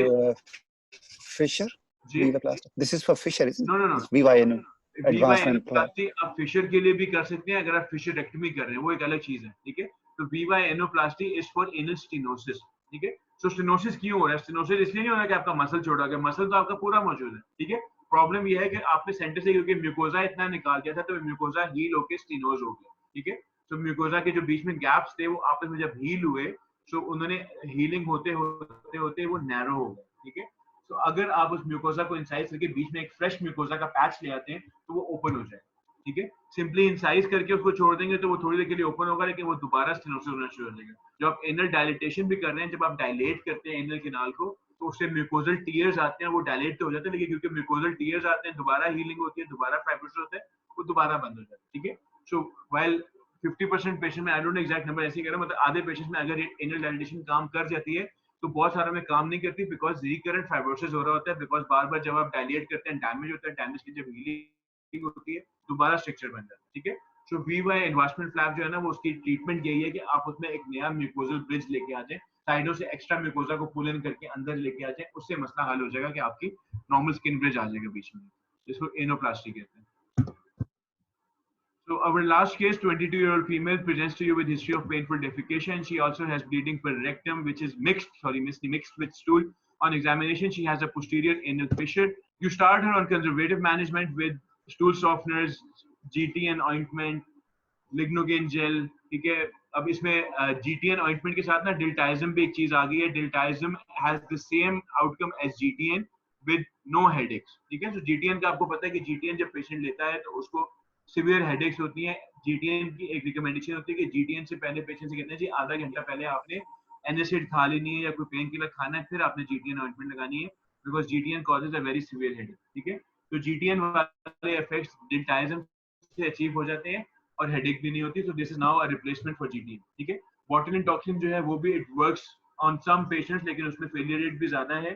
Fisher? Vivaplasty. This is for Fisher, isn't it? No. VY advancement. एनोप्लास्टी आप फिशर के लिए भी कर सकते हैं अगर आप फिशरेक्टमी कर रहे हैं, वो एक अलग चीज है, ठीक है। तो VY anoplasty is for anal stenosis, ठीक है। सो स्टेनोसिस क्यों हो रहा है? स्टेनोसिस इसलिए नहीं हो रहा कि आपका मसल छोड़ा गया, मसल तो आपका पूरा मौजूद है, ठीक है। प्रॉब्लम यह है कि आपने सेंटर से क्योंकि म्यूकोजा इतना निकाल दिया था, तो म्यूकोजा हील होके स्टेनोज हो गया, ठीक है। तो म्यूकोजा के जो बीच में गैप्स थे वो आपस में जब हील हुए, तो उन्होंने हीलिंग होते होते वो नैरो हो गए, ठीक है। तो अगर आप उस म्यूकोजा को इंसाइज करके बीच में एक फ्रेश म्यूकोजा का पैच ले आते हैं तो वो ओपन हो जाए, ठीक है। सिंपली इंसाइज करके उसको छोड़ देंगे तो वो थोड़ी देर के लिए ओपन होगा, लेकिन वो दोबारा स्टेनोसिस होना शुरू हो जाएगा। जब आप एनल डायलेटेशन भी कर रहे हैं, जब आप डायलेट करते हैं एनल कैनाल को, तो उससे म्यूकोजल टीयर्स आते हैं, वो डायलेट तो हो जाते हैं, लेकिन क्योंकि म्यूकोजल टीयर्स आते हैं, दोबारा हीलिंग होती है, दोबारा फाइब्रोसिस होता है, वो दोबारा बंद हो जाता है, ठीक है। सो व्हाइल 50% पेशेंट में, I don't know exact number ऐसे ही कह रहा हूं, मतलब आधे पेशेंट में अगर एनल डायलेटेशन काम कर जाती है तो बहुत सारा में काम नहीं करती, बिकॉज रिकरेंट फाइब्रोसिस हो रहा होता है, बिकॉज बार बार जब आप डायलेट करते हैं डैमेज होता है, डैमेज की जब हीलिंग होती है दोबारा स्ट्रक्चर बन जाता है, ठीक है। सो VY एडवांसमेंट फ्लैप जो है ना, वो उसकी ट्रीटमेंट यही है कि आप उसमें एक नया म्यूकोजल ब्रिज लेके आ जाए, साइडों से एक्स्ट्रा म्यूकोजा को पुल इन करके अंदर लेके आ जाए, उससे मसला हल हो जाएगा कि आपकी नॉर्मल स्किन ब्रिज आ जाएगा बीच में, जिसको एनोप्लास्टी कहते हैं। So our last case, 22-year-old female presents to you with history of painful defecation. She also has bleeding per rectum, which is mixed with stool. On examination, she has a posterior anal fissure. You start her on conservative management with stool softeners, GTN ointment, lignocaine gel, ठीक है। अब इसमें GTN ointment के साथ ना diltiazem भी एक चीज आ गई है। Diltiazem has the same outcome as GTN with no headaches, ठीक है। So GTN का आपको पता है कि GTN जब पेशेंट लेता है तो उसको सिवियर हेडेक्स होती हैं। GTN की एक रिकमेंडेशन होती है कि GTN से पहले पेशेंट से कहते हैं जी आधा घंटा पहले आपने एनासिड खा लेनी है या कोई पेन किलर खाना है, फिर आपने GTN ऑइंटमेंट लगानी है, because GTN causes a very severe headache, ठीक है। तो GTN वाले इफेक्ट्स diltiazem से अचीव हो जाते हैं और हेडेक भी नहीं होती, so this is now a replacement for GTN, ठीक है। बोटुलिन टॉक्सिन जो है वो भी it works on some patients, लेकिन उसमें फेलियर रेट भी ज्यादा है।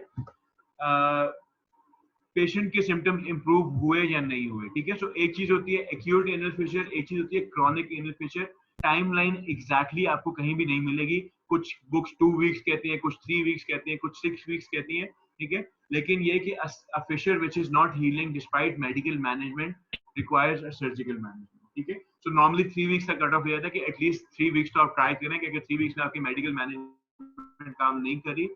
पेशेंट के सिम्टम्स इंप्रूव हुए या नहीं हुए, ठीक है। सो एक चीज होती है एक्यूट एनल फिशर, एक चीज होती है chronic anal fissure. Timeline exactly आपको कहीं भी नहीं मिलेगी, कुछ बुक्स 2 वीक्स कहती हैं, कुछ 3 वीक्स कहती हैं, कुछ 6 वीक्स कहती हैं, ठीक है। लेकिन ये कि a fissure which is not healing despite medical management requires a surgical management, ठीक है। सो नॉर्मली 3 वीक्स का कट ऑफ हो जाता है कि एटलीस्ट 3 वीक्स तो आप ट्राई करें कि अगर 3 वीक्स में आपकी मेडिकल मैनेजमेंट काम नहीं करी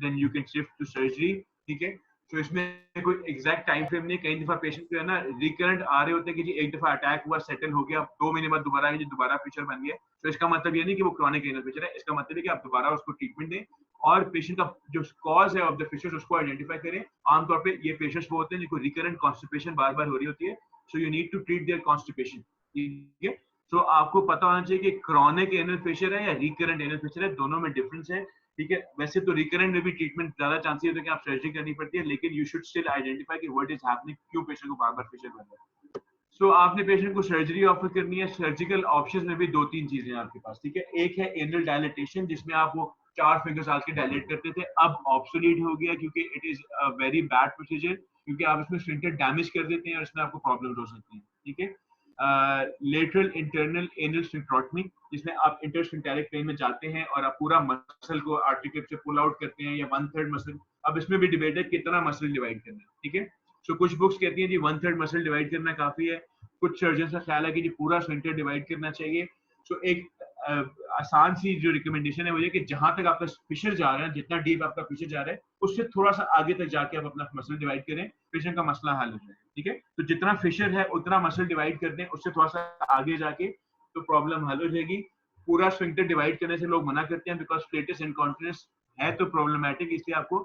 then you can shift to surgery, ठीक है। तो इसमें कोई एग्जैक्ट टाइम फ्रेम नहीं। कई दफा पेशेंट जो है ना रिकरेंट आ रहे होते हैं कि जी एक दफा अटैक हुआ, सेटल हो गया, 2 महीने बाद दोबारा दोबारा फिशर बन गया। तो इसका मतलब ये नहीं कि वो क्रॉनिक एनल फिशर है, इसका मतलब है कि आप दोबारा उसको ट्रीटमेंट दें और पेशेंट का जो कॉज है ऑफ द फिशर उसको आइडेंटिफाई करें। आमतौर पे ये पेशेंट्स वो होते हैं जिनको रिकरेंट कॉन्स्टिपेशन बार बार हो रही होती है, so you need to treat their constipation, ठीक है। सो आपको पता होना चाहिए कि क्रॉनिक एनल फिशर है या रिकरेंट एनल फिशर है, दोनों में डिफरेंस है, ठीक है। वैसे तो रिकरेंट में भी ट्रीटमेंट ज्यादा चांसेस होते हैं कि आप सर्जरी करनी पड़ती है, लेकिन यू शुड स्टिल आइडेंटिफाई कि व्हाट इज हैपनिंग, क्यों पेशेंट को बार बार फिशर बन रहा है। सो आपने पेशेंट को सर्जरी ऑफर करनी है। सर्जिकल ऑप्शंस में भी 2-3 चीजें हैं आपके पास, ठीक है। एक है एनल डायलेटेशन, जिसमें आप वो 4 फिंगर्स डाल के डायलेट करते थे, अब ऑब्सोलीट हो गया क्योंकि it is a very bad procedure, क्योंकि आप इसमें स्फिंक्टर डैमेज कर देते हैं और इसमें आपको प्रॉब्लम्स हो सकती हैं, ठीक है। लेटरल इंटरनल एनल स्फिंक्टरोटमी, जिसमें आप इंटरस्फिंक्टेरिक प्लेन में जाते हैं और आप पूरा मसल को आर्टिक्यूल से पुल आउट करते हैं, या 1/3 मसल। अब इसमें भी डिबेट है कितना मसल डिवाइड करना है, ठीक है। सो कुछ बुक्स कहती हैं जी 1/3 मसल डिवाइड करना काफी है, कुछ सर्जन का ख्याल है कि जी पूरा स्फिंक्टर डिवाइड करना चाहिए। सो एक आसान सी जो रिकमेंडेशन है वो ये कि जहां तक आपका फिशर जा रहा है, जितना डीप आपका फिशर जा रहा है, उससे थोड़ा सा आगे तक जाके आप अपना मसल डिवाइड करें, पेशेंट का मसला हल हो जाए, ठीक है। तो जितना फिशर है उतना मसल डिवाइड कर दें, उससे थोड़ा सा आगे जाके तो प्रॉब्लम हल हो जाएगी। पूरा स्फिंक्टर डिवाइड करने से लोग मना करते हैं बिकॉज फ्लेटस इनकॉन्टिनेंस है तो प्रॉब्लमैटिक, इसलिए आपको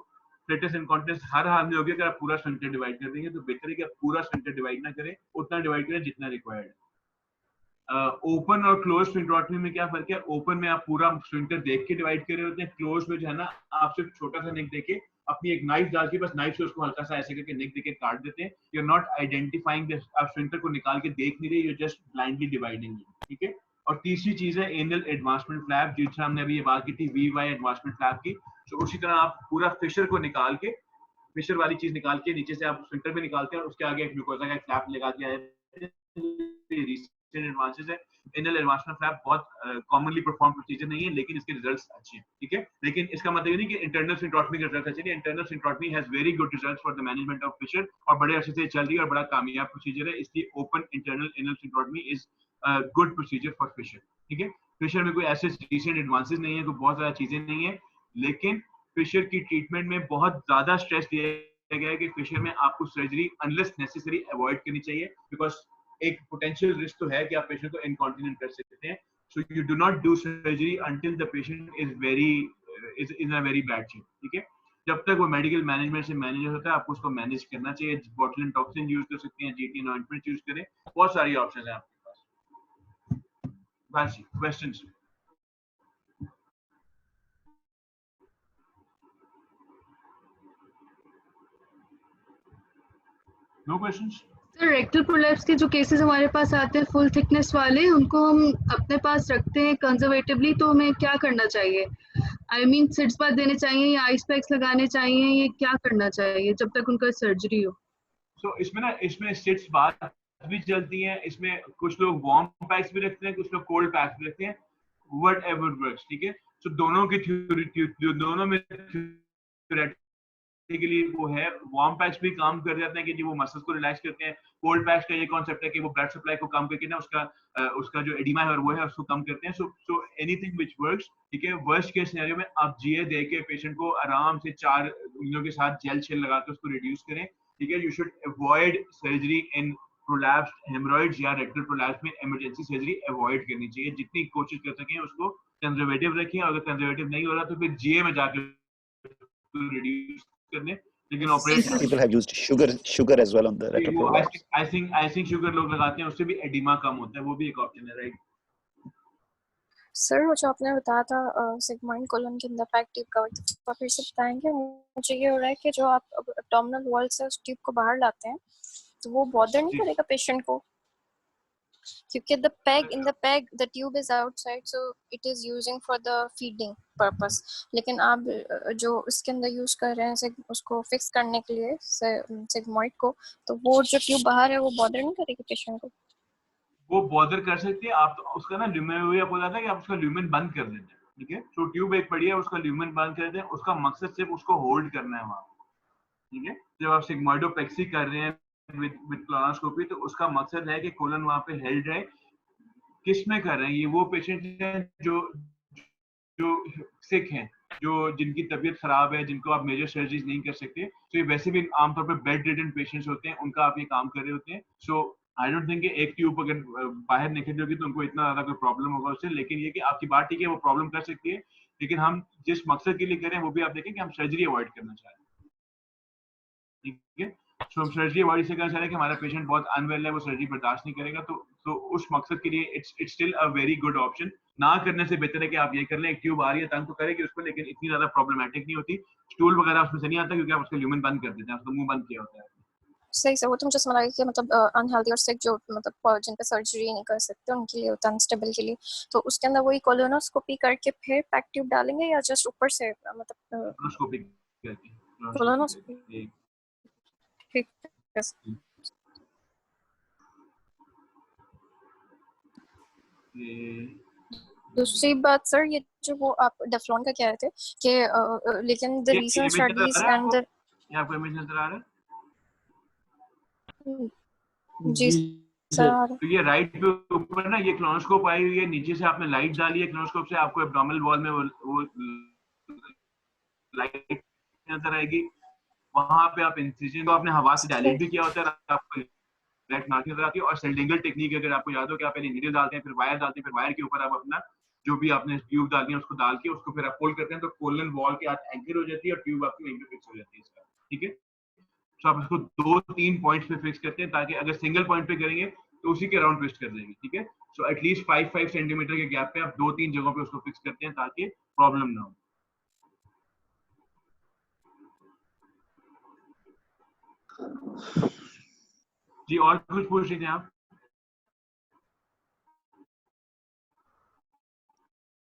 फ्लेटस इनकॉन्टिनेंस हर हाल में होगी अगर आप पूरा स्फिंक्टर डिवाइड कर देंगे, तो बेहतर है कि आप पूरा स्फिंक्टर डिवाइड ना करें, उतना डिवाइड करें जितना रिक्वायर्ड है। ओपन और क्लोज स्फिंक्टरोटमी में क्या फर्क है? ओपन में आप पूरा स्फिंक्टर देख के डिवाइड कर रहे होते हैं, क्लोज में जो है ना आप सिर्फ छोटा सा नेक देके अपनी एक नाइफ डाल के बस नाइफ से उसको हल्का सा ऐसे करके नेक देके काट देते हैं। यू आर नॉट आइडेंटिफाइंग, आप स्फिंक्टर को निकाल के देख नहीं रहे, यू जस्ट ब्लाइंडली डिवाइडिंग, ठीक है। और तीसरी चीज है एनल एडवांसमेंट फ्लैप, जिससे हमने अभी ये बात की थी वी-वाई एडवांसमेंट फ्लैप की। तो उसी तरह आप पूरा फिशर को निकाल के, फिशर वाली चीज निकाल के नीचे से आप स्फिंक्टर में निकालते हैं और उसके आगे एक ग्लूकोजा का एक फ्लैप लगा दिया है। एडवांसेस है। एनल एडवांसमेंट फ्लैप बहुत कॉमनली परफॉर्म प्रोसीजर नहीं है, लेकिन इसके रिजल्ट्स अच्छे हैं, ठीक है। लेकिन इसका मतलब ये नहीं कि इंटरनल स्फिंक्टरोटमी के रिजल्ट्स अच्छे नहीं। Internal sphincterotomy has very good results for the management of fissure और बड़े अर्से से चल रही है और बड़ा कामयाब प्रोसीजर है, इसलिए open internal anal sphincterotomy is good procedure for fissure, ठीक है। फिशर में कोई ऐसे रिसेंट एडवांसेस नहीं है, कोई बहुत ज्यादा चीजें नहीं है, लेकिन फिशर की ट्रीटमेंट में बहुत ज्यादा स्ट्रेस दिया गया है कि फिशर में आपको सर्जरी अनलेस नेसेसरी अवॉइड करनी चाहिए, बिकॉज एक पोटेंशियल रिस्क तो है कि आप पेशेंट को इनकॉन्टिनेंट कर सकते हैं। So you do not do surgery until the patient is in a very bad shape, ठीक है। जब तक वो मेडिकल मैनेजमेंट से मैनेज होता है आपको उसको मैनेज करना चाहिए। बोटुलिन टॉक्सिन यूज कर सकते हैं, जीटीएन ऑइंटमेंट यूज करें, बहुत सारी ऑप्शंस हैं आपके पास। बस questions? No questions? Sir rectal prolapse के जो केसेस हमारे पास आते हैं फुल थिकनेस वाले, उनको हम अपने पास रखते हैं कंजर्वेटिवली, तो हमें क्या करना चाहिए? आई मीन सिट्स बाथ देने चाहिए या आइस पैक्स लगाने चाहिए, ये क्या करना चाहिए जब तक उनका सर्जरी हो? सो इसमें सिट्स बाथ भी चलती हैं, इसमें कुछ लोग वार्म पैक्स भी रखते हैं, कुछ लोग कोल्ड पैक्स भी रखते हैं, व्हाटएवर वर्क्स, ठीक है। सो दोनों की थ्योरी, दोनों में के लिए वो है, वार्म पैक्स भी काम कर जाते हैं कि जी वो मसल्स को रिलैक्स करते हैं। कोल्ड पैक्स का ये कॉन्सेप्ट है कि वो ब्लड सप्लाई को कम करके ना उसका जो एडिमा है और वो है उसको कम करते हैं। सो एनीथिंग व्हिच वर्क्स, ठीक है। वर्स्ट केस सिनेरियो में आप जीए दे के पेशेंट को आराम से 4 उंगलियों के साथ जेल शेल लगा के उसको रिड्यूस करें, ठीक है। You should avoid surgery in prolapsed hemorrhoids या रेक्टल प्रोलैप्स में एमरजेंसी सर्जरी अवॉइड करनी चाहिए। जितनी कोशिश कर सकें उसको कंजर्वेटिव रखें, अगर कंजर्वेटिव नहीं हो रहा तो फिर जीए में जाकर रिड्यूस करने, लेकिन operation people have used sugar as well on the rectal prolapse. I think sugar लोग लगाते हैं, उससे भी एडिमा कम होता है, वो भी एक ऑप्शन है, राइट। सर वो जो आपने बताया था सिग्मॉइड कोलन के अंदर पैक ट्यूब का, तो फिर से बताएंगे? मुझे ये हो रहा है कि जो आप एब्डोमिनल वॉल से उस ट्यूब को बाहर लाते हैं तो वो बॉदर नहीं करेगा पेशेंट को, क्योंकि the tube is outside, so it is using for the feeding purpose, लेकिन आप जो इसके अंदर यूज कर रहे हैं उसको फिक्स करने के लिए सिग्मॉइड को, तो वो जो ट्यूब बाहर है वो बॉदर नहीं करेगी पेशेंट को? वो बॉदर कर सकती है आप, तो उसका ना ल्यूमेन हो जाता है कि आप उसका ल्यूमेन बंद कर देते हैं, ठीक है। तो ट्यूब एक पड़ी है, उसका ल्यूमेन बंद कर देते हैं, उसका मकसद सिर्फ उसको होल्ड करना है वहां, ठीक है। जब आप सिग्मॉइडोप्लेक्सी कर रहे हैं विद कोलोनोस्कोपी, तो उसका मकसद है कि कोलन वहां पे हेल्ड रहे। किस में कर रहे हैं? ये वो पेशेंट हैं जो सिक हैं, जिनकी तबीयत खराब है, जिनको आप मेजर सर्जरीज नहीं कर सकते। तो ये वैसे भी आमतौर पे बेड रिडन पेशेंट्स होते हैं, उनका आप ये काम कर रहे होते हैं। सो आई डोंट थिंक एक ट्यूब अगर बाहर निकल जाएगी तो उनको इतना ज्यादा कोई प्रॉब्लम होगा उससे। लेकिन ये कि आपकी बात ठीक है, वो प्रॉब्लम कर सकती है, लेकिन हम जिस मकसद के लिए करें वो भी आप देखें कि हम सर्जरी अवॉइड करना चाह रहे हैं, ठीक है। सो हम सर्जरी अवॉइड इससे करना चाह रहे हैं कि हमारा पेशेंट बहुत अनवेल है, वो सर्जरी बर्दाश्त नहीं करेगा, तो उस मकसद के लिए it's still a very good option. ना करने से बेहतर है कि आप ये कर लें। एक ट्यूब आ रही है, तंग तो करेगी उसको, लेकिन इतनी ज्यादा प्रॉब्लमेटिक नहीं होती। स्टूल वगैरह उसमें से नहीं आता क्योंकि आप उसका ल्यूमेन बंद कर देते हैं, उसका मुंह बंद किया होता है। सही से वो तो मुझे समझ आया कि मतलब अनहेल्दी और सिक जो मतलब जिन पे सर्जरी नहीं कर सकते उनके लिए होता है, अनस्टेबल के लिए, तो उसके अंदर वही कोलोनोस्कोपी करके फिर पैक ट्यूब डालेंगे या जस्ट ऊपर से मतलब कोलोनोस्कोपी करके? कोलोनोस्कोपी, ठीक है। दूसरी बात सर, ये जो वो आप डेफ्लॉन का कह रहे थे कि लेकिन the recent studies and the, ये आपको इमेज नजर आ रहा है? जी सर। तो ये राइट पे ऊपर ना ये कोलोनोस्कोप आई हुई है, नीचे से आपने लाइट डाली है, कोलोनोस्कोप से आपको एब्डोमिनल वॉल में वो लाइट नजर आएगी। वहां पे आप इंसिजन को आपने हवा से डायलेट भी किया होता है, आपको लाइट मार्क नजर आती है। और सेल्डिंगल टेक्निक अगर आपको याद हो कि आप पहले नीडल डालते हैं, फिर वायर डालते हैं, फिर वायर के ऊपर आप अपना जो भी आपने ट्यूब डालनी है उसको डाल के उसको फिर आप फोल्ड करते हैं तो कोलन वॉल के साथ एंकर हो जाती है और ट्यूब आपकी वहीं पे फिक्स हो जाती है इसका, ठीक है। तो आप इसको 2-3 पॉइंट्स पे फिक्स करते हैं ताकि अगर सिंगल पॉइंट पे करेंगे तो उसी के अराउंड ट्विस्ट कर देंगे, ठीक है। सो एटलीस्ट 5 सेंटीमीटर के गैप पे आप 2-3 जगहों पे उसको फिक्स करते हैं ताकि प्रॉब्लम ना हो। जी और कुछ पूछ रहे थे आप?